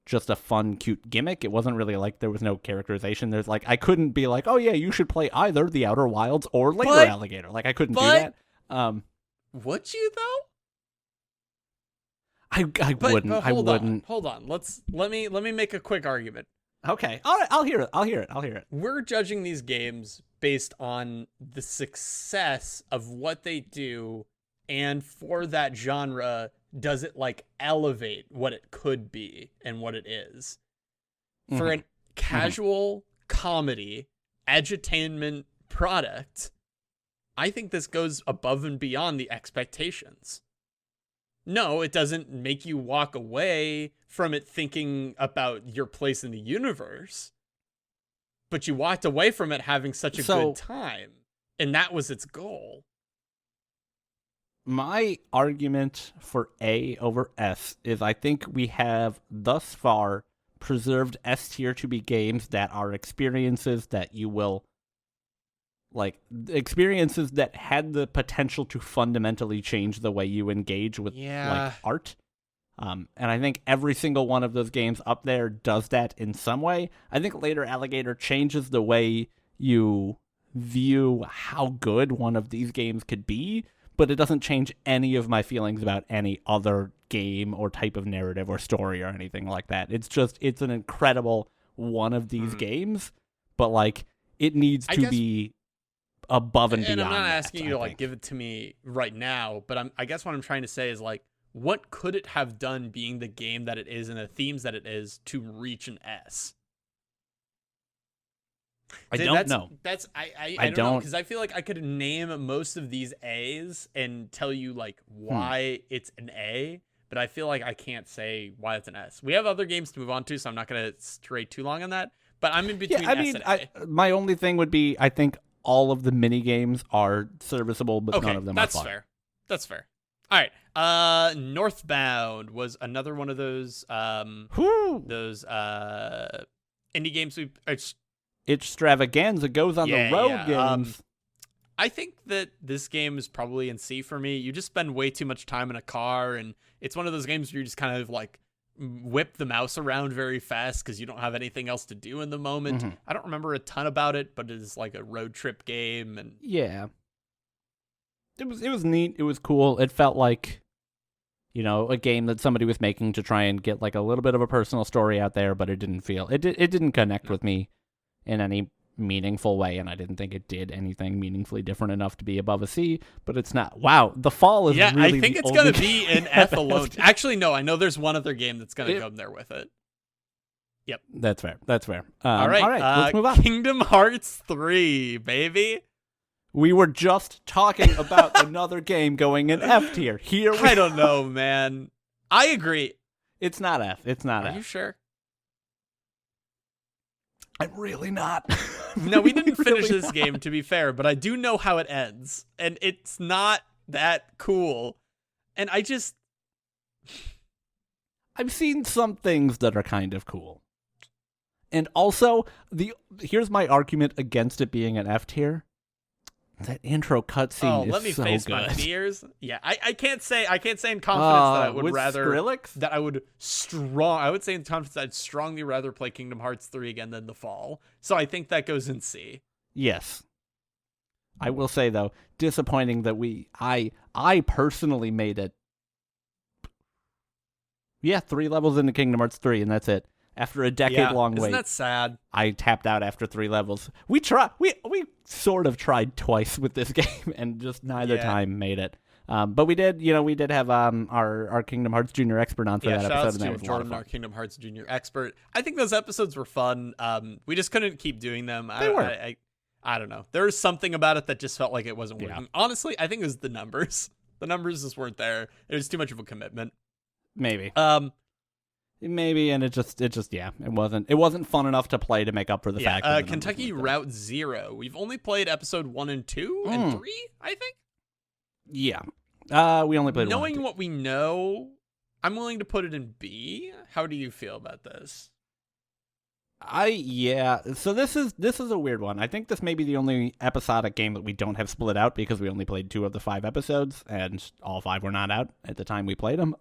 Speaker 1: just a fun, cute gimmick. It wasn't really like there was no characterization. There's like, I couldn't be like, oh yeah, you should play either The Outer Wilds or Later Alligator. Like I couldn't do that.
Speaker 2: Would you though?
Speaker 1: I wouldn't. I wouldn't.
Speaker 2: Hold on. Let me make a quick argument.
Speaker 1: Okay. All right. I'll hear it.
Speaker 2: We're judging these games based on the success of what they do, and for that genre, does it like elevate what it could be and what it is? For a casual comedy edutainment product, I think this goes above and beyond the expectations. No, it doesn't make you walk away from it thinking about your place in the universe, but you walked away from it having such a good time, and that was its goal.
Speaker 1: My argument for A over S is I think we have thus far preserved S tier to be games that are experiences that you will, like, experiences that had the potential to fundamentally change the way you engage with like art. And I think every single one of those games up there does that in some way. I think Later Alligator changes the way you view how good one of these games could be, but it doesn't change any of my feelings about any other game or type of narrative or story or anything like that. It's an incredible one of these games, but like it needs to be above and beyond.
Speaker 2: And I'm not asking you to like give it to me right now, but I guess what I'm trying to say is like, what could it have done being the game that it is and the themes that it is to reach an S?
Speaker 1: I don't know.
Speaker 2: I don't know, because I feel like I could name most of these A's and tell you like why it's an A, but I feel like I can't say why it's an S. We have other games to move on to, so I'm not going to stray too long on that, but I'm in between S and A.
Speaker 1: My only thing would be, I think all of the mini games are serviceable, but none of them are fun.
Speaker 2: That's fair. All right. Northbound was another one of those indie games
Speaker 1: Extravaganza goes on the road games.
Speaker 2: I think that this game is probably in C for me. You just spend way too much time in a car, and it's one of those games where you just kind of like whip the mouse around very fast because you don't have anything else to do in the moment. I don't remember a ton about it, but it is like a road trip game, and
Speaker 1: it was neat. It was cool. It felt like, you know, a game that somebody was making to try and get like a little bit of a personal story out there, but it didn't connect with me in any meaningful way, and I didn't think it did anything meaningfully different enough to be above a C, but it's not. Wow, The Fall is really
Speaker 2: I think it's going to be an F alone. Actually, no, I know there's one other game that's going to come there with it. Yep.
Speaker 1: That's fair.
Speaker 2: All right,
Speaker 1: let's move on.
Speaker 2: Kingdom Hearts 3, baby.
Speaker 1: We were just talking about another game going in F tier.
Speaker 2: I don't know, man. I agree.
Speaker 1: It's not F.
Speaker 2: Are you sure?
Speaker 1: I'm really not.
Speaker 2: No, we didn't finish this game, to be fair, but I do know how it ends, and it's not that cool. And I've
Speaker 1: seen some things that are kind of cool. And also, here's my argument against it being an F tier. That intro cutscene is
Speaker 2: let me
Speaker 1: so
Speaker 2: face
Speaker 1: good.
Speaker 2: my fears. Yeah, I can't say in confidence that I would
Speaker 1: with
Speaker 2: rather
Speaker 1: Skrillex?
Speaker 2: that I would say in confidence I'd strongly rather play Kingdom Hearts 3 again than The Fall. So I think that goes in C.
Speaker 1: Yes. I will say though, disappointing that I personally made it. Yeah, 3 levels into Kingdom Hearts 3, and that's it. After a decade-long wait.
Speaker 2: Isn't that sad?
Speaker 1: I tapped out after 3 levels. We sort of tried twice with this game, and just neither time made it. But we did have our Kingdom Hearts Junior expert on for that episode, and that was
Speaker 2: Jordan,
Speaker 1: a lot
Speaker 2: our Kingdom Hearts Junior expert. I think those episodes were fun. We just couldn't keep doing them.
Speaker 1: They were.
Speaker 2: I don't know. There was something about it that just felt like it wasn't working. Honestly, I think it was the numbers. The numbers just weren't there. It was too much of a commitment.
Speaker 1: Maybe. Maybe, and it wasn't fun enough to play to make up for the fact that
Speaker 2: Kentucky Route Zero. We've only played episode 1 and 2 and 3, I think.
Speaker 1: Yeah. We only played
Speaker 2: Knowing
Speaker 1: 1 and 2.
Speaker 2: what we know, I'm willing to put it in B. How do you feel about this?
Speaker 1: So this is a weird one. I think this may be the only episodic game that we don't have split out because we only played 2 of the 5 episodes, and all 5 were not out at the time we played them.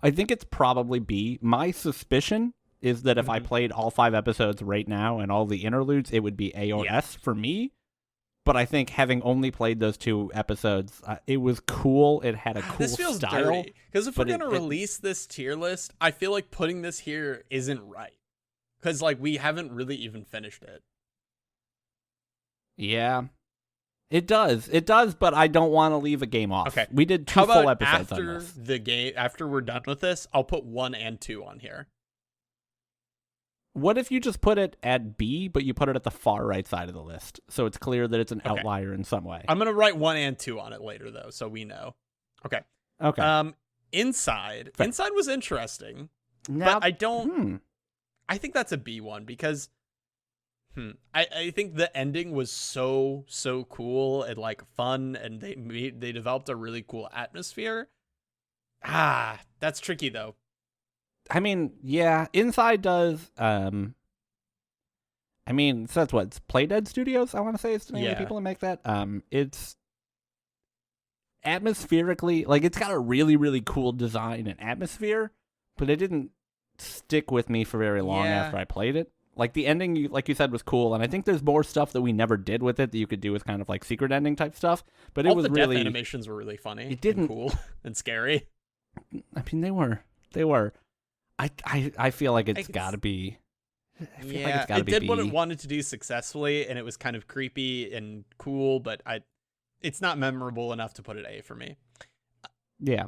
Speaker 1: I think it's probably B. My suspicion is that if I played all 5 episodes right now and all the interludes, it would be A or S for me. But I think having only played those 2 episodes, it was cool. It had a cool
Speaker 2: this feels
Speaker 1: style.
Speaker 2: Dirty. Because if we're going to release this tier list, I feel like putting this here isn't right. Because, we haven't really even finished it.
Speaker 1: Yeah. It does, but I don't want to leave a game off.
Speaker 2: Okay.
Speaker 1: We did 2 full episodes
Speaker 2: after
Speaker 1: on this.
Speaker 2: the game, after we're done with this, I'll put 1 and 2 on here.
Speaker 1: What if you just put it at B, but you put it at the far right side of the list, so it's clear that it's an outlier in some way?
Speaker 2: I'm going to write 1 and 2 on it later, though, so we know. Okay. Inside. Fair. Inside was interesting, but I don't... I think that's a B one because... I think the ending was so cool and fun, and they developed a really cool atmosphere. That's tricky though.
Speaker 1: I mean, yeah, Inside does. So that's what, it's Playdead Studios, I want to say is the name of the people that make that. It's atmospherically, it's got a really, really cool design and atmosphere, but it didn't stick with me for very long after I played it. The ending, like you said, was cool, and I think there's more stuff that we never did with it that you could do with kind of secret ending type stuff. But it was really,
Speaker 2: death animations were really funny.
Speaker 1: It didn't
Speaker 2: and cool and scary.
Speaker 1: I mean, they were. I feel like it's got to be.
Speaker 2: It did what it wanted to do successfully, and it was kind of creepy and cool, but it's not memorable enough to put it A for me.
Speaker 1: Yeah.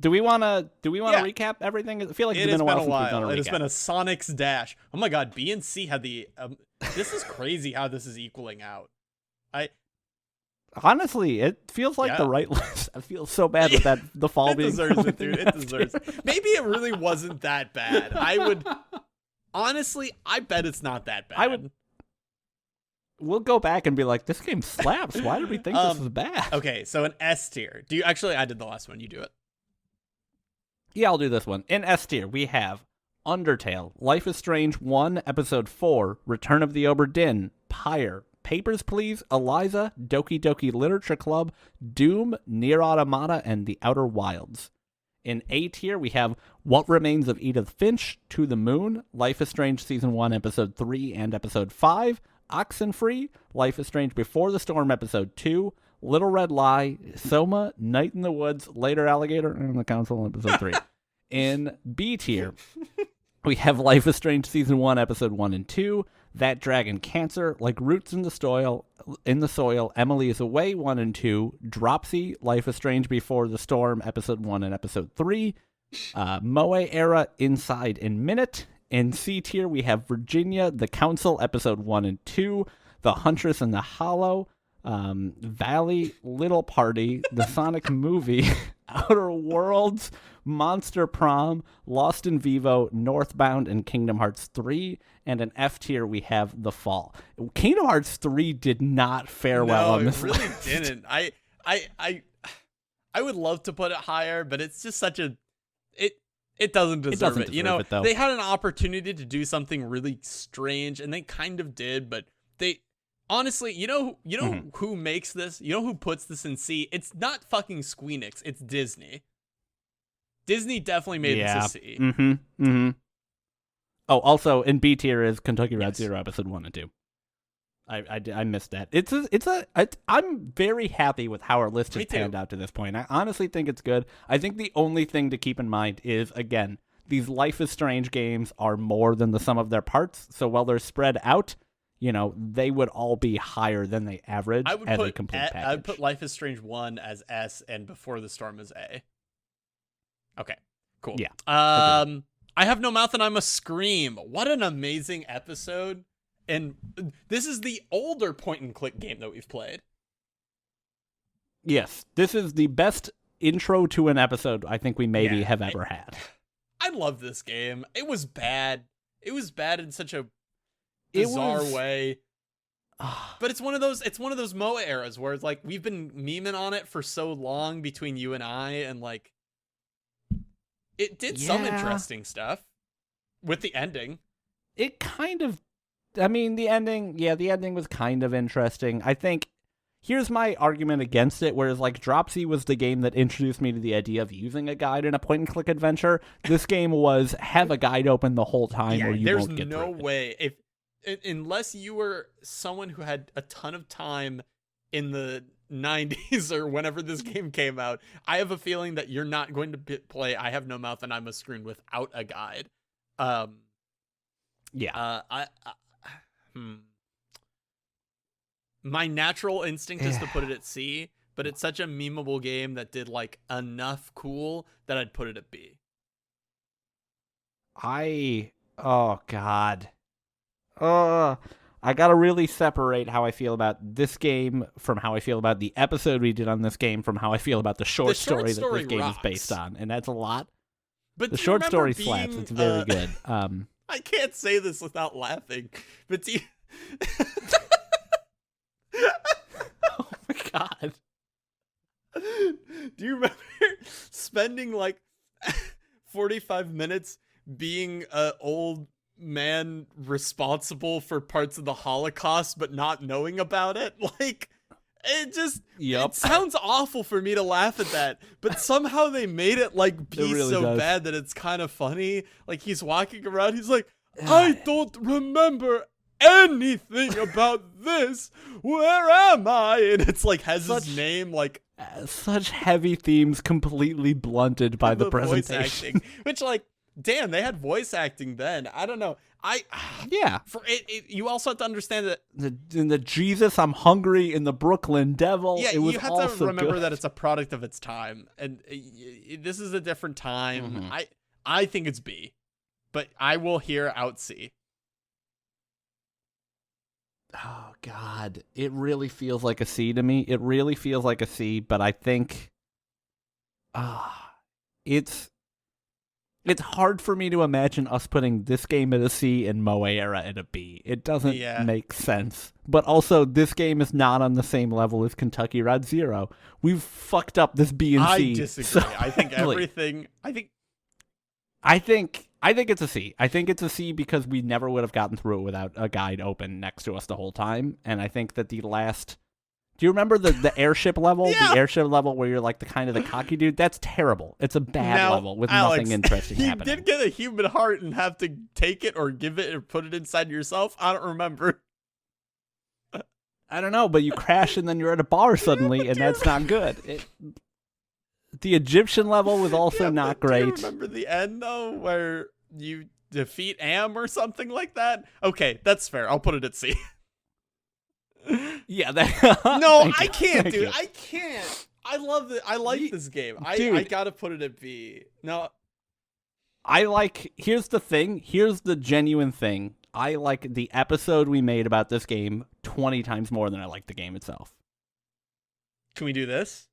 Speaker 1: Do we want to recap everything? I feel like it's been a while since we've done a recap.
Speaker 2: It has been a Sonic's Dash. Oh my god, B and C had the... this is crazy how this is equaling out.
Speaker 1: Honestly, it feels like the right list. I feel so bad with that. The Fall being...
Speaker 2: It deserves it, dude. It deserves it. Maybe it really wasn't that bad. Honestly, I bet it's not that bad.
Speaker 1: We'll go back and be like, this game slaps. Why did we think this was bad?
Speaker 2: Okay, so an S tier. I did the last one. You do it.
Speaker 1: Yeah, I'll do this one. In S tier, we have Undertale, Life is Strange 1, Episode 4, Return of the Obra Dinn, Pyre, Papers, Please, Eliza, Doki Doki Literature Club, Doom, Nier Automata, and The Outer Wilds. In A tier, we have What Remains of Edith Finch, To the Moon, Life is Strange Season 1, Episode 3, and Episode 5, Oxenfree, Life is Strange Before the Storm, Episode 2, Little Red Lie, Soma, Night in the Woods, Later Alligator, and The Council, Episode 3. In B tier, we have Life is Strange Season 1, Episode 1 and 2, That Dragon Cancer, Like Roots in the Soil, Emily is Away 1 and 2, Dropsy, Life is Strange Before the Storm, Episode 1 and Episode 3, Moe Era, Inside in Minute. In C tier, we have Virginia, The Council, Episode 1 and 2, The Huntress and the Hollow, Valley, Little Party, The Sonic Movie, Outer Worlds, Monster Prom, Lost in Vivo, Northbound, and Kingdom Hearts 3. And in F tier, we have The Fall. Kingdom Hearts 3 did not fare well on this list.
Speaker 2: No, it really didn't. I would love to put it higher, but it's just such a... It doesn't deserve it. They had an opportunity to do something really strange, and they kind of did, but Honestly, you know who makes this? You know who puts this in C? It's not fucking Squeenix. It's Disney. Disney definitely made this a C.
Speaker 1: Mm-hmm. Mm-hmm. Oh, also in B tier is Kentucky Route Zero episode 1 and 2. I missed that. I'm very happy with how our list has panned out to this point. I honestly think it's good. I think the only thing to keep in mind is, again, these Life is Strange games are more than the sum of their parts. So while they're spread out, they would all be higher than they average as a complete package.
Speaker 2: I would put Life is Strange 1 as S and Before the Storm as A. Okay, cool.
Speaker 1: Yeah.
Speaker 2: I Have No Mouth and I Must Scream. What an amazing episode. And this is the older point-and-click game that we've played.
Speaker 1: Yes, this is the best intro to an episode I think we maybe have ever had.
Speaker 2: I love this game. It was bad. It was bad in such a bizarre way. But it's one of those MOA eras where it's like we've been memeing on it for so long between you and I, and like it did some interesting stuff with the ending.
Speaker 1: It kind of, I mean, the ending was kind of interesting. I think here's my argument against it, whereas like Dropsy was the game that introduced me to the idea of using a guide in a point-and-click adventure. This game was have a guide open the whole time or you won't get through it.
Speaker 2: There's no way, unless you were someone who had a ton of time in the 90s or whenever this game came out, I have a feeling that you're not going to play I Have No Mouth and I Must Scream without a guide. My natural instinct is to put it at C, but it's such a memeable game that did like enough cool that I'd put it at B.
Speaker 1: Oh God. I gotta really separate how I feel about this game from how I feel about the episode we did on this game from how I feel about the short story that this game is based on, and that's a lot. But the short story slaps. It's very good.
Speaker 2: I can't say this without laughing, but do you...
Speaker 1: Oh my God.
Speaker 2: Do you remember spending like 45 minutes being an old man responsible for parts of the Holocaust but not knowing about it? Like, it just it sounds awful for me to laugh at that, but somehow they made it like be so bad that it's kind of funny. Like, he's walking around, he's like, I don't remember anything about this. Where am I? And it's like has his name like
Speaker 1: such heavy themes completely blunted by the presentation.
Speaker 2: Voice acting, which like damn, they had voice acting then. I don't know. For it you also have to understand that
Speaker 1: the Jesus, I'm hungry in the Brooklyn Devil.
Speaker 2: Yeah,
Speaker 1: it was
Speaker 2: you have
Speaker 1: also
Speaker 2: to remember
Speaker 1: good.
Speaker 2: that it's a product of its time, and this is a different time.
Speaker 1: Mm-hmm.
Speaker 2: I think it's B, but I will hear out C.
Speaker 1: Oh God, it really feels like a C to me. It really feels like a C, but I think, it's hard for me to imagine us putting this game at a C and Moe era at a B. It doesn't make sense. But also, this game is not on the same level as Kentucky Route Zero. We've fucked up this B and C.
Speaker 2: I disagree.
Speaker 1: So
Speaker 2: I think everything.
Speaker 1: I think it's a C. I think it's a C because we never would have gotten through it without a guide open next to us the whole time. And I think that the last... Do you remember the airship level?
Speaker 2: Yeah.
Speaker 1: The airship level where you're like the kind of the cocky dude? That's terrible. It's a bad level with nothing interesting happening.
Speaker 2: You did get a human heart and have to take it or give it or put it inside yourself? I don't remember.
Speaker 1: I don't know, but you crash and then you're at a bar suddenly, and that's not good. The Egyptian level was also not great.
Speaker 2: Do you remember the end, though, where you defeat Am or something like that? Okay, that's fair. I'll put it at C.
Speaker 1: Yeah.
Speaker 2: No, I can't, dude. I can't. I love it. I like this game. I gotta put it at B. No.
Speaker 1: Here's the thing. Here's the genuine thing. I like the episode we made about this game 20 times more than I like the game itself.
Speaker 2: Can we do this?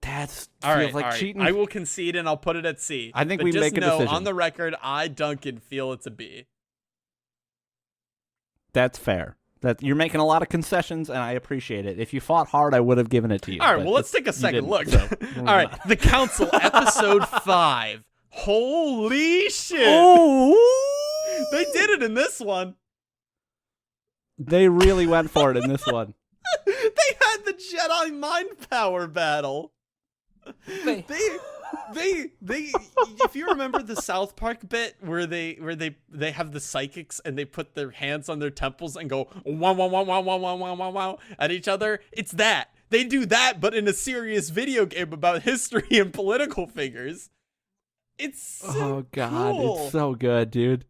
Speaker 1: Feels
Speaker 2: all
Speaker 1: like
Speaker 2: right.
Speaker 1: cheating.
Speaker 2: I will concede and I'll put it at C.
Speaker 1: I think
Speaker 2: but
Speaker 1: we
Speaker 2: just
Speaker 1: make a
Speaker 2: know,
Speaker 1: decision.
Speaker 2: on the record, I, Duncan, feel it's a B.
Speaker 1: That's fair. That you're making a lot of concessions, and I appreciate it. If you fought hard, I would have given it to you.
Speaker 2: All right, well, let's take a second look.
Speaker 1: So,
Speaker 2: all right, The Council, episode 5. Holy shit!
Speaker 1: Oh,
Speaker 2: They did it in this one.
Speaker 1: They really went for it in this one.
Speaker 2: They had the Jedi mind power battle. They if you remember the South Park bit where they have the psychics and they put their hands on their temples and go wow wow wow wow wow wow wow wow wow at each other, it's that. They do that but in a serious video game about history and political figures. It's so
Speaker 1: oh god,
Speaker 2: cool.
Speaker 1: It's so good, dude.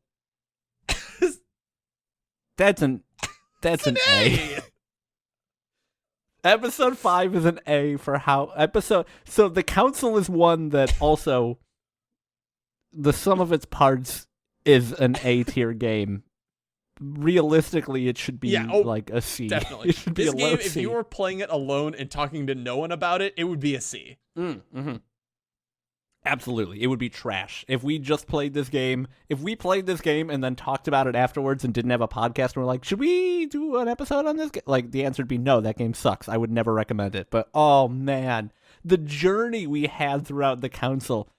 Speaker 1: That's an A. Episode 5 is an A for how so the council is one that also the sum of its parts is an A tier game. Realistically, it should be like a C.
Speaker 2: Definitely.
Speaker 1: It should be
Speaker 2: this
Speaker 1: a low
Speaker 2: game,
Speaker 1: C.
Speaker 2: if you were playing it alone and talking to no one about it, it would be a C.
Speaker 1: Mm-hmm. Absolutely. It would be trash. If we just played this game, and then talked about it afterwards and didn't have a podcast and we're like, should we do an episode on this game? Like, the answer would be no, that game sucks. I would never recommend it. But, oh, man. The journey we had throughout the council.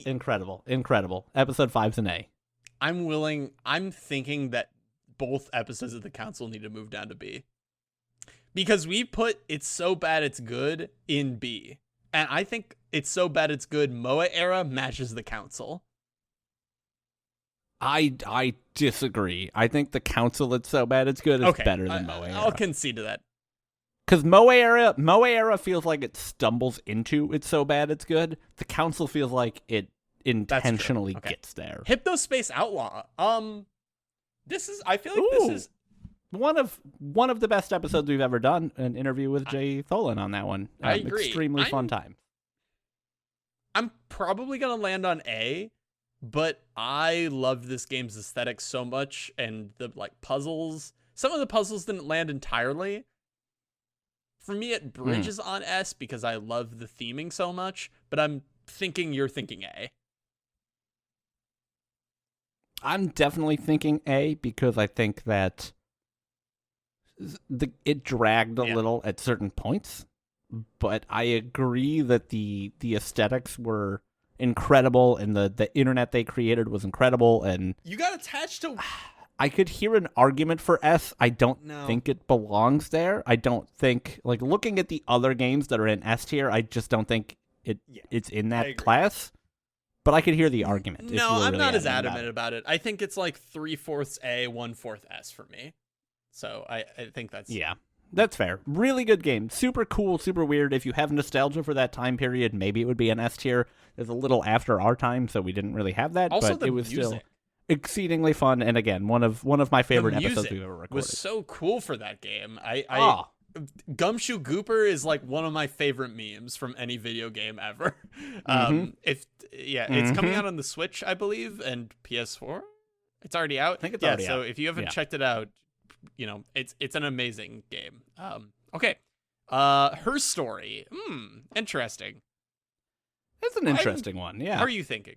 Speaker 1: Incredible. Episode 5's an A.
Speaker 2: I'm thinking that both episodes of the council need to move down to B. Because we put It's So Bad It's Good in B. And I think It's So Bad It's Good Moe era matches the council.
Speaker 1: I disagree. I think the council It's So Bad It's Good is better than Moe era.
Speaker 2: I'll concede to that.
Speaker 1: Because Moe era feels like it stumbles into It's So Bad It's Good. The council feels like it intentionally gets there.
Speaker 2: Hypnospace Outlaw. I feel like this is
Speaker 1: one of the best episodes we've ever done. An interview with Jay Tholen on that one.
Speaker 2: I agree.
Speaker 1: Extremely fun time.
Speaker 2: I'm probably gonna land on A, but I loved this game's aesthetic so much, and the puzzles. Some of the puzzles didn't land entirely. For me, it bridges on S because I love the theming so much. But I'm thinking you're thinking A.
Speaker 1: I'm definitely thinking A because I think that it dragged a little at certain points, but I agree that the aesthetics were incredible and the internet they created was incredible, and
Speaker 2: you got attached to.
Speaker 1: I could hear an argument for S. I don't think it belongs there. I don't think, like, looking at the other games that are in S tier, I just don't think it's in that class. But I could hear the argument.
Speaker 2: No, I'm not as adamant about it. I think it's like 3/4 A, 1/4 S for me. So I think that's...
Speaker 1: Yeah, that's fair. Really good game. Super cool, super weird. If you have nostalgia for that time period, maybe it would be an S tier. It's a little after our time, so we didn't really have that.
Speaker 2: Also,
Speaker 1: but it was still exceedingly fun. And again, one of my favorite episodes we've ever recorded.
Speaker 2: Was so cool for that game. Gumshoe Gooper is like one of my favorite memes from any video game ever. It's coming out on the Switch, I believe, and PS4. It's already out.
Speaker 1: I think it's already out.
Speaker 2: So if you haven't checked it out, it's an amazing game. Okay. Her Story. Interesting.
Speaker 1: It's an interesting one. Yeah.
Speaker 2: How are you thinking?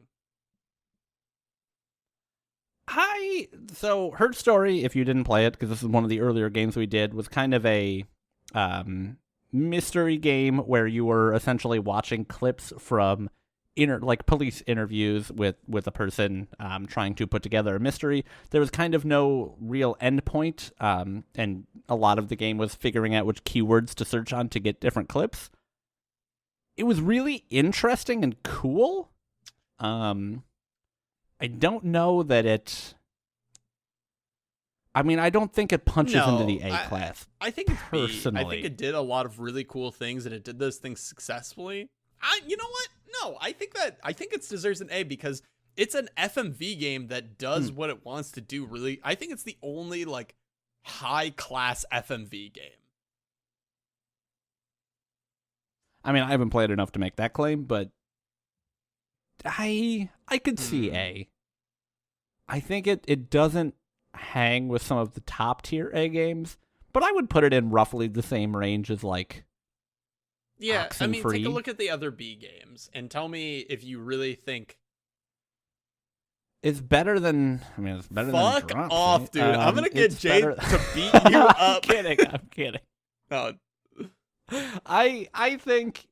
Speaker 1: So Her Story, if you didn't play it, because this is one of the earlier games we did, was kind of a mystery game where you were essentially watching clips from police interviews with a person trying to put together a mystery. There was kind of no real endpoint, and a lot of the game was figuring out which keywords to search on to get different clips. It was really interesting and cool. I don't know that it... I mean, I don't think it punches into the A class.
Speaker 2: I think it's
Speaker 1: personally.
Speaker 2: I think it did a lot of really cool things, and it did those things successfully. You know what? No, I think it deserves an A because it's an FMV game that does what it wants to do. Really, I think it's the only high class FMV game.
Speaker 1: I mean, I haven't played enough to make that claim, but I could see A. I think it doesn't hang with some of the top tier A games, but I would put it in roughly the same range as
Speaker 2: take a look at the other B games and tell me if you really think
Speaker 1: it's better than. I mean, it's better than
Speaker 2: Fuck off, dude! I'm gonna get Jay to beat you up.
Speaker 1: I'm kidding.
Speaker 2: No.
Speaker 1: I think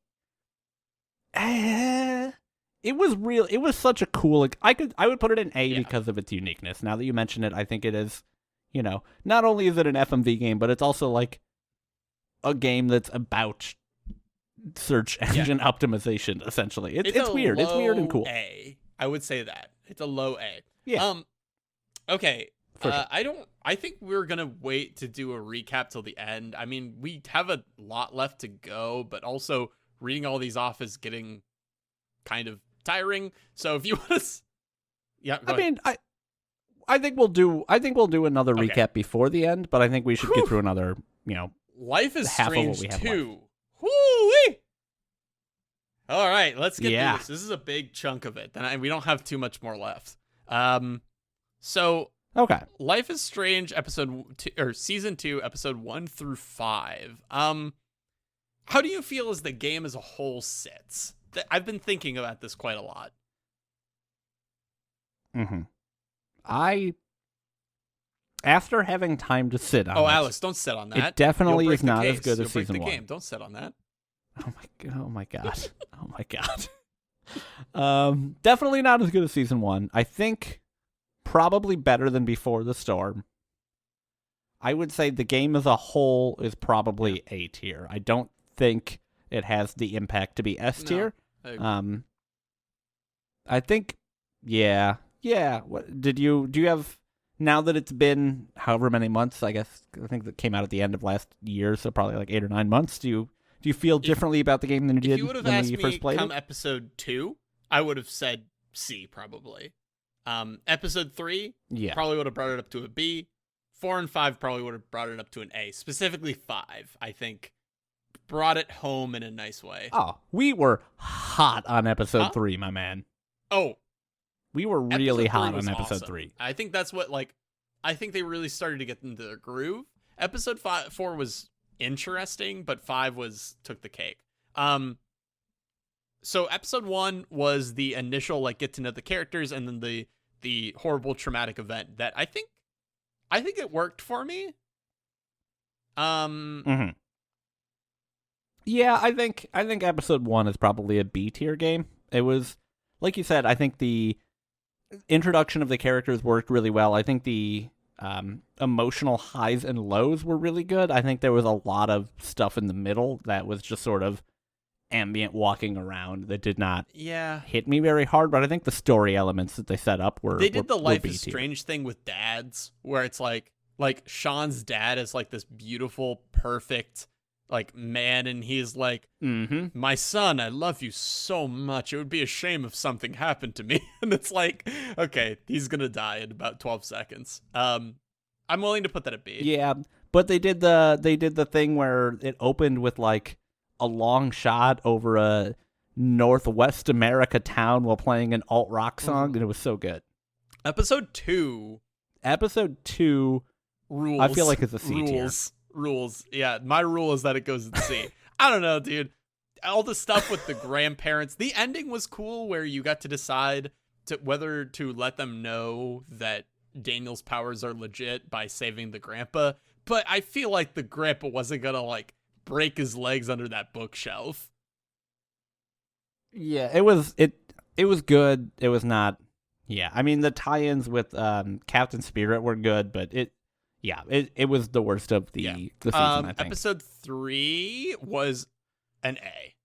Speaker 1: it was real. It was such a cool. I would put it in A because of its uniqueness. Now that you mention it, I think it is, You know, not only is it an FMV game, but it's also like a game that's about search engine optimization. Essentially, it's weird. It's weird and cool.
Speaker 2: I would say that it's a low A.
Speaker 1: Yeah.
Speaker 2: Okay.
Speaker 1: Sure.
Speaker 2: I think we're gonna wait to do a recap till the end. I mean, we have a lot left to go, but also reading all these off is getting kind of tiring. So if you want to,
Speaker 1: I think we'll do another recap before the end, but I think we should get through another,
Speaker 2: Life is
Speaker 1: half
Speaker 2: Strange
Speaker 1: of what we have
Speaker 2: 2. Woo-wee! All right, let's get
Speaker 1: Yeah.
Speaker 2: through this. This is a big chunk of it, and we don't have too much more left. So
Speaker 1: Okay.
Speaker 2: Life is Strange season 2, episode 1 through 5. How do you feel as the game as a whole sits? I've been thinking about this quite a lot.
Speaker 1: Mm-hmm. After having time to sit on it.
Speaker 2: Oh, Alex, don't sit on that.
Speaker 1: It definitely
Speaker 2: You'll
Speaker 1: is
Speaker 2: break the
Speaker 1: not as
Speaker 2: case.
Speaker 1: good as
Speaker 2: You'll break
Speaker 1: season
Speaker 2: the
Speaker 1: 1.
Speaker 2: game. Don't sit on that.
Speaker 1: Oh my god. Oh my god. Definitely not as good as season 1. I think probably better than Before the Storm. I would say the game as a whole is probably A tier. I don't think it has the impact to be S tier.
Speaker 2: No,
Speaker 1: I think, yeah. What do you have, now that it's been however many months? I think that came out at the end of last year, so probably like 8 or 9 months. Do you feel differently about the game than you did when you first played it?
Speaker 2: If you would have asked me come episode 2, I would have said C probably. Episode 3, probably would have brought it up to a B. 4 and 5 probably would have brought it up to an A. Specifically 5, I think, brought it home in a nice way.
Speaker 1: Oh, we were hot on episode 3, my man.
Speaker 2: Oh,
Speaker 1: we were really hot on episode
Speaker 2: awesome.
Speaker 1: 3.
Speaker 2: I think that's what, I think they really started to get into their groove. Episode 4 was interesting, but 5 took the cake. So episode 1 was the initial get to know the characters, and then the horrible traumatic event that I think it worked for me.
Speaker 1: Mm-hmm. Yeah, I think episode 1 is probably a B tier game. It was, like you said, I think the introduction of the characters worked really well. I think the emotional highs and lows were really good. I think there was a lot of stuff in the middle that was just sort of ambient walking around that did not hit me very hard, but I think the story elements that they set up were
Speaker 2: the Life is
Speaker 1: B-tier.
Speaker 2: Strange thing with dads, where it's like Sean's dad is like this beautiful, perfect man, and he's like, my son, I love you so much. It would be a shame if something happened to me. And it's like, okay, he's gonna die in about 12 seconds. I'm willing to put that at B.
Speaker 1: Yeah, but they did the thing where it opened with a long shot over a Northwest America town while playing an alt rock song, and it was so good.
Speaker 2: Episode 2
Speaker 1: rules. I feel like it's a C tier.
Speaker 2: Rules. Yeah, my rule is that it goes in C. I don't know, dude. All the stuff with the grandparents. The ending was cool, where you got to decide whether to let them know that Daniel's powers are legit by saving the grandpa. But I feel like the grandpa wasn't gonna break his legs under that bookshelf.
Speaker 1: Yeah, it was good. It was not. Yeah, I mean the tie-ins with Captain Spirit were good, but it was the worst of the season. I think
Speaker 2: episode 3 was an A.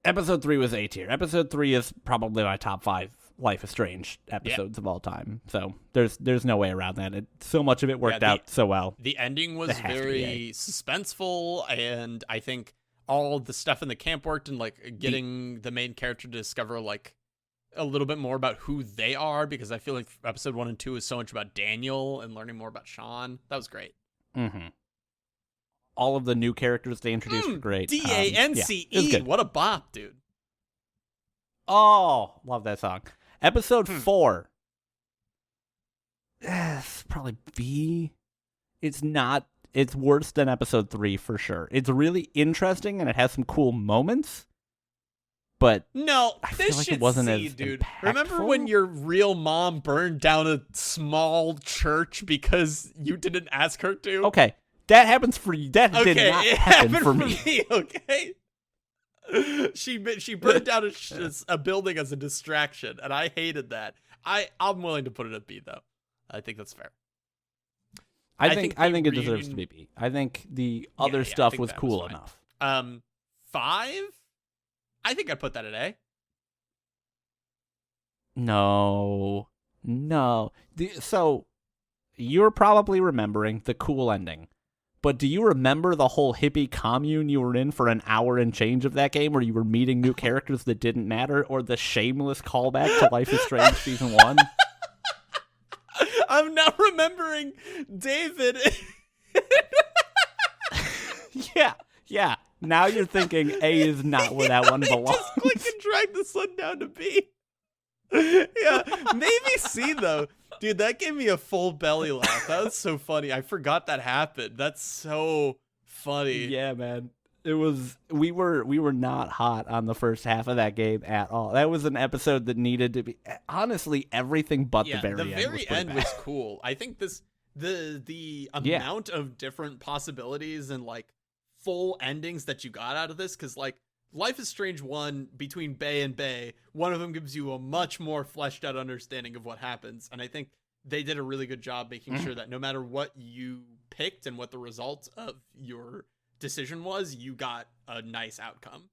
Speaker 1: Episode 3 was A tier. Episode 3 is probably my top 5 Life is Strange episodes of all time. So there's no way around that. So much of it worked out so well.
Speaker 2: The ending was very suspenseful, and I think all the stuff in the camp worked, and getting the main character to discover a little bit more about who they are, because I feel like episode 1 and 2 is so much about Daniel and learning more about Sean. That was great.
Speaker 1: Mm-hmm. All of the new characters they introduced were great.
Speaker 2: DANCE. What a bop, dude.
Speaker 1: Oh, love that song. Episode 4. It's probably B. It's not. It's worse than episode 3 for sure. It's really interesting and it has some cool moments. But
Speaker 2: no,
Speaker 1: I feel like it wasn't as
Speaker 2: dude.
Speaker 1: impactful.
Speaker 2: Remember when your real mom burned down a small church because you didn't ask her to?
Speaker 1: Okay, that happens for you. That did not happen for me.
Speaker 2: Okay. She burned down a building as a distraction, and I hated that. I'm willing to put it at B though. I think that's fair.
Speaker 1: I think it deserves to be B. I think the other stuff was cool enough.
Speaker 2: 5? I think I'd put that at A.
Speaker 1: No. So you're probably remembering the cool ending. But do you remember the whole hippie commune you were in for an hour and change of that game where you were meeting new characters that didn't matter, or the shameless callback to Life is Strange Season 1?
Speaker 2: I'm not remembering David.
Speaker 1: Yeah. Now you're thinking A is not where that one belongs.
Speaker 2: Just click and drag the sun down to B. Yeah, maybe C though. Dude, that gave me a full belly laugh. That was so funny. I forgot that happened. That's so funny.
Speaker 1: Yeah, man. It was we were not hot on the first half of that game at all. That was an episode that needed to be honestly everything but the very end.
Speaker 2: The very end was cool. I think the amount of different possibilities and like full endings that you got out of this, because like Life is Strange 1, between Bay and Bay, one of them gives you a much more fleshed out understanding of what happens. And I think they did a really good job making sure that no matter what you picked and what the result of your decision was, you got a nice outcome.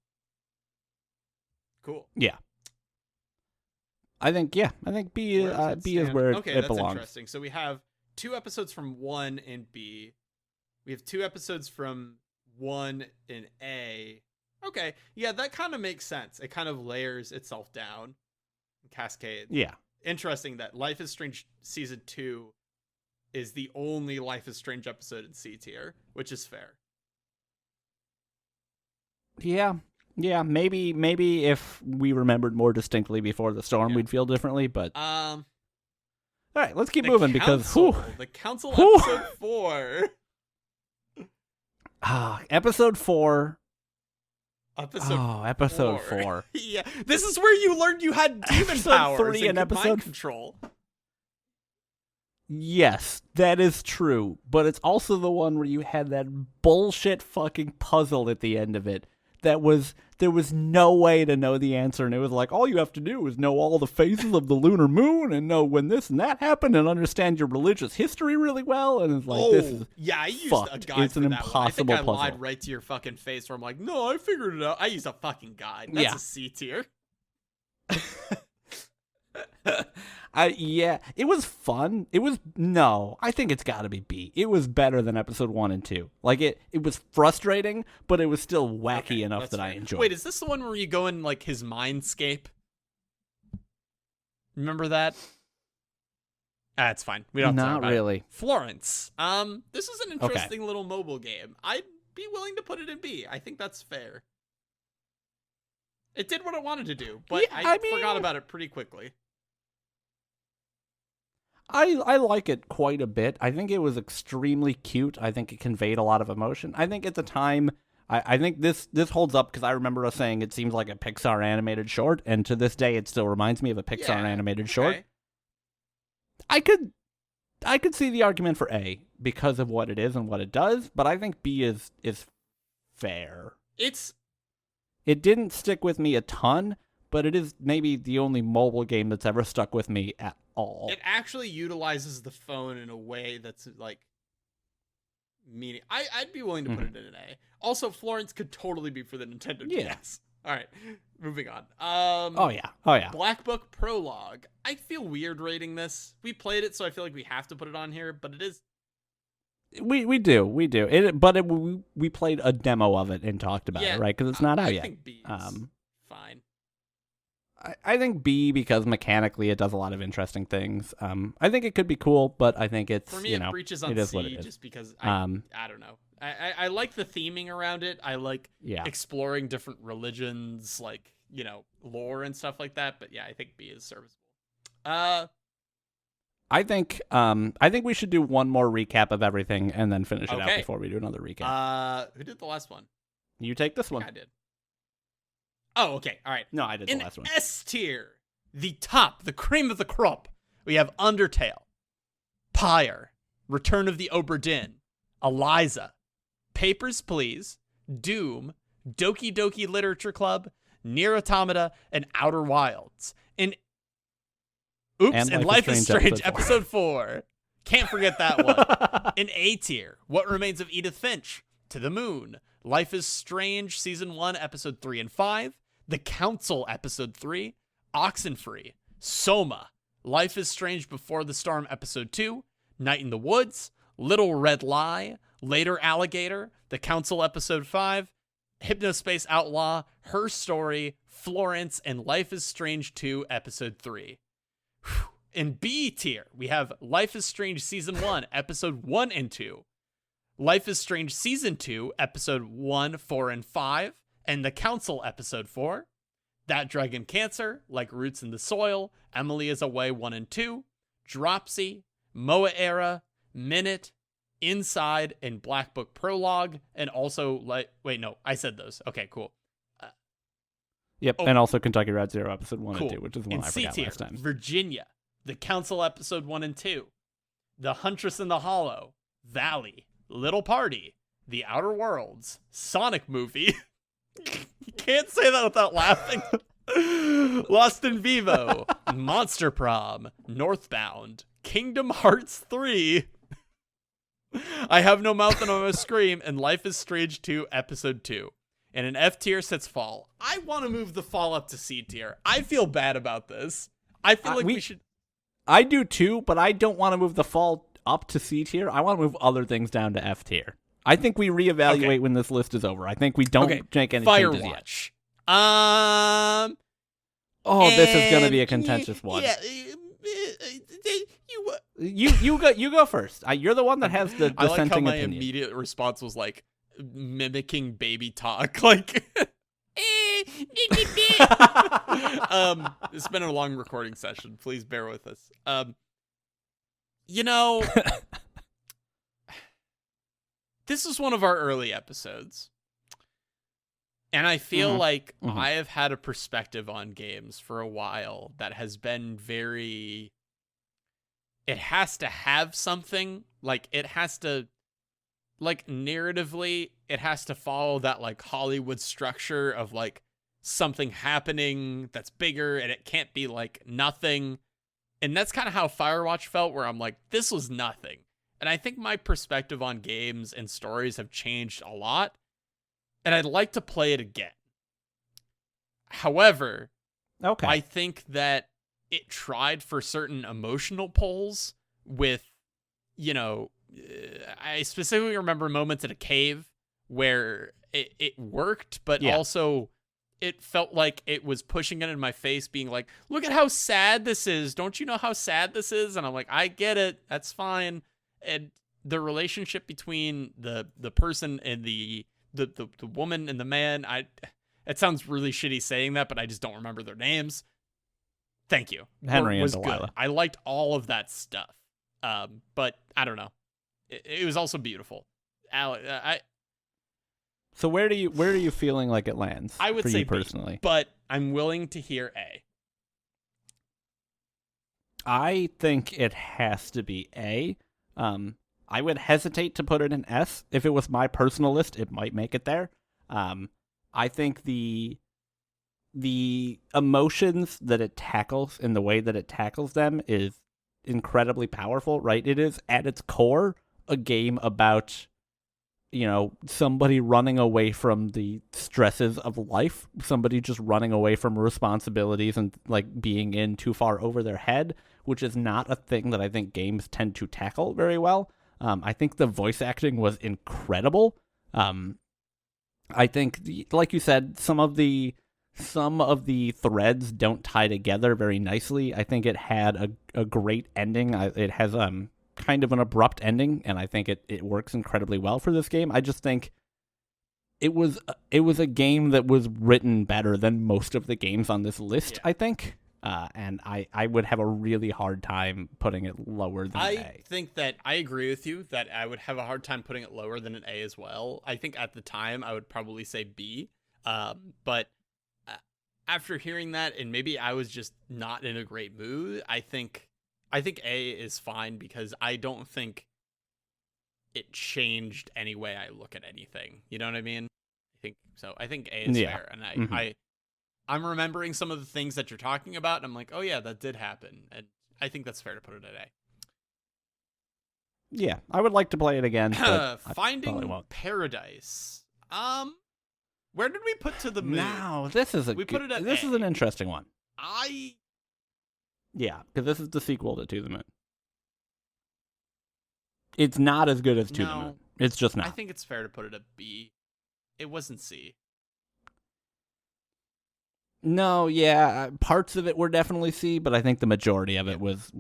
Speaker 2: Cool.
Speaker 1: Yeah. I think B is where it belongs.
Speaker 2: That's interesting. So we have 2 episodes from 1 in B. We have 2 episodes from 1 in A. Okay, yeah, that kind of makes sense. It kind of layers itself down, cascades.
Speaker 1: Yeah.
Speaker 2: Interesting that Life is Strange Season 2 is the only Life is Strange episode in C tier, which is fair.
Speaker 1: Yeah, maybe if we remembered more distinctly before the storm, we'd feel differently, but... All right, let's keep moving because...
Speaker 2: The Council episode 4.
Speaker 1: Episode 4...
Speaker 2: Episode
Speaker 1: 4.
Speaker 2: Yeah, this is where you learned you had demon powers
Speaker 1: 3 and
Speaker 2: mind control.
Speaker 1: Yes, that is true, but it's also the one where you had that bullshit fucking puzzle at the end of it. There was no way to know the answer, and it was like, all you have to do is know all the phases of the lunar moon and know when this and that happened and understand your religious history really well, and it's like, this is
Speaker 2: I used
Speaker 1: fucked.
Speaker 2: a guide
Speaker 1: It's
Speaker 2: for
Speaker 1: an
Speaker 2: that
Speaker 1: impossible
Speaker 2: one. I think I
Speaker 1: puzzle.
Speaker 2: lied right to your fucking face where I'm like, no, I figured it out. I used a fucking guide. That's a C tier.
Speaker 1: It was fun. I think it's got to be B. It was better than episode 1 and 2. Like it was frustrating, but it was still wacky enough that I enjoyed.
Speaker 2: Wait, is this the one where you go in like his mindscape? Remember that? It's fine. We don't have to talk about
Speaker 1: really.
Speaker 2: It. Florence. This is an interesting little mobile game. I'd be willing to put it in B. I think that's fair. It did what it wanted to do, but I forgot about it pretty quickly.
Speaker 1: I like it quite a bit. I think it was extremely cute. I think it conveyed a lot of emotion. I think at the time, I think this holds up because I remember us saying it seems like a Pixar animated short, and to this day it still reminds me of a Pixar animated short. I could see the argument for A because of what it is and what it does, but I think B is fair. It didn't stick with me a ton, but it is maybe the only mobile game that's ever stuck with me at all.
Speaker 2: It actually utilizes the phone in a way that's like meaning. I'd be willing to put it in an A. Also, Florence could totally be for the Nintendo DS. All right, moving on.
Speaker 1: Oh yeah.
Speaker 2: Black Book Prologue. I feel weird rating this. We played it, so I feel like we have to put it on here, but it is.
Speaker 1: We do. We played a demo of it and talked about it, right? Because it's not out yet.
Speaker 2: I think B is fine.
Speaker 1: I think B because mechanically it does a lot of interesting things. I think it could be cool, but I think it's,
Speaker 2: for me, it breaches on C just because I don't know. I like the theming around it. I like exploring different religions, like, lore and stuff like that. But yeah, I think B is serviceable.
Speaker 1: I think we should do one more recap of everything and then finish it out before we do another recap.
Speaker 2: Who did the last one?
Speaker 1: You take this one.
Speaker 2: I did. Oh, okay. All right.
Speaker 1: No, I did the last one.
Speaker 2: S tier, the top, the cream of the crop. We have Undertale, Pyre, Return of the Obra Dinn, Eliza, Papers, Please, Doom, Doki Doki Literature Club, Nier Automata, and Outer Wilds. And Life is Strange episode 4. Can't forget that one. In A tier, What Remains of Edith Finch, To the Moon, Life is Strange Season 1, Episode 3 and 5, The Council, Episode 3, Oxenfree, Soma, Life is Strange Before the Storm, Episode 2, Night in the Woods, Little Red Lie, Later Alligator, The Council, Episode 5, Hypnospace Outlaw, Her Story, Florence, and Life is Strange 2, Episode 3. In B tier, we have Life is Strange Season 1, Episode 1 and 2, Life is Strange Season 2, Episode 1, 4, and 5, and The Council, Episode 4, That Dragon Cancer, Like Roots in the Soil, Emily is Away 1 and 2, Dropsy, Moa Era, Minute, Inside, and Black Book Prologue, and also, wait, no, I said those. Okay, cool.
Speaker 1: Yep, and also Kentucky Route Zero, Episode 1
Speaker 2: cool.
Speaker 1: and 2, which is one
Speaker 2: in
Speaker 1: I
Speaker 2: C
Speaker 1: forgot
Speaker 2: tier,
Speaker 1: last time.
Speaker 2: Virginia, The Council, Episode 1 and 2, The Huntress in the Hollow, Valley, Little Party, The Outer Worlds, Sonic Movie. You can't say that without laughing. Lost in Vivo, Monster Prom, Northbound, Kingdom Hearts 3, I Have No Mouth and I Must Scream, and Life is Strange 2, Episode 2. And in F tier sits Fall. I want to move the Fall up to C tier. I feel bad about this. I feel like we should...
Speaker 1: I do too, but I don't want to move the Fall up to C tier. I want to move other things down to F tier. I think we reevaluate when this list is over. I think we don't make any changes yet.
Speaker 2: Firewatch.
Speaker 1: This is going to be a contentious one.
Speaker 2: Yeah,
Speaker 1: you go first. You're the one that has the dissenting opinion. I like how my
Speaker 2: immediate response was like mimicking baby talk, like. It's been a long recording session. Please bear with us. This is one of our early episodes. And I feel like I have had a perspective on games for a while that has been very... It has to have something. Like, it has to... Like, narratively, it has to follow that, like, Hollywood structure of, like, something happening that's bigger, and it can't be, like, nothing. And that's kind of how Firewatch felt, where I'm like, this was nothing. And I think my perspective on games and stories have changed a lot, and I'd like to play it again. However, I think that it tried for certain emotional pulls with, I specifically remember moments in a cave where it worked, but also it felt like it was pushing it in my face, being like, look at how sad this is. Don't you know how sad this is? And I'm like, I get it. That's fine. And the relationship between the person and the woman and the man, it sounds really shitty saying that, but I just don't remember their names. Thank you.
Speaker 1: Henry
Speaker 2: was
Speaker 1: and
Speaker 2: good.
Speaker 1: Delilah.
Speaker 2: I liked all of that stuff. But I don't know. It was also beautiful.
Speaker 1: So where are you feeling like it lands?
Speaker 2: I would
Speaker 1: for
Speaker 2: say
Speaker 1: you personally,
Speaker 2: B, but I'm willing to hear A.
Speaker 1: I think it has to be A. I would hesitate to put it in S. If it was my personal list, it might make it there. I think the emotions that it tackles and the way that it tackles them is incredibly powerful, right? It is at its core a game about, somebody running away from the stresses of life, somebody just running away from responsibilities and like being in too far over their head, which is not a thing that I think games tend to tackle very well. I think the voice acting was incredible. I think, like you said, some of the threads don't tie together very nicely. I think it had a great ending. It has kind of an abrupt ending, and I think it works incredibly well for this game. I just think it was a game that was written better than most of the games on this list, I think. And I would have a really hard time putting it lower than A.
Speaker 2: I think that I agree with you that I would have a hard time putting it lower than an A as well. I think at the time I would probably say B. But after hearing that, and maybe I was just not in a great mood, I think A is fine because I don't think it changed any way I look at anything. You know what I mean? I think A is fair. And I'm remembering some of the things that you're talking about, and I'm like, oh yeah, that did happen. And I think that's fair to put it at A.
Speaker 1: Yeah, I would like to play it again, but I probably
Speaker 2: Finding
Speaker 1: won't.
Speaker 2: Paradise. Where did we put To the Moon?
Speaker 1: Now, this is this is an interesting one. Yeah, because this is the sequel to the Moon. It's not as good as To the Moon. It's just not.
Speaker 2: I think it's fair to put it at B. It wasn't C.
Speaker 1: No, yeah, parts of it were definitely C, but I think the majority of it was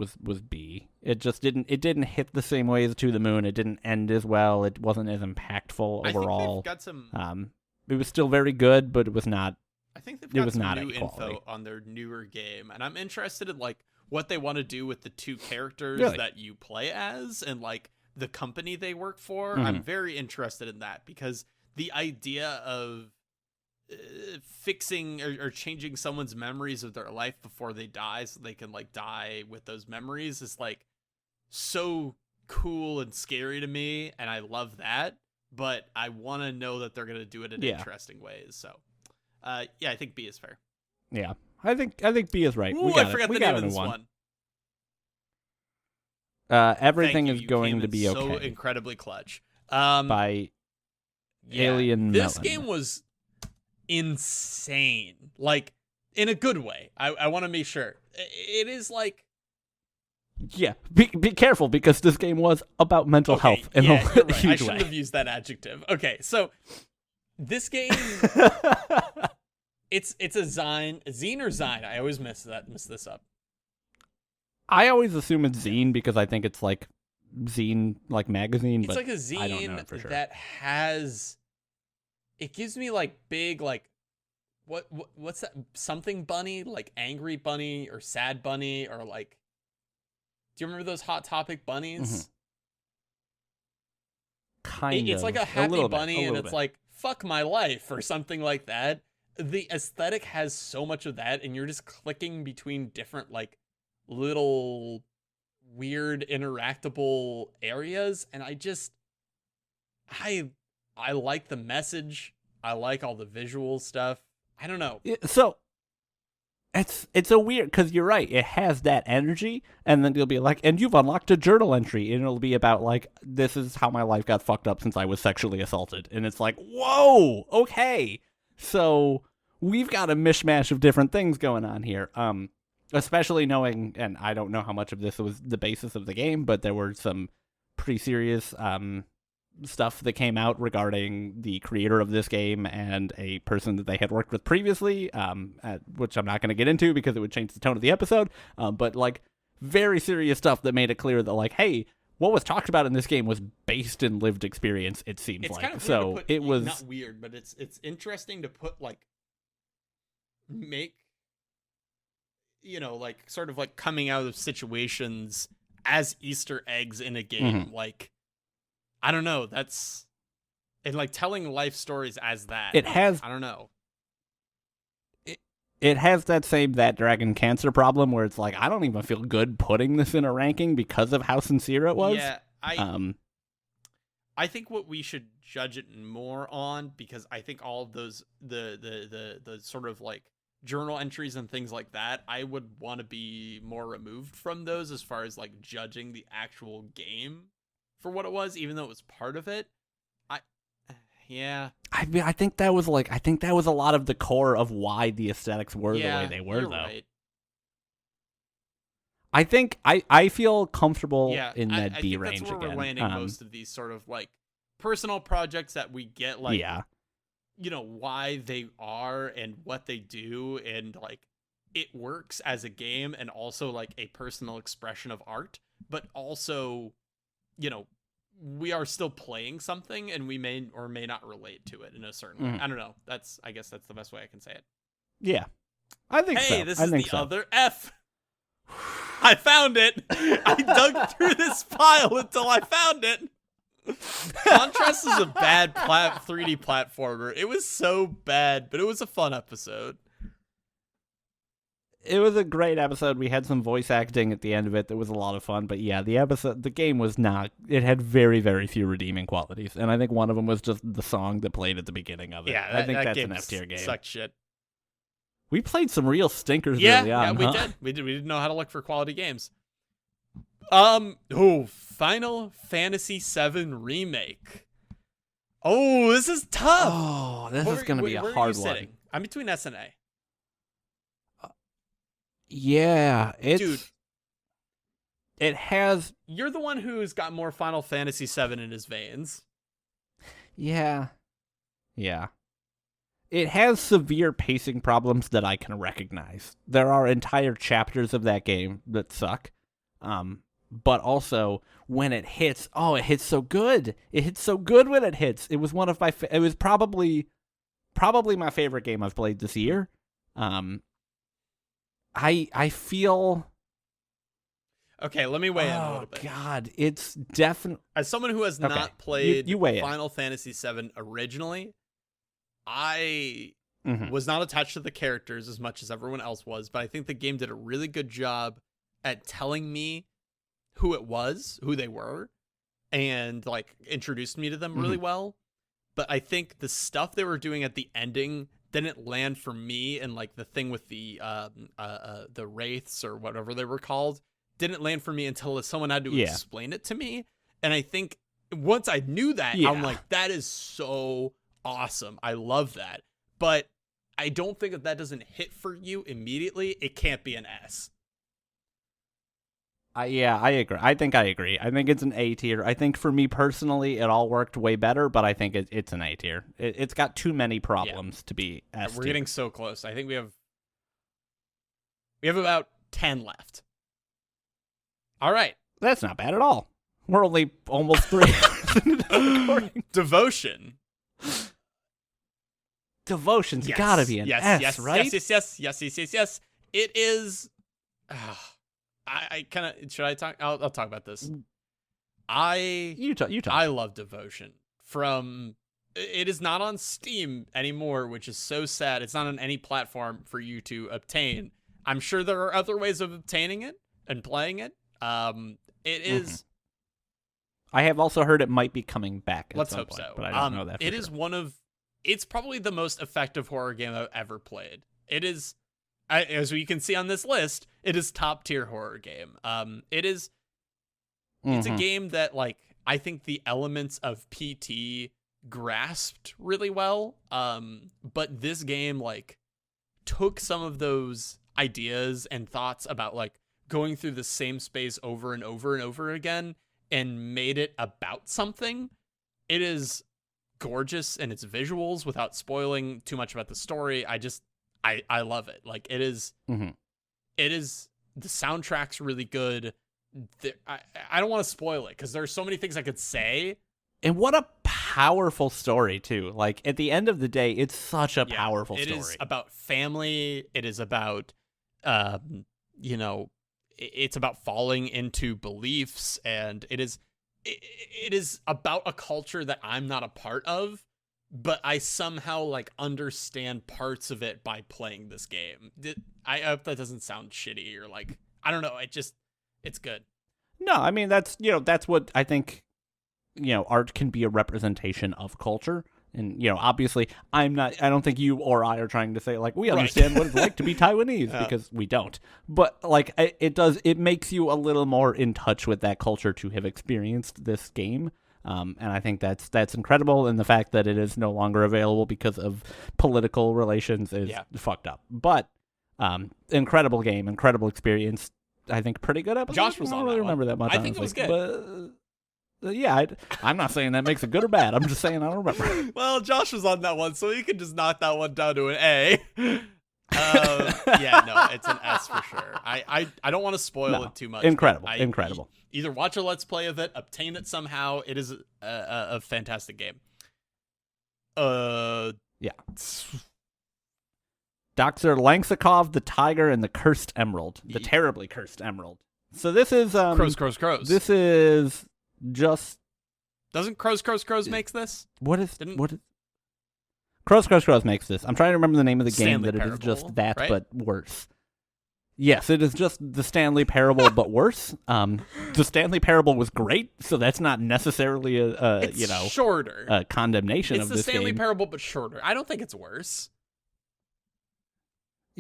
Speaker 1: B. It just didn't hit the same way as To the Moon. It didn't end as well. It wasn't as impactful overall.
Speaker 2: I think they've got some.
Speaker 1: It was still very good, but it was not.
Speaker 2: I think they've got some new info on their newer game, and I'm interested in like what they want to do with the two characters that you play as, and like the company they work for.
Speaker 1: Mm-hmm.
Speaker 2: I'm very interested in that because the idea of fixing or changing someone's memories of their life before they die so they can like die with those memories is like so cool and scary to me, and I love that, but I want to know that they're going to do it in interesting ways. So I think B is fair.
Speaker 1: Yeah, I think B is right.
Speaker 2: Ooh, I forgot the name of this one.
Speaker 1: Everything is going to be okay.
Speaker 2: So incredibly clutch.
Speaker 1: By Alien
Speaker 2: This
Speaker 1: Melon.
Speaker 2: game was insane, like in a good way. I want to make sure it is like.
Speaker 1: Yeah, be careful because this game was about mental health in a huge way.
Speaker 2: I shouldn't have used that adjective. Okay, so this game, it's a zine or Zine. I always mess this up.
Speaker 1: I always assume it's zine because I think it's like zine, like magazine.
Speaker 2: It's
Speaker 1: but
Speaker 2: like a zine
Speaker 1: I don't know for sure.
Speaker 2: that has. It gives me like big like, what's that? Something bunny, like angry bunny or sad bunny or like. Do you remember those Hot Topic bunnies?
Speaker 1: Mm-hmm.
Speaker 2: It's like a happy bunny, and it's like fuck my life or something like that. The aesthetic has so much of that, and you're just clicking between different like little weird interactable areas, and I like the message. I like all the visual stuff. I don't know.
Speaker 1: So it's a weird, because you're right, it has that energy, and then you'll be like, and you've unlocked a journal entry, and it'll be about like, this is how my life got fucked up since I was sexually assaulted, and it's like, whoa, okay, so we've got a mishmash of different things going on here. Especially knowing, and I don't know how much of this was the basis of the game, but there were some pretty serious stuff that came out regarding the creator of this game and a person that they had worked with previously, which I'm not going to get into because it would change the tone of the episode, but like very serious stuff that made it clear that like, hey, what was talked about in this game was based in lived experience, it seems
Speaker 2: it's
Speaker 1: like.
Speaker 2: Kind of
Speaker 1: so
Speaker 2: put,
Speaker 1: it was
Speaker 2: not weird, but it's interesting to put like make, you know, like sort of like coming out of situations as Easter eggs in a game.
Speaker 1: Mm-hmm.
Speaker 2: Like, I don't know. That's, and like telling life stories as that.
Speaker 1: It has,
Speaker 2: I don't know.
Speaker 1: It has that same That Dragon Cancer problem where it's like, I don't even feel good putting this in a ranking because of how sincere it was.
Speaker 2: Yeah, I think what we should judge it more on, because I think all of those the sort of like journal entries and things like that, I would want to be more removed from those as far as like judging the actual game for what it was, even though it was part of it.
Speaker 1: I mean, I think that was a lot of the core of why the aesthetics were the way they were, though.
Speaker 2: Right.
Speaker 1: I think I feel comfortable in that
Speaker 2: I
Speaker 1: B
Speaker 2: think
Speaker 1: range
Speaker 2: that's where
Speaker 1: again.
Speaker 2: we're landing most of these sort of like personal projects that we get, like, you know, why they are and what they do, and like it works as a game and also like a personal expression of art, but also, you know, we are still playing something and we may or may not relate to it in a certain way. I don't know. I guess that's the best way I can say it.
Speaker 1: Yeah, I think so.
Speaker 2: Hey, this is the other F. I found it. I dug through this pile until I found it. Contrast is a bad 3D platformer. It was so bad, but it was a fun episode.
Speaker 1: It was a great episode. We had some voice acting at the end of it that was a lot of fun. But yeah, the game was not. It had very, very few redeeming qualities, and I think one of them was just the song that played at the beginning of it.
Speaker 2: Yeah,
Speaker 1: I think that's an F tier game.
Speaker 2: Sucked shit.
Speaker 1: We played some real stinkers early on.
Speaker 2: Yeah, we did. We didn't know how to look for quality games. Final Fantasy VII Remake. Oh, this is tough.
Speaker 1: Oh, this is going to be a hard one.
Speaker 2: I'm between S and A.
Speaker 1: Yeah,
Speaker 2: Dude,
Speaker 1: it has.
Speaker 2: You're the one who's got more Final Fantasy VII in his veins.
Speaker 1: Yeah. It has severe pacing problems that I can recognize. There are entire chapters of that game that suck. But also when it hits, it hits so good. It hits so good when it hits. It was one of my. It was probably my favorite game I've played this year. I feel.
Speaker 2: Okay, let me weigh in a little bit.
Speaker 1: Oh God, it's definitely.
Speaker 2: As someone who has not played
Speaker 1: you weigh
Speaker 2: Final Fantasy VII originally, I
Speaker 1: Mm-hmm.
Speaker 2: was not attached to the characters as much as everyone else was, but I think the game did a really good job at telling me who it was, who they were, and like introduced me to them really well. But I think the stuff they were doing at the ending didn't land for me, and like the thing with the wraiths or whatever they were called didn't land for me until someone had to explain it to me. And I think once I knew that, I'm like, that is so awesome. I love that. But I don't think if that doesn't hit for you immediately, it can't be an S.
Speaker 1: I agree. I think I think it's an A tier. I think for me personally, it all worked way better, but I think it's an A tier. It's got too many problems to be S tier.
Speaker 2: We're getting so close. I think we have about 10 left. All right.
Speaker 1: That's not bad at all. We're only almost 3 hours into the recording.
Speaker 2: Devotion.
Speaker 1: Devotion's gotta be an S, right?
Speaker 2: Yes. It is. I kind of should I talk? I'll talk about this.
Speaker 1: You talk.
Speaker 2: I love Devotion. It is not on Steam anymore, which is so sad. It's not on any platform for you to obtain. I'm sure there are other ways of obtaining it and playing it. It is.
Speaker 1: I have also heard it might be coming back.
Speaker 2: Let's hope so.
Speaker 1: But I don't know that.
Speaker 2: It is one of. It's probably the most effective horror game I've ever played. It is. As we can see on this list, it is top tier horror game. It is. It's a game that like I think the elements of PT grasped really well. But this game like took some of those ideas and thoughts about like going through the same space over and over and over again and made it about something. It is gorgeous in its visuals without spoiling too much about the story. I love it. Like it is, it is, the soundtrack's really good. I don't want to spoil it because there's so many things I could say.
Speaker 1: And what a powerful story too. Like at the end of the day, it's such a powerful story.
Speaker 2: It is about family. It is about, it's about falling into beliefs, and it is about a culture that I'm not a part of, but I somehow like understand parts of it by playing this game. I hope that doesn't sound shitty or like, I don't know. It's good.
Speaker 1: No, I mean, that's what I think, art can be a representation of culture. And, obviously I don't think you or I are trying to say like, we understand what it's like to be Taiwanese because we don't, but like it makes you a little more in touch with that culture to have experienced this game. And I think that's incredible. And the fact that it is no longer available because of political relations is fucked up, but, incredible game, incredible experience. I think pretty good episode.
Speaker 2: Josh was on that one. I don't really remember that much. I think it was good. But, I'm not saying that makes it good or bad. I'm just saying I don't remember. Well, Josh was on that one, so you can just knock that one down to an A. No, it's an S for sure. I don't want to spoil it too much.
Speaker 1: Incredible.
Speaker 2: Either watch a Let's Play of it, obtain it somehow. It is a fantastic game.
Speaker 1: Dr. Langsakov, the Tiger, and the Cursed Emerald. The terribly cursed emerald. So this is...
Speaker 2: Crows.
Speaker 1: This is just...
Speaker 2: Doesn't Crows makes this?
Speaker 1: What is... Crows makes this. I'm trying to remember the name of the game
Speaker 2: Stanley
Speaker 1: that
Speaker 2: Parable,
Speaker 1: it is just that,
Speaker 2: right?
Speaker 1: but worse. Yes, it is just the Stanley Parable, but worse. The Stanley Parable was great, so that's not necessarily
Speaker 2: shorter.
Speaker 1: A condemnation of this game.
Speaker 2: It's the Stanley Parable, but shorter. I don't think it's worse.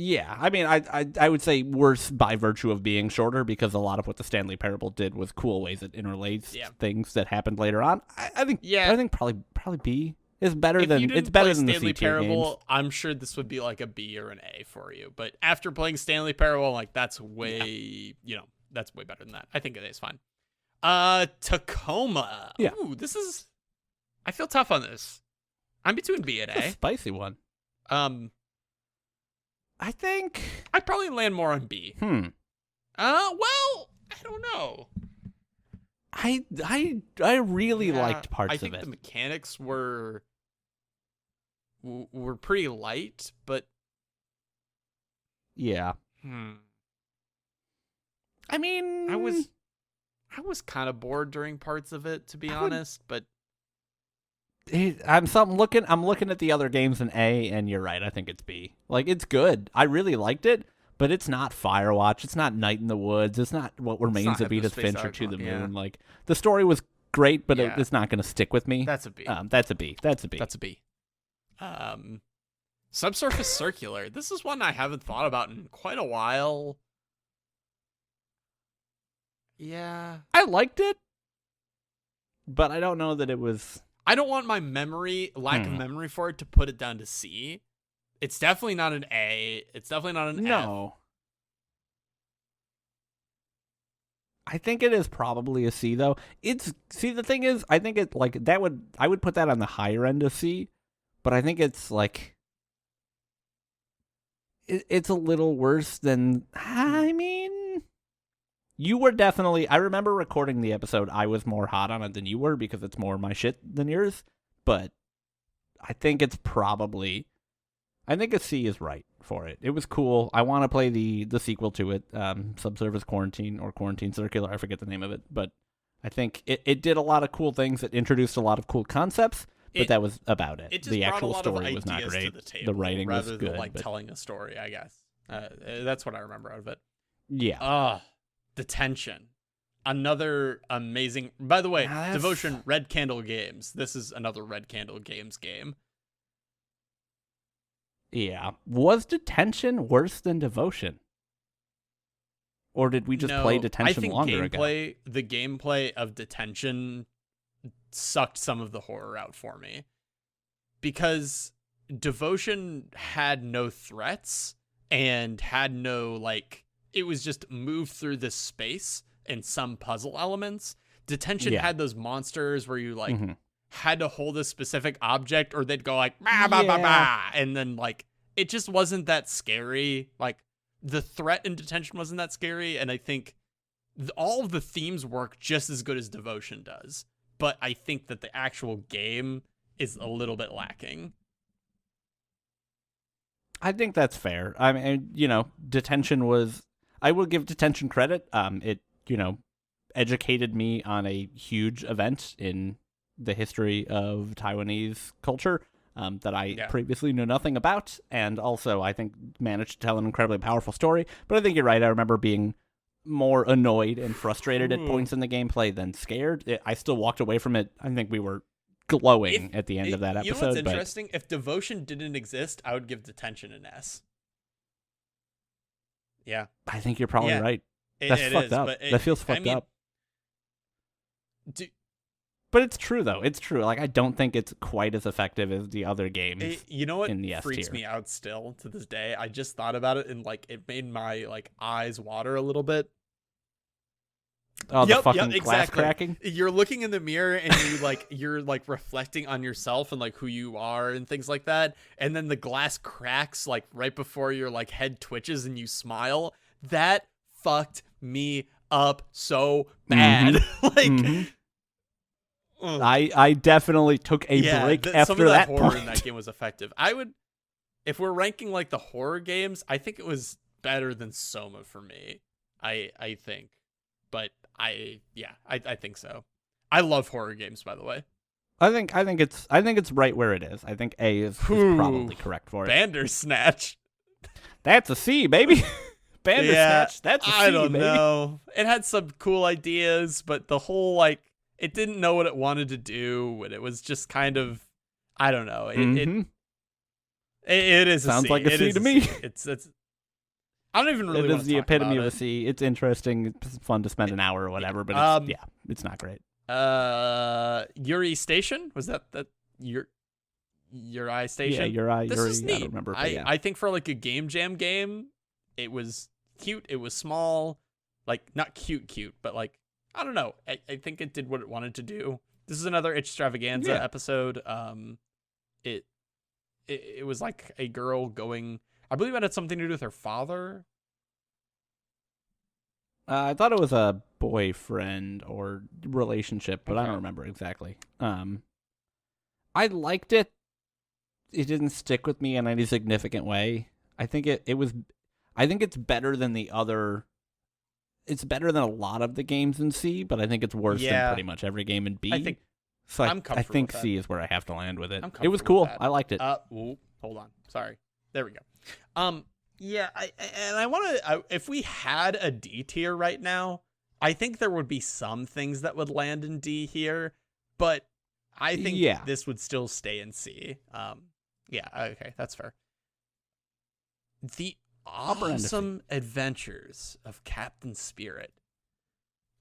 Speaker 1: Yeah, I mean, I would say worse by virtue of being shorter, because a lot of what the Stanley Parable did was cool ways it interlays things that happened later on. I think probably B is better than it's better than the
Speaker 2: Stanley
Speaker 1: C-tier
Speaker 2: Parable.
Speaker 1: games.
Speaker 2: I'm sure this would be like a B or an A for you. But after playing Stanley Parable, like that's way that's way better than that. I think it is fine. Tacoma.
Speaker 1: Yeah.
Speaker 2: Ooh, I feel tough on this. I'm between B and
Speaker 1: It's a
Speaker 2: A.
Speaker 1: spicy one. I think
Speaker 2: I'd probably land more on B. Well, I don't know.
Speaker 1: I really liked parts of it.
Speaker 2: I think the mechanics were pretty light, but
Speaker 1: yeah. I mean,
Speaker 2: I was kind of bored during parts of it, to be honest, but
Speaker 1: I'm looking at the other games in A, and you're right. I think it's B. Like, it's good. I really liked it, but it's not Firewatch. It's not Night in the Woods. It's not What Remains of Edith Fincher to the Moon. Like, the story was great, but it's not going to stick with me.
Speaker 2: That's a B.
Speaker 1: That's a B. That's a B.
Speaker 2: That's a B. Subsurface Circular. This is one I haven't thought about in quite a while. Yeah.
Speaker 1: I liked it, but I don't know that it was...
Speaker 2: I don't want my lack of memory for it to put it down to C. It's definitely not an A. It's definitely not an F.
Speaker 1: No. I think it is probably a C, though. The thing is, I think it like I would put that on the higher end of C, but I think it's like it's a little worse than, I mean, you were definitely, I remember recording the episode, I was more hot on it than you were because it's more my shit than yours, but I think it's probably, I think a C is right for it. It was cool. I want to play the sequel to it, Subsurface Quarantine or Quarantine Circular, I forget the name of it, but I think it did a lot of cool things. It introduced a lot of cool concepts, but that was about it.
Speaker 2: Just
Speaker 1: the
Speaker 2: brought
Speaker 1: actual
Speaker 2: a lot
Speaker 1: story
Speaker 2: of
Speaker 1: was not
Speaker 2: ideas
Speaker 1: great.
Speaker 2: to the table,
Speaker 1: the writing
Speaker 2: rather
Speaker 1: was good.
Speaker 2: Than like telling a story, I guess. That's what I remember out of it.
Speaker 1: Yeah.
Speaker 2: Detention. Another amazing... By the way, Devotion, Red Candle Games. This is another Red Candle Games game.
Speaker 1: Yeah. Was Detention worse than Devotion? Or did we just play Detention longer ago?
Speaker 2: The gameplay of Detention sucked some of the horror out for me. Because Devotion had no threats and had no, like... It was just move through this space and some puzzle elements. Detention had those monsters where you, like, had to hold a specific object or they'd go, like, bah, bah, bah, bah, and then, like, it just wasn't that scary. Like, the threat in Detention wasn't that scary, and I think all of the themes work just as good as Devotion does. But I think that the actual game is a little bit lacking.
Speaker 1: I think that's fair. I mean, Detention was... I will give Detention credit. It, educated me on a huge event in the history of Taiwanese culture that I previously knew nothing about, and also I think managed to tell an incredibly powerful story. But I think you're right. I remember being more annoyed and frustrated at points in the gameplay than scared. I still walked away from it. I think we were glowing at the end of that episode.
Speaker 2: You know what's interesting? If Devotion didn't exist, I would give Detention an S. Yeah.
Speaker 1: I think you're probably right. That's fucked up. That feels fucked up. But it's true, though. It's true. Like, I don't think it's quite as effective as the other games.
Speaker 2: You know what
Speaker 1: in the
Speaker 2: freaks me out still to this day? I just thought about it, and, like, it made my, like, eyes water a little bit.
Speaker 1: Oh, the fucking glass cracking?
Speaker 2: You're looking in the mirror, and you're reflecting on yourself and, like, who you are and things like that. And then the glass cracks, like, right before your, like, head twitches and you smile. That fucked me up so bad.
Speaker 1: I definitely took a break after
Speaker 2: some of that horror
Speaker 1: point.
Speaker 2: in that game was effective. I would, if we're ranking, like, the horror games, I think it was better than Soma for me. I think. But I think so. I love horror games, by the way.
Speaker 1: I think it's right where it is. I think A is probably correct for it.
Speaker 2: Bandersnatch.
Speaker 1: That's a C, baby. Bandersnatch. That's a C,
Speaker 2: I don't
Speaker 1: baby.
Speaker 2: know. It had some cool ideas, but the whole, like, it didn't know what it wanted to do, and it was just kind of, I don't know. It is
Speaker 1: sounds
Speaker 2: a C.
Speaker 1: like a C to me.
Speaker 2: It's I don't even really
Speaker 1: It
Speaker 2: want
Speaker 1: is
Speaker 2: to
Speaker 1: the
Speaker 2: talk
Speaker 1: epitome
Speaker 2: about
Speaker 1: of a C. It's interesting. It's fun to spend an hour or whatever, but it's not great.
Speaker 2: Yuri Station, was that Yuri Station?
Speaker 1: Yeah, Yuri.
Speaker 2: This is
Speaker 1: I
Speaker 2: neat.
Speaker 1: don't remember, but yeah.
Speaker 2: I think for like a game jam game, it was cute. It was small, like not cute, but like I don't know. I think it did what it wanted to do. This is another Extravaganza episode. It was like a girl going. I believe it had something to do with her father.
Speaker 1: I thought it was a boyfriend or relationship, but I
Speaker 2: Okay.
Speaker 1: don't remember exactly. I liked it. It didn't stick with me in any significant way. I think I think it's better than the other. It's better than a lot of the games in C, but I think it's worse than pretty much every game in B.
Speaker 2: I think
Speaker 1: so.
Speaker 2: I'm
Speaker 1: I
Speaker 2: comfortable
Speaker 1: think
Speaker 2: with that.
Speaker 1: C is where I have to land with it.
Speaker 2: I'm
Speaker 1: It was
Speaker 2: comfortable
Speaker 1: cool.
Speaker 2: with that.
Speaker 1: I liked it.
Speaker 2: Hold on. Sorry. There we go. Yeah, I want to. If we had a D tier right now, I think there would be some things that would land in D here, but I think this would still stay in C. Yeah. Okay, that's fair. The awesome adventures of Captain Spirit.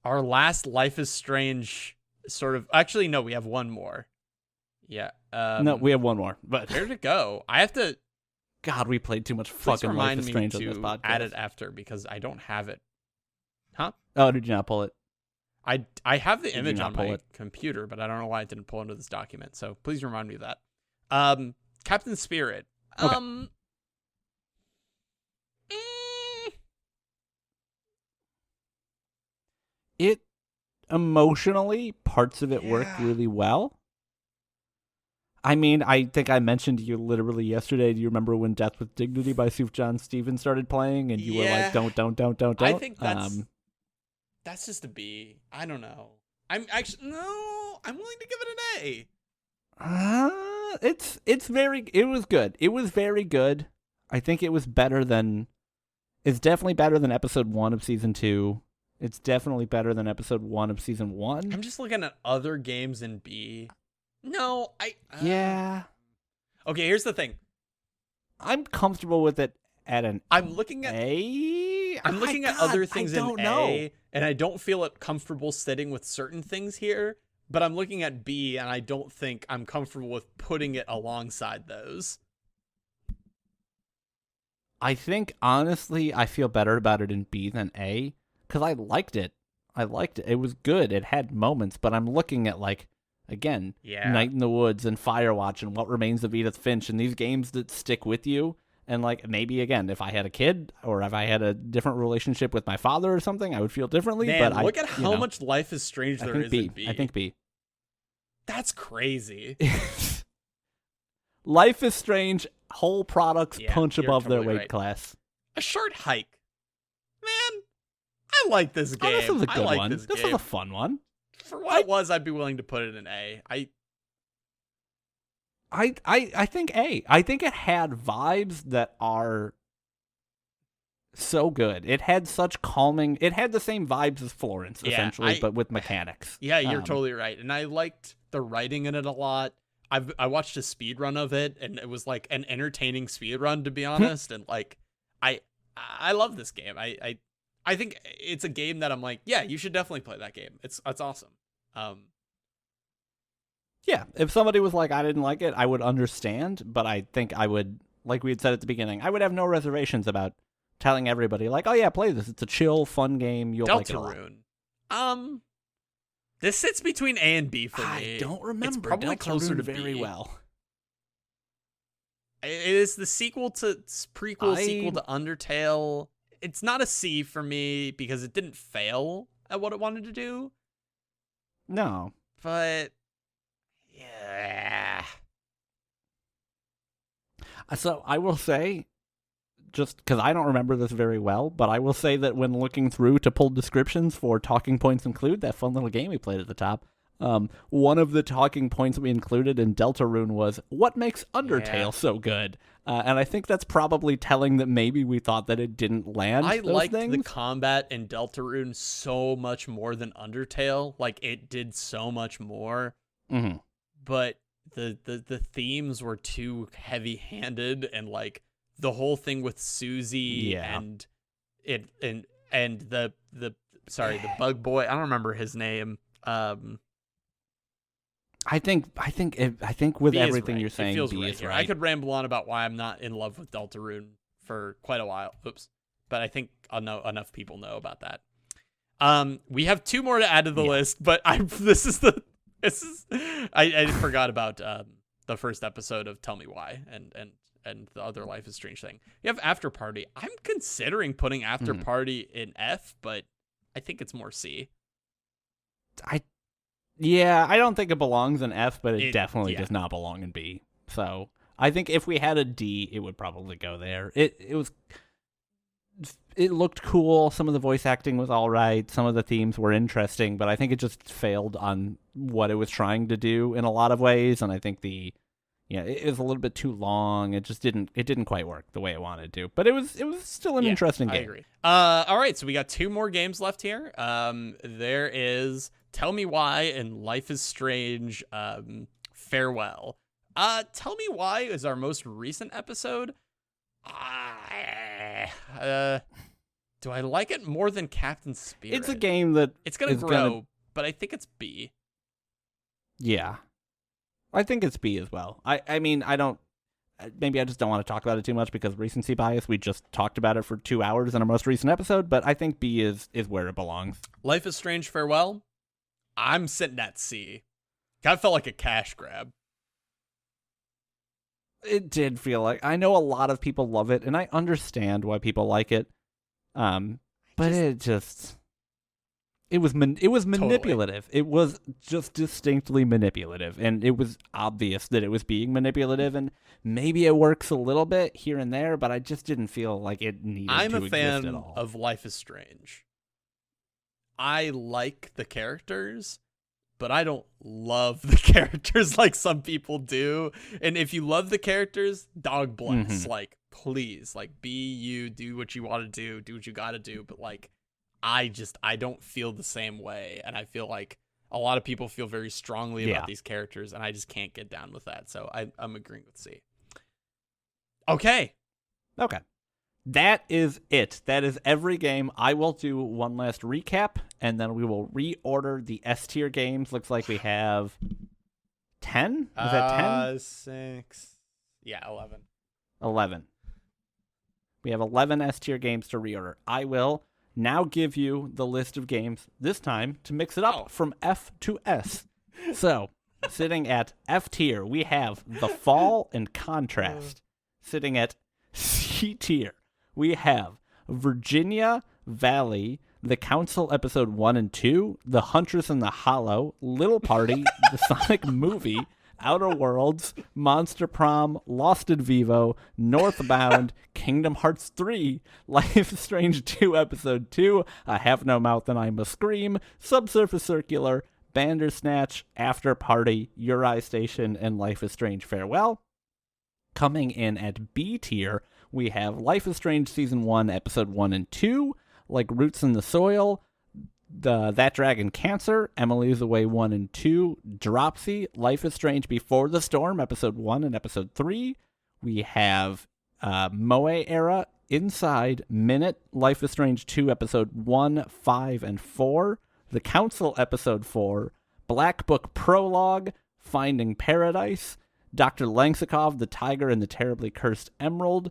Speaker 2: Our last Life is Strange sort of. Actually, no, we have one more. Yeah.
Speaker 1: No, we have one more. But
Speaker 2: where to go? I have to.
Speaker 1: God, we played too much
Speaker 2: Please
Speaker 1: fucking Life
Speaker 2: remind
Speaker 1: is
Speaker 2: me
Speaker 1: Strange on this
Speaker 2: to
Speaker 1: podcast.
Speaker 2: add it after because I don't have it. Huh?
Speaker 1: Oh, did you not pull it?
Speaker 2: I have the
Speaker 1: Did you
Speaker 2: image
Speaker 1: not
Speaker 2: on
Speaker 1: pull
Speaker 2: my
Speaker 1: it?
Speaker 2: computer, but I don't know why it didn't pull into this document. So please remind me of that. Captain Spirit.
Speaker 1: Okay. It emotionally, parts of it work really well. I mean, I think I mentioned to you literally yesterday. Do you remember when Death with Dignity by Sufjan Stevens started playing, and you were like, "Don't."
Speaker 2: I think that's just a B. I don't know. I'm actually no. I'm willing to give it an A.
Speaker 1: It was good. It was very good. I think it was better than. It's definitely better than episode 1 of season 2. It's definitely better than episode 1 of season 1.
Speaker 2: I'm just looking at other games in B. No,
Speaker 1: yeah.
Speaker 2: Okay, here's the thing.
Speaker 1: I'm comfortable with it at an
Speaker 2: I'm looking at
Speaker 1: A.
Speaker 2: I'm looking at other things in A, and I don't feel it comfortable sitting with certain things here, but I'm looking at B, and I don't think I'm comfortable with putting it alongside those.
Speaker 1: I think, honestly, I feel better about it in B than A, because I liked it. It was good. It had moments, but I'm looking at, like, again, Night in the Woods and Firewatch and What Remains of Edith Finch and these games that stick with you. And, like, maybe, again, if I had a kid or if I had a different relationship with my father or something, I would feel differently.
Speaker 2: Man,
Speaker 1: but
Speaker 2: look at how much Life is Strange there is in B.
Speaker 1: I think B.
Speaker 2: That's crazy.
Speaker 1: Life is Strange, whole products punch above
Speaker 2: totally
Speaker 1: their weight
Speaker 2: right.
Speaker 1: class.
Speaker 2: A short hike. Man, I like this game.
Speaker 1: Oh, this is a good one.
Speaker 2: This
Speaker 1: is a fun one.
Speaker 2: For what it was, I'd be willing to put it in A.
Speaker 1: I think A. I think it had vibes that are so good. It had such calming. It had the same vibes as Florence, essentially, but with mechanics.
Speaker 2: Yeah, you're totally right. And I liked the writing in it a lot. I watched a speed run of it, and it was like an entertaining speed run, to be honest. And like, I love this game. I think it's a game that I'm like, yeah, you should definitely play that game. It's awesome.
Speaker 1: Yeah, if somebody was like, I didn't like it, I would understand, but I think I would, like we had said at the beginning, I would have no reservations about telling everybody, like, oh yeah, play this. It's a chill, fun game. You'll like it a lot.
Speaker 2: Deltarune. This sits between A and B for me.
Speaker 1: I don't remember.
Speaker 2: It's probably closer to
Speaker 1: very
Speaker 2: B.
Speaker 1: well.
Speaker 2: It is the sequel to sequel to Undertale. It's not a C for me because it didn't fail at what it wanted to do.
Speaker 1: No.
Speaker 2: But yeah.
Speaker 1: So I will say, just because I don't remember this very well, but I will say that when looking through to pull descriptions for Talking Points Include, that fun little game we played at the top, one of the talking points we included in Deltarune was, what makes Undertale so good? And I think that's probably telling that maybe we thought that it didn't land.
Speaker 2: I liked
Speaker 1: things.
Speaker 2: the combat in Deltarune so much more than Undertale. Like, it did so much more.
Speaker 1: Mm-hmm.
Speaker 2: But the themes were too heavy-handed, and like the whole thing with Susie and and the bug boy, I don't remember his name.
Speaker 1: I think with
Speaker 2: B
Speaker 1: everything
Speaker 2: right.
Speaker 1: you're saying,
Speaker 2: it feels
Speaker 1: B
Speaker 2: right
Speaker 1: is
Speaker 2: here.
Speaker 1: right.
Speaker 2: I could ramble on about why I'm not in love with Deltarune for quite a while. Oops. But I think enough people know about that. We have 2 more to add to the list, but I forgot about the first episode of Tell Me Why and the other Life is Strange thing. You have After Party. I'm considering putting After Party in F, but I think it's more C.
Speaker 1: I don't think it belongs in F, but it definitely does not belong in B. So I think if we had a D, it would probably go there. It looked cool. Some of the voice acting was all right. Some of the themes were interesting, but I think it just failed on what it was trying to do in a lot of ways. And I think it was a little bit too long. It just didn't quite work the way it wanted to. But it was still an interesting game.
Speaker 2: I agree. All right, so we got 2 more games left here. There is Tell Me Why and Life is Strange Farewell. Tell Me Why is our most recent episode. Do I like it more than Captain Spirit?
Speaker 1: It's a game that
Speaker 2: it's gonna grow, but I think it's B.
Speaker 1: Yeah, I think it's B as well. I mean, I don't. Maybe I just don't want to talk about it too much because recency bias. We just talked about it for 2 hours in our most recent episode, but I think B is where it belongs.
Speaker 2: Life is Strange Farewell. I'm sitting at C. Kind of felt like a cash grab.
Speaker 1: It did feel like. I know a lot of people love it, and I understand why people like it. But it was manipulative. Totally. It was just distinctly manipulative, and it was obvious that it was being manipulative, and maybe it works a little bit here and there, but I just didn't feel like it needed to exist at all.
Speaker 2: I'm a fan of Life is Strange. I like the characters, but I don't love the characters like some people do. And if you love the characters, dog bless. Like, please, like, be you, do what you want to do what you got to do. But like, I don't feel the same way. And I feel like a lot of people feel very strongly about these characters, and I just can't get down with that. So I'm agreeing with C. Okay.
Speaker 1: That is it. That is every game. I will do one last recap, and then we will reorder the S tier games. Looks like we have 10? Is that 10?
Speaker 2: 6. Yeah, 11.
Speaker 1: 11. We have 11 S tier games to reorder. I will now give you the list of games, this time to mix it up from F to S. So, sitting at F tier, we have The Fall and Contrast. Sitting at C tier, we have Virginia Valley, The Council Episode 1 and 2, The Huntress in the Hollow, Little Party, The Sonic Movie, Outer Worlds, Monster Prom, Lost in Vivo, Northbound, Kingdom Hearts 3, Life is Strange 2 Episode 2, I Have No Mouth and I Must Scream, Subsurface Circular, Bandersnatch, After Party, Uri Station, and Life is Strange Farewell. Coming in at B tier, we have Life is Strange Season 1, Episode 1 and 2, Like Roots in the Soil, That Dragon Cancer, Emily's Away 1 and 2, Dropsy, Life is Strange Before the Storm, Episode 1 and Episode 3. We have Moe Era, Inside, Minute, Life is Strange 2, Episode 1, 5, and 4, The Council, Episode 4, Black Book Prologue, Finding Paradise, Dr. Langsakov, The Tiger and the Terribly Cursed Emerald,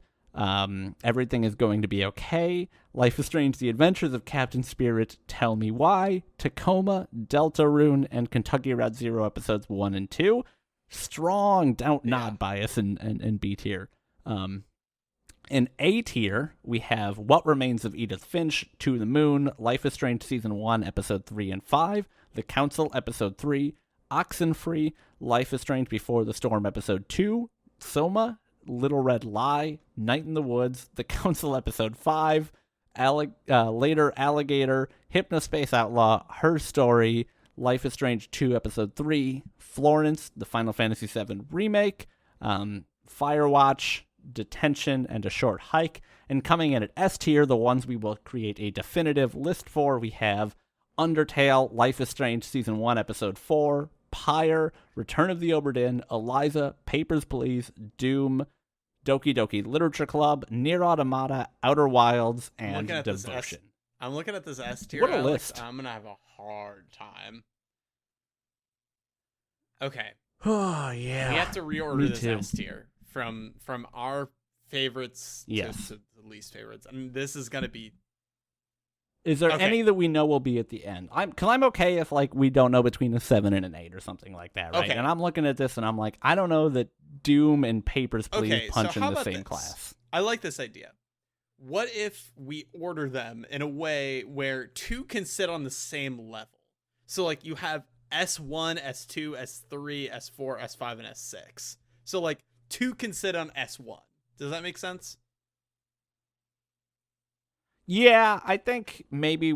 Speaker 1: Everything is Going to Be Okay, Life is Strange, The Adventures of Captain Spirit, Tell Me Why, Tacoma, Deltarune, and Kentucky Route Zero Episodes 1 and 2. Strong nod bias in B tier. In A tier, we have What Remains of Edith Finch, To the Moon, Life is Strange Season 1, Episode 3 and 5, The Council, Episode 3, Oxenfree, Life is Strange Before the Storm, Episode 2, Soma, Little Red Lie, Night in the Woods, The Council, Episode 5, Later Alligator, Hypnospace Outlaw, Her Story, Life is Strange 2, Episode 3, Florence, the Final Fantasy VII Remake, Firewatch, Detention, and A Short Hike. And coming in at S tier, the ones we will create a definitive list for, we have Undertale, Life is Strange Season 1, Episode 4, Pyre, Return of the Obra Dinn, Eliza, Papers, Please, Doom, Doki Doki Literature Club, Nier Automata, Outer Wilds, and Devotion.
Speaker 2: I'm looking at this S tier.
Speaker 1: What a
Speaker 2: Alex.
Speaker 1: list.
Speaker 2: I'm gonna have a hard time. Okay.
Speaker 1: Oh, yeah.
Speaker 2: We have to
Speaker 1: Me
Speaker 2: reorder this
Speaker 1: too.
Speaker 2: S tier from our favorites
Speaker 1: Yes.
Speaker 2: to the least favorites. And this is gonna be
Speaker 1: Is there
Speaker 2: Okay.
Speaker 1: any that we know will be at the end? Because I'm okay if like we don't know between a 7 and an 8 or something like that, right?
Speaker 2: Okay.
Speaker 1: And I'm looking at this and I'm like, I don't know that Doom and Papers, Please
Speaker 2: Okay, so
Speaker 1: punch in
Speaker 2: how
Speaker 1: the
Speaker 2: about
Speaker 1: same
Speaker 2: this?
Speaker 1: class.
Speaker 2: I like this idea. What if we order them in a way where 2 can sit on the same level? So like you have S1, S2, S3, S4, S5, and S6. So like 2 can sit on S1. Does that make sense?
Speaker 1: Yeah, I think maybe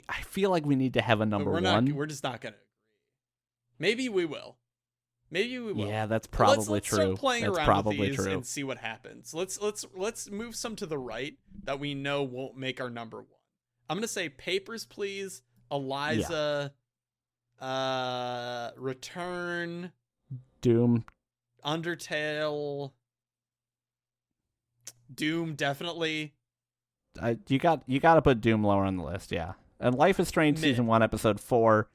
Speaker 1: I feel like we need to have a number
Speaker 2: But
Speaker 1: one.
Speaker 2: we're just not gonna agree. Maybe we will.
Speaker 1: Yeah, that's probably
Speaker 2: let's
Speaker 1: true.
Speaker 2: Start playing
Speaker 1: That's
Speaker 2: around
Speaker 1: probably
Speaker 2: with these
Speaker 1: true.
Speaker 2: and see what happens. Let's move some to the right that we know won't make our number 1. I'm gonna say Papers, Please, Eliza, Return,
Speaker 1: Doom.
Speaker 2: Undertale, Doom, definitely.
Speaker 1: You got to put Doom lower on the list, yeah. And Life is Strange
Speaker 2: Mid.
Speaker 1: season 1 episode 4,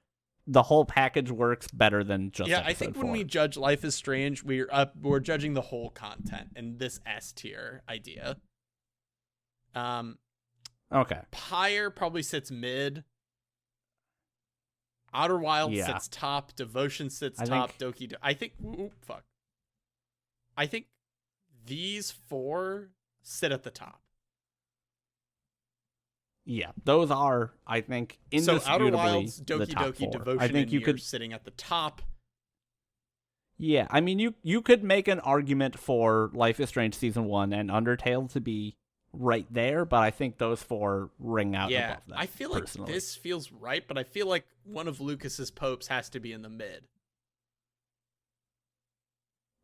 Speaker 1: the whole package works better than just
Speaker 2: Yeah,
Speaker 1: episode
Speaker 2: I think
Speaker 1: 4.
Speaker 2: when we judge Life is Strange, we're judging the whole content in this S tier idea.
Speaker 1: Okay.
Speaker 2: Pyre probably sits mid. Outer Wilds
Speaker 1: Yeah.
Speaker 2: sits top. Devotion sits
Speaker 1: I
Speaker 2: top. I think. Fuck. I think these 4 sit at the top.
Speaker 1: Yeah, those are, I think,
Speaker 2: So Outer
Speaker 1: indisputably
Speaker 2: Wilds,
Speaker 1: the
Speaker 2: Doki
Speaker 1: top
Speaker 2: Doki,
Speaker 1: 4.
Speaker 2: Devotion,
Speaker 1: I think
Speaker 2: and
Speaker 1: you
Speaker 2: Nier
Speaker 1: could.
Speaker 2: sitting at the top.
Speaker 1: Yeah, I mean, you could make an argument for Life is Strange season 1 and Undertale to be right there, but I think those 4 ring out
Speaker 2: Yeah,
Speaker 1: above them.
Speaker 2: I feel
Speaker 1: personally.
Speaker 2: like this feels right, but I feel like one of Lucas's popes has to be in the mid.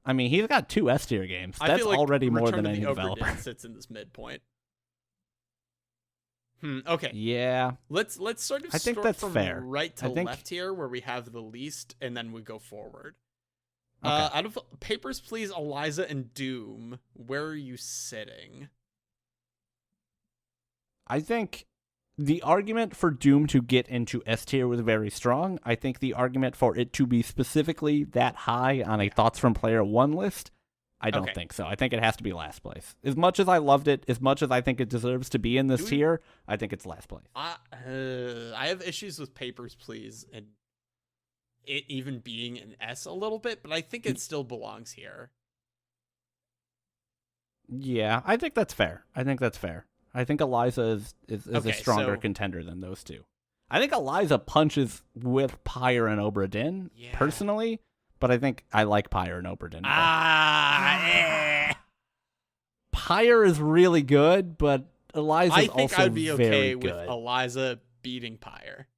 Speaker 1: I mean, he's got 2 S tier games.
Speaker 2: I
Speaker 1: That's
Speaker 2: feel like
Speaker 1: already more
Speaker 2: Return
Speaker 1: than
Speaker 2: to
Speaker 1: any
Speaker 2: the Obra
Speaker 1: developer.
Speaker 2: Dinn sits in this midpoint. Okay.
Speaker 1: Yeah,
Speaker 2: Let's sort of
Speaker 1: I think
Speaker 2: start
Speaker 1: that's
Speaker 2: from
Speaker 1: fair.
Speaker 2: right to
Speaker 1: I think-
Speaker 2: left here, where we have the least, and then we go forward.
Speaker 1: Okay.
Speaker 2: Out of Papers, Please, Eliza, and Doom, where are you sitting?
Speaker 1: I think the argument for Doom to get into S tier was very strong. I think the argument for it to be specifically that high on a Thoughts from Player 1 list, I don't
Speaker 2: Okay.
Speaker 1: think so. I think it has to be last place. As much as I loved it, as much as I think it deserves to be in this
Speaker 2: Do we-
Speaker 1: tier, I think it's last place.
Speaker 2: I have issues with Papers, Please, and it even being an S a little bit, but I think it still belongs here.
Speaker 1: Yeah, I think that's fair. I think Eliza is
Speaker 2: Okay,
Speaker 1: a stronger
Speaker 2: so-
Speaker 1: contender than those 2. I think Eliza punches with Pyre and Obra Dinn,
Speaker 2: Yeah.
Speaker 1: personally, but I think I like Pyre and Obra Dinn. Pyre is really good, but Eliza
Speaker 2: I
Speaker 1: is
Speaker 2: think
Speaker 1: also
Speaker 2: I'd be
Speaker 1: very
Speaker 2: okay
Speaker 1: good.
Speaker 2: with Eliza beating Pyre.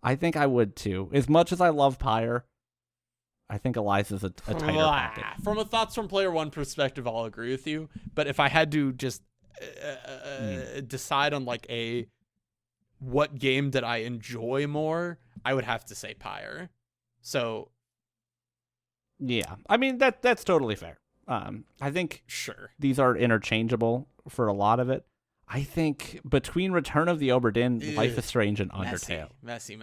Speaker 1: I think I would too. As much as I love Pyre, I think Eliza's a tighter pocket.
Speaker 2: From a Thoughts from Player 1 perspective, I'll agree with you. But if I had to just decide on like what game did I enjoy more, I would have to say Pyre. So
Speaker 1: Yeah, I mean that's totally fair. I think
Speaker 2: sure.
Speaker 1: these are interchangeable for a lot of it. I think between Return of the Obra Dinn, Life is Strange, and Undertale.
Speaker 2: Messy.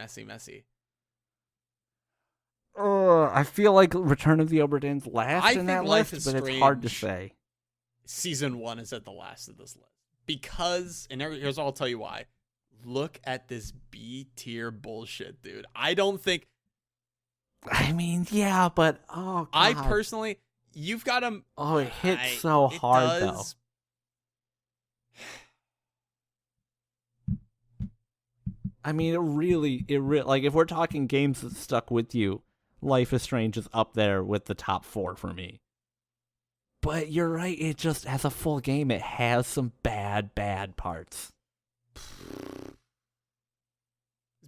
Speaker 1: I feel like Return of the Obra Dinn's last
Speaker 2: I
Speaker 1: in
Speaker 2: think
Speaker 1: that
Speaker 2: Life
Speaker 1: list,
Speaker 2: is
Speaker 1: but it's hard to
Speaker 2: Strange.
Speaker 1: say.
Speaker 2: Season 1 is at the last of this list. Because, and here's I'll tell you why. Look at this B tier bullshit, dude. I don't think
Speaker 1: I mean, yeah, but oh, God.
Speaker 2: I personally, you've got to.
Speaker 1: Oh, it hits so hard though. I mean, like if we're talking games that stuck with you, Life is Strange is up there with the top 4 for me. But you're right, it just as a full game, it has some bad parts.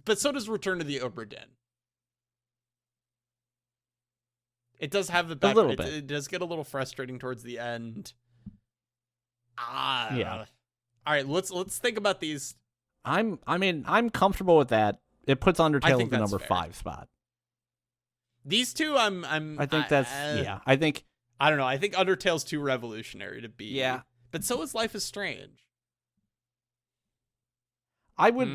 Speaker 2: But so does Return to the Obra Dinn. It does have the bad.
Speaker 1: little bit.
Speaker 2: It does get a little frustrating towards the end.
Speaker 1: Yeah.
Speaker 2: All right, let's think about these.
Speaker 1: I'm comfortable with that. It puts Undertale
Speaker 2: think
Speaker 1: at the
Speaker 2: that's
Speaker 1: number
Speaker 2: fair.
Speaker 1: 5 spot.
Speaker 2: These two,
Speaker 1: I think that's yeah. I think
Speaker 2: I don't know. I think Undertale's too revolutionary to be.
Speaker 1: Yeah.
Speaker 2: But so is Life is Strange.
Speaker 1: I would...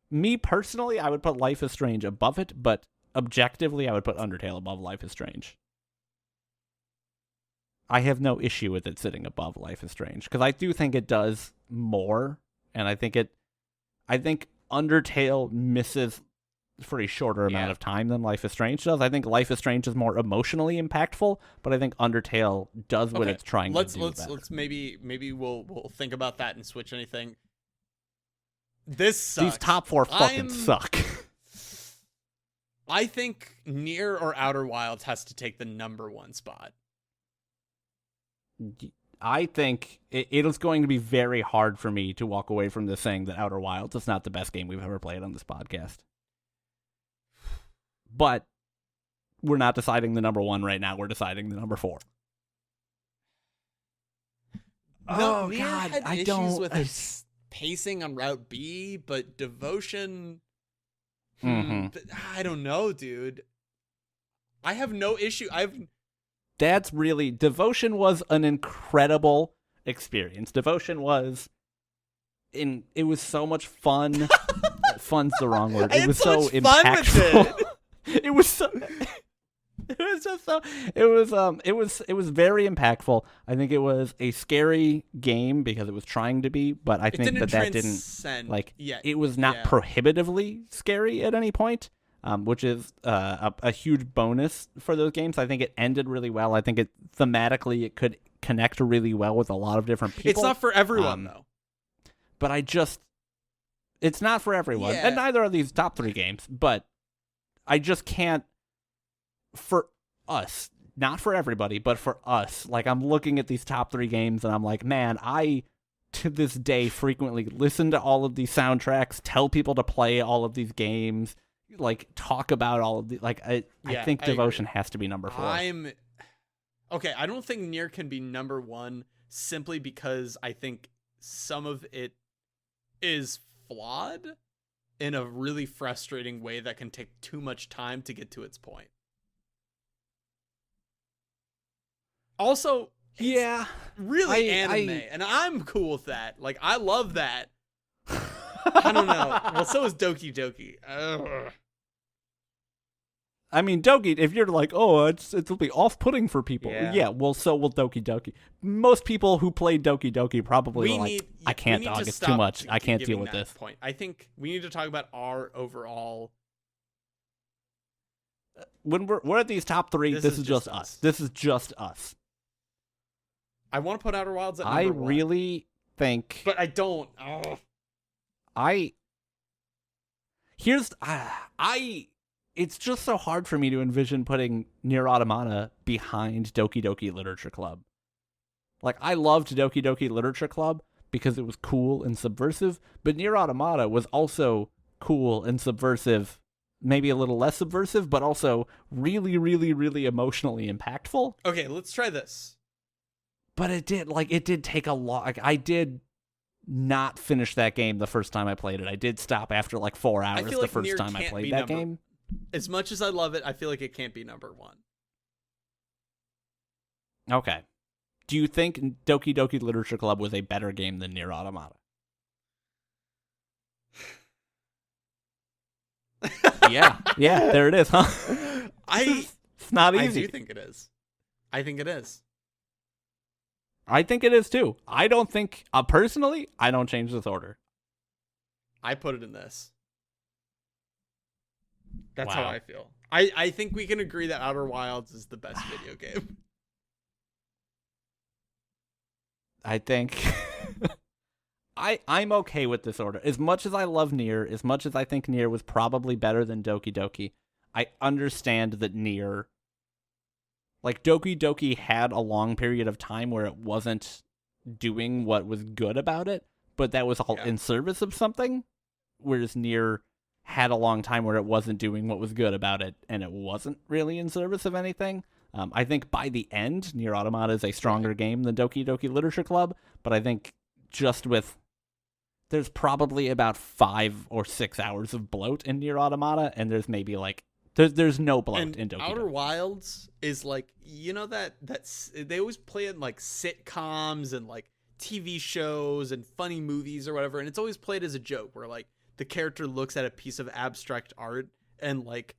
Speaker 1: Me personally, I would put Life is Strange above it, but objectively, I would put Undertale above Life is Strange. I have no issue with it sitting above Life is Strange, because I do think it does more, and I think Undertale misses for a shorter amount of time than Life is Strange does. I think Life is Strange is more emotionally impactful, but I think Undertale does what it's trying to do better.
Speaker 2: Let's maybe we'll think about that and switch anything. This sucks.
Speaker 1: These top 4 fucking suck.
Speaker 2: I think Nier or Outer Wilds has to take the number 1 spot.
Speaker 1: I think it is going to be very hard for me to walk away from this saying that Outer Wilds is not the best game we've ever played on this podcast. But we're not deciding the number 1 right now. We're deciding the number 4.
Speaker 2: No, Nier had issues with its pacing on Route B, but Devotion... I don't know, dude. I have no issue.
Speaker 1: That's really... Devotion was an incredible experience. Devotion was... It was so much fun. Fun's the wrong word. It was so impactful. It was so... It was just so... It was very impactful. I think it was a scary game because it was trying to be, but I think that didn't... Like, it was not prohibitively scary at any point. Which is a huge bonus for those games. I think it ended really well. I think thematically it could connect really well with a lot of different people.
Speaker 2: It's not for everyone, though.
Speaker 1: But it's not for everyone. And neither are these top 3 games. But I just can't, for us, not for everybody, but for us. Like, I'm looking at these top 3 games and I'm like, man, I, to this day, frequently listen to all of these soundtracks, tell people to play all of these games, like, talk about all of the, like, I think Devotion has to be number 4.
Speaker 2: Okay, I don't think Nier can be number 1 simply because I think some of it is flawed in a really frustrating way that can take too much time to get to its point. Also, really anime, and I'm cool with that. Like, I love that. I don't know. Well, so is Doki Doki. Ugh.
Speaker 1: I mean, Doki, if you're like, oh, it'll be off-putting for people. Yeah, well, so will Doki Doki. Most people who play Doki Doki probably I can't, dog, it's too much. I can't deal with this.
Speaker 2: Point. I think we need to talk about our overall...
Speaker 1: When we're at these top 3, this is just us. This is just us.
Speaker 2: I want to put Outer Wilds at number 1.
Speaker 1: I really think...
Speaker 2: But I don't.
Speaker 1: It's just so hard for me to envision putting Nier Automata behind Doki Doki Literature Club. Like, I loved Doki Doki Literature Club because it was cool and subversive, but Nier Automata was also cool and subversive, maybe a little less subversive, but also really, really, really emotionally impactful.
Speaker 2: Okay, let's try this.
Speaker 1: But it did take a lot. Like, I did not finish that game the first time I played it. I did stop after like 4 hours the first time I played that game.
Speaker 2: As much as I love it, I feel like it can't be number 1.
Speaker 1: Okay. Do you think Doki Doki Literature Club was a better game than Nier Automata? Yeah, there it is, huh? It's not easy.
Speaker 2: I do think it is. I think it is.
Speaker 1: I think it is too. I don't think, personally, I don't change this order.
Speaker 2: I put it in this. That's how I feel. I think we can agree that Outer Wilds is the best video game.
Speaker 1: I think I'm okay with this order. As much as I love Nier, as much as I think Nier was probably better than Doki Doki, I understand that Nier, like, Doki Doki had a long period of time where it wasn't doing what was good about it, but that was all in service of something, whereas Nier had a long time where it wasn't doing what was good about it, and it wasn't really in service of anything. I think by the end, Nier Automata is a stronger game than Doki Doki Literature Club, but I think just with... There's probably about 5 or 6 hours of bloat in Nier Automata, and there's maybe like There's no bloat
Speaker 2: And
Speaker 1: in Doki
Speaker 2: Outer
Speaker 1: Doki.
Speaker 2: Wilds is like, that's they always play it in like sitcoms and like TV shows and funny movies or whatever, and it's always played as a joke where like the character looks at a piece of abstract art and like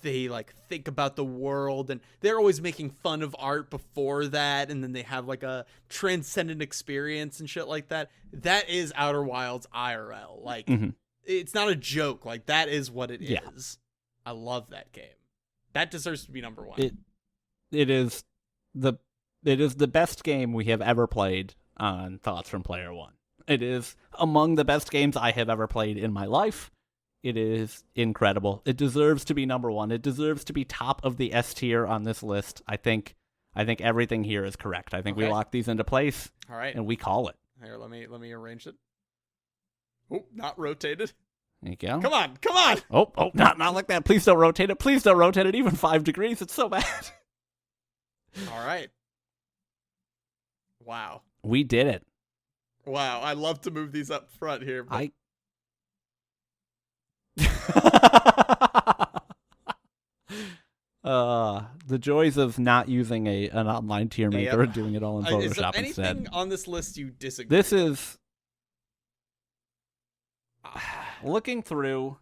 Speaker 2: they like think about the world, and they're always making fun of art before that, and then they have like a transcendent experience and shit like that. That is Outer Wilds IRL. Like it's not a joke. Like that is what it is. I love that game. That deserves to be number one.
Speaker 1: It is the best game we have ever played on Thoughts from Player One. It is among the best games I have ever played in my life. It is incredible. It deserves to be number one. It deserves to be top of the S tier on this list. I think everything here is correct. I think we lock these into place.
Speaker 2: All right.
Speaker 1: And we call it.
Speaker 2: Here, let me arrange it. Oh, not rotated.
Speaker 1: There you go.
Speaker 2: Come on.
Speaker 1: Oh, not like that. Please don't rotate it. Please don't rotate it even 5 degrees. It's so bad.
Speaker 2: All right. Wow.
Speaker 1: We did it.
Speaker 2: Wow, I love to move these up front here. But...
Speaker 1: the joys of not using an online tier maker and doing it all in Photoshop
Speaker 2: is there
Speaker 1: instead.
Speaker 2: Anything on this list you disagree?
Speaker 1: This is looking through.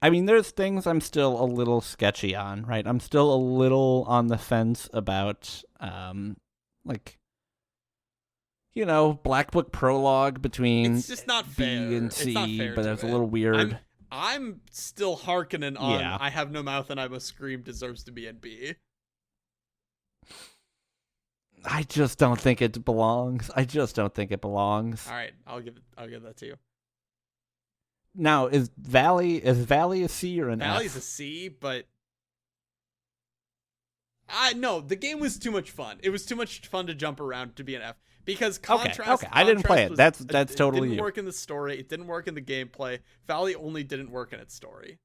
Speaker 1: I mean, there's things I'm still a little sketchy on, right? I'm still a little on the fence about, like, you know, Black Book prologue between
Speaker 2: it's just not
Speaker 1: B
Speaker 2: fair.
Speaker 1: and C,
Speaker 2: it's not fair
Speaker 1: but it's a little weird.
Speaker 2: I'm still hearkening on
Speaker 1: Yeah.
Speaker 2: I Have No Mouth and I Must Scream deserves to be in B.
Speaker 1: I just don't think it belongs.
Speaker 2: All right, I'll give that to you.
Speaker 1: Now, is Valley a C or an
Speaker 2: Valley's
Speaker 1: F?
Speaker 2: a C, but no, the game was too much fun. It was too much fun to jump around to be an F because
Speaker 1: Okay. I didn't play it. That's totally
Speaker 2: It didn't
Speaker 1: you.
Speaker 2: work in the story. It didn't work in the gameplay. Valley only didn't work in its story.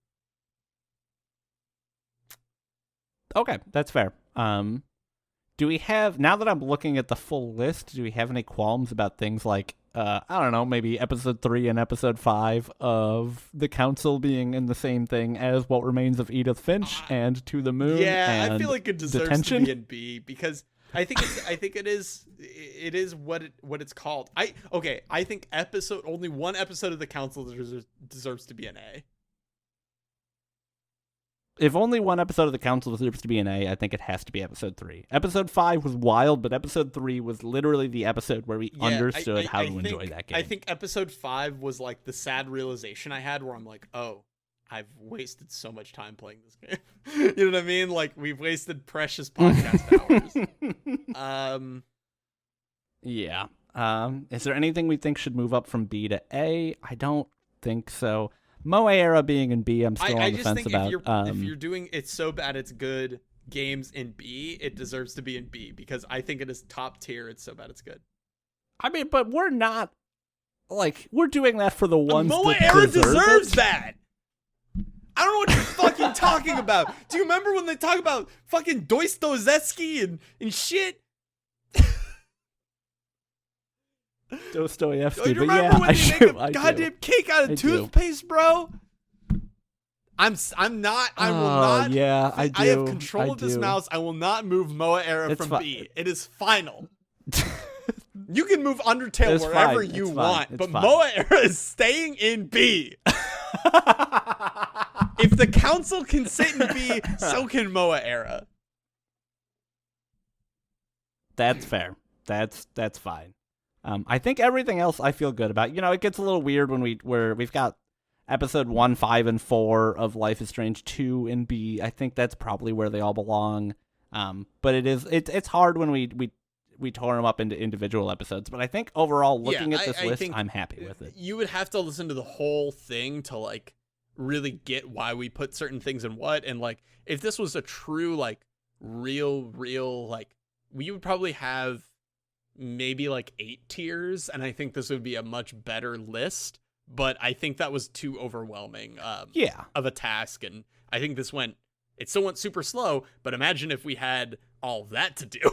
Speaker 1: Okay, that's fair. Do we have, now that I'm looking at the full list, do we have any qualms about things like, I don't know, maybe episode 3 and episode 5 of the Council being in the same thing as What Remains of Edith Finch and To the Moon?
Speaker 2: Yeah,
Speaker 1: and
Speaker 2: I feel like it deserves
Speaker 1: Detention?
Speaker 2: to be in B because I think it is what it's called. I think only one episode of the Council deserves to be an A.
Speaker 1: If only one episode of the Council deserves to be an A, I think it has to be episode 3. Episode 5 was wild, but episode 3 was literally the episode where we understood how to enjoy that game.
Speaker 2: I think episode 5 was like the sad realization I had where I'm like, oh, I've wasted so much time playing this game. You know what I mean? Like, we've wasted precious podcast hours.
Speaker 1: Yeah. Is there anything we think should move up from B to A? I don't think so. Moe Era being in B, I'm still on the fence about.
Speaker 2: If you're doing It's So Bad It's Good games in B, it deserves to be in B because I think it is top tier. It's So Bad It's Good.
Speaker 1: I mean, but we're not, like, we're doing that for the ones
Speaker 2: Moe
Speaker 1: that
Speaker 2: Era
Speaker 1: deserves
Speaker 2: that. I don't know what you're fucking talking about. Do you remember when they talk about fucking Dostoevsky and shit?
Speaker 1: Dostoevsky,
Speaker 2: Do you
Speaker 1: but
Speaker 2: remember
Speaker 1: yeah,
Speaker 2: when
Speaker 1: I
Speaker 2: they
Speaker 1: do.
Speaker 2: make a goddamn cake out of toothpaste, bro? I'm not. I will not.
Speaker 1: Yeah, I do.
Speaker 2: I have control of this
Speaker 1: do.
Speaker 2: mouse. I will not move Moa Era
Speaker 1: It's
Speaker 2: from B. It is final. You can move Undertale
Speaker 1: It's
Speaker 2: wherever
Speaker 1: fine.
Speaker 2: you
Speaker 1: It's
Speaker 2: want,
Speaker 1: fine.
Speaker 2: but
Speaker 1: It's fine.
Speaker 2: Moa Era is staying in B. If the Council can sit in B, so can Moa Era.
Speaker 1: That's fair. That's fine. I think everything else I feel good about. You know, it gets a little weird when we've got episode 1, 5, and 4 of Life is Strange 2 in B. I think that's probably where they all belong. But it's hard when we tore them up into individual episodes. But I think overall, looking at this list, I'm happy with it.
Speaker 2: You would have to listen to the whole thing to like really get why we put certain things in what. And like, if this was a true like real like, we would probably have maybe like 8 tiers, and I think this would be a much better list. But I think that was too overwhelming of a task, and I think it still went super slow, but imagine if we had all that to do.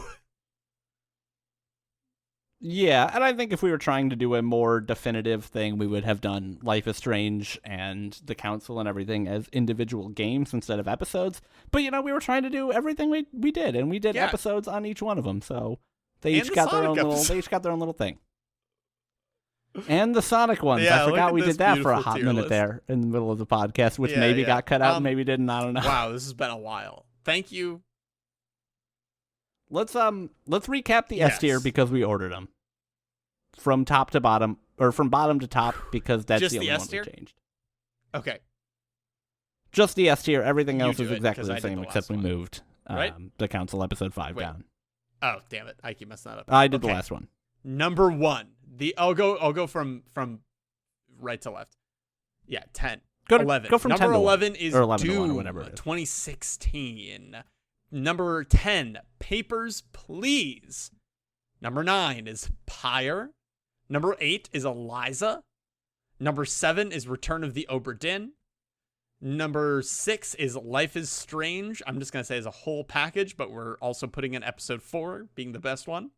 Speaker 1: Yeah, and I think if we were trying to do a more definitive thing, we would have done Life is Strange and The Council and everything as individual games instead of episodes. But, we were trying to do everything we did, and we did episodes on each one of them, so they each got their own little thing. And the Sonic ones.
Speaker 2: Yeah,
Speaker 1: I forgot we did that for a hot minute there in the middle of the podcast, which maybe got cut out, maybe didn't. I don't know.
Speaker 2: Wow, this has been a while. Thank you.
Speaker 1: Let's recap the S tier because we ordered them from top to bottom, or from bottom to top, because that's
Speaker 2: just
Speaker 1: the only
Speaker 2: S
Speaker 1: one we
Speaker 2: tier?
Speaker 1: changed.
Speaker 2: Okay.
Speaker 1: Just the S tier. Everything else is exactly the
Speaker 2: I did
Speaker 1: same
Speaker 2: the
Speaker 1: except we
Speaker 2: last
Speaker 1: moved the Council episode 5 down.
Speaker 2: Oh, damn it. I keep messing that up.
Speaker 1: I did the last one.
Speaker 2: Number 1. I'll go from right to left. Yeah, 10. 11.
Speaker 1: Go from
Speaker 2: Number
Speaker 1: 10 to
Speaker 2: 11 is
Speaker 1: or 11
Speaker 2: Doom
Speaker 1: to 1 or whatever it is.
Speaker 2: 2016. Number 10, Papers, Please. Number 9 is Pyre. Number 8 is Eliza. Number 7 is Return of the Obra Dinn. Number 6 is Life is Strange. I'm just going to say as a whole package, but we're also putting in episode 4 being the best one.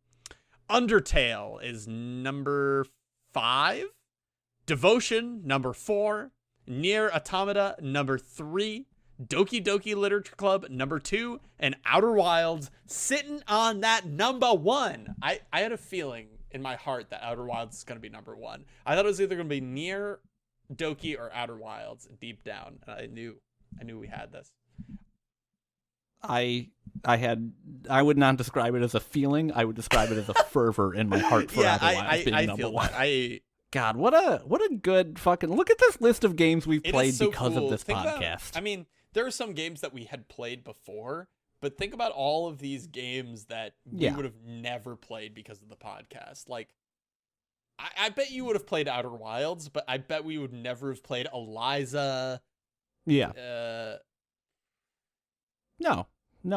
Speaker 2: Undertale is number 5. Devotion, number 4. Nier Automata, number 3. Doki Doki Literature Club, number 2. And Outer Wilds sitting on that number 1. I had a feeling in my heart that Outer Wilds is going to be number 1. I thought it was either going to be Nier, Doki, or Outer Wilds deep down. I knew we had this.
Speaker 1: I would not describe it as a feeling. I would describe it as a fervor in my heart for Outer Wilds being number 1. God, what a good fucking look at this list of games we've played because of this podcast.
Speaker 2: There are some games that we had played before, but think about all of these games that we would have never played because of the podcast. Like, I bet you would have played Outer Wilds, but I bet we would never have played Eliza.
Speaker 1: Yeah. No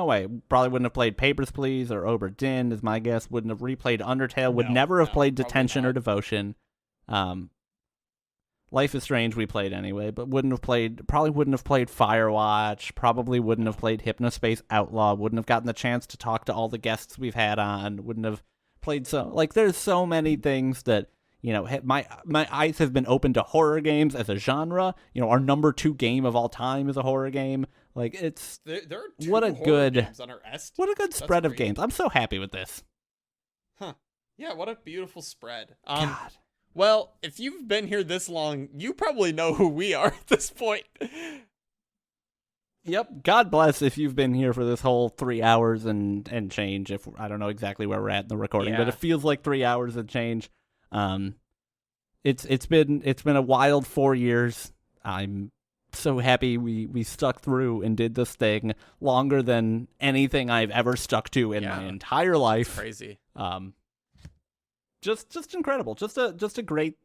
Speaker 1: way. Probably wouldn't have played Papers, Please, or Obra Dinn, is my guess. Wouldn't have replayed Undertale. Would never have played Detention or Devotion. Life is Strange we played anyway, but probably wouldn't have played Firewatch, probably wouldn't have played Hypnospace Outlaw, wouldn't have gotten the chance to talk to all the guests we've had on, wouldn't have played there's so many things that, my eyes have been open to horror games as a genre. Our number 2 game of all time is a horror game. Like, it's
Speaker 2: there are 2 horror games on our S.
Speaker 1: What a good spread of games. I'm so happy with this.
Speaker 2: Huh. Yeah, what a beautiful spread.
Speaker 1: God.
Speaker 2: Well, if you've been here this long, you probably know who we are at this point.
Speaker 1: Yep. God bless if you've been here for this whole 3 hours and change. If I don't know exactly where we're at in the recording, but it feels like 3 hours and change. It's been a wild 4 years. I'm so happy we stuck through and did this thing longer than anything I've ever stuck to in my entire life.
Speaker 2: It's crazy.
Speaker 1: Just incredible. Just a great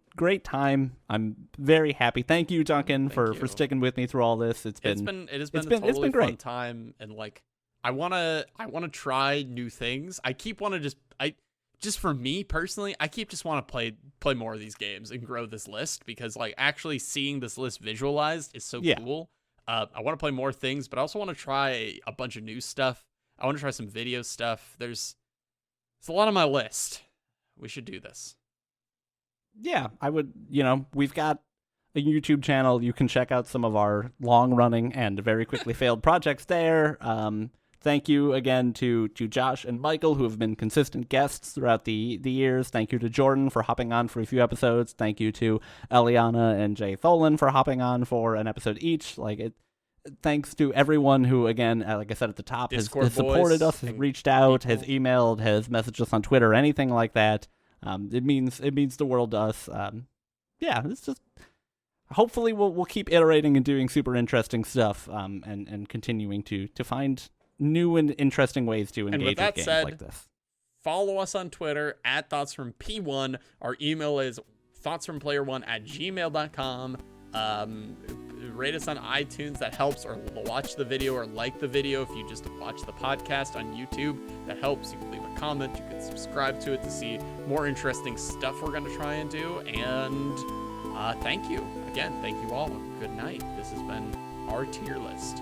Speaker 1: time. I'm very happy. Thank you, Duncan, for sticking with me through all this. It has been a totally fun
Speaker 2: time, and like I wanna try new things. Just for me personally, I keep just want to play more of these games and grow this list, because like actually seeing this list visualized is so cool. I want to play more things, but I also want to try a bunch of new stuff. I want to try some video stuff. It's a lot on my list. We should do this.
Speaker 1: Yeah, I would, we've got a YouTube channel. You can check out some of our long-running and very quickly failed projects there. Thank you again to Josh and Michael, who have been consistent guests throughout the years. Thank you to Jordan for hopping on for a few episodes. Thank you to Eliana and Jay Tholen for hopping on for an episode each. Thanks to everyone who, again, like I said at the top, has supported us, has reached out, has emailed, has messaged us on Twitter, anything like that. It means the world to us. It's just hopefully we'll keep iterating and doing super interesting stuff, and continuing to find new and interesting ways to engage with games like this.
Speaker 2: Follow us on Twitter at ThoughtsFromP1. Our email is thoughtsfromplayerone@gmail.com. Rate us on iTunes, that helps, or watch the video or like the video. If you just watch the podcast on YouTube, that helps. You can leave a comment, you can subscribe to it to see more interesting stuff we're going to try and do. And thank you again. Thank you all. Good night. This has been our tier list.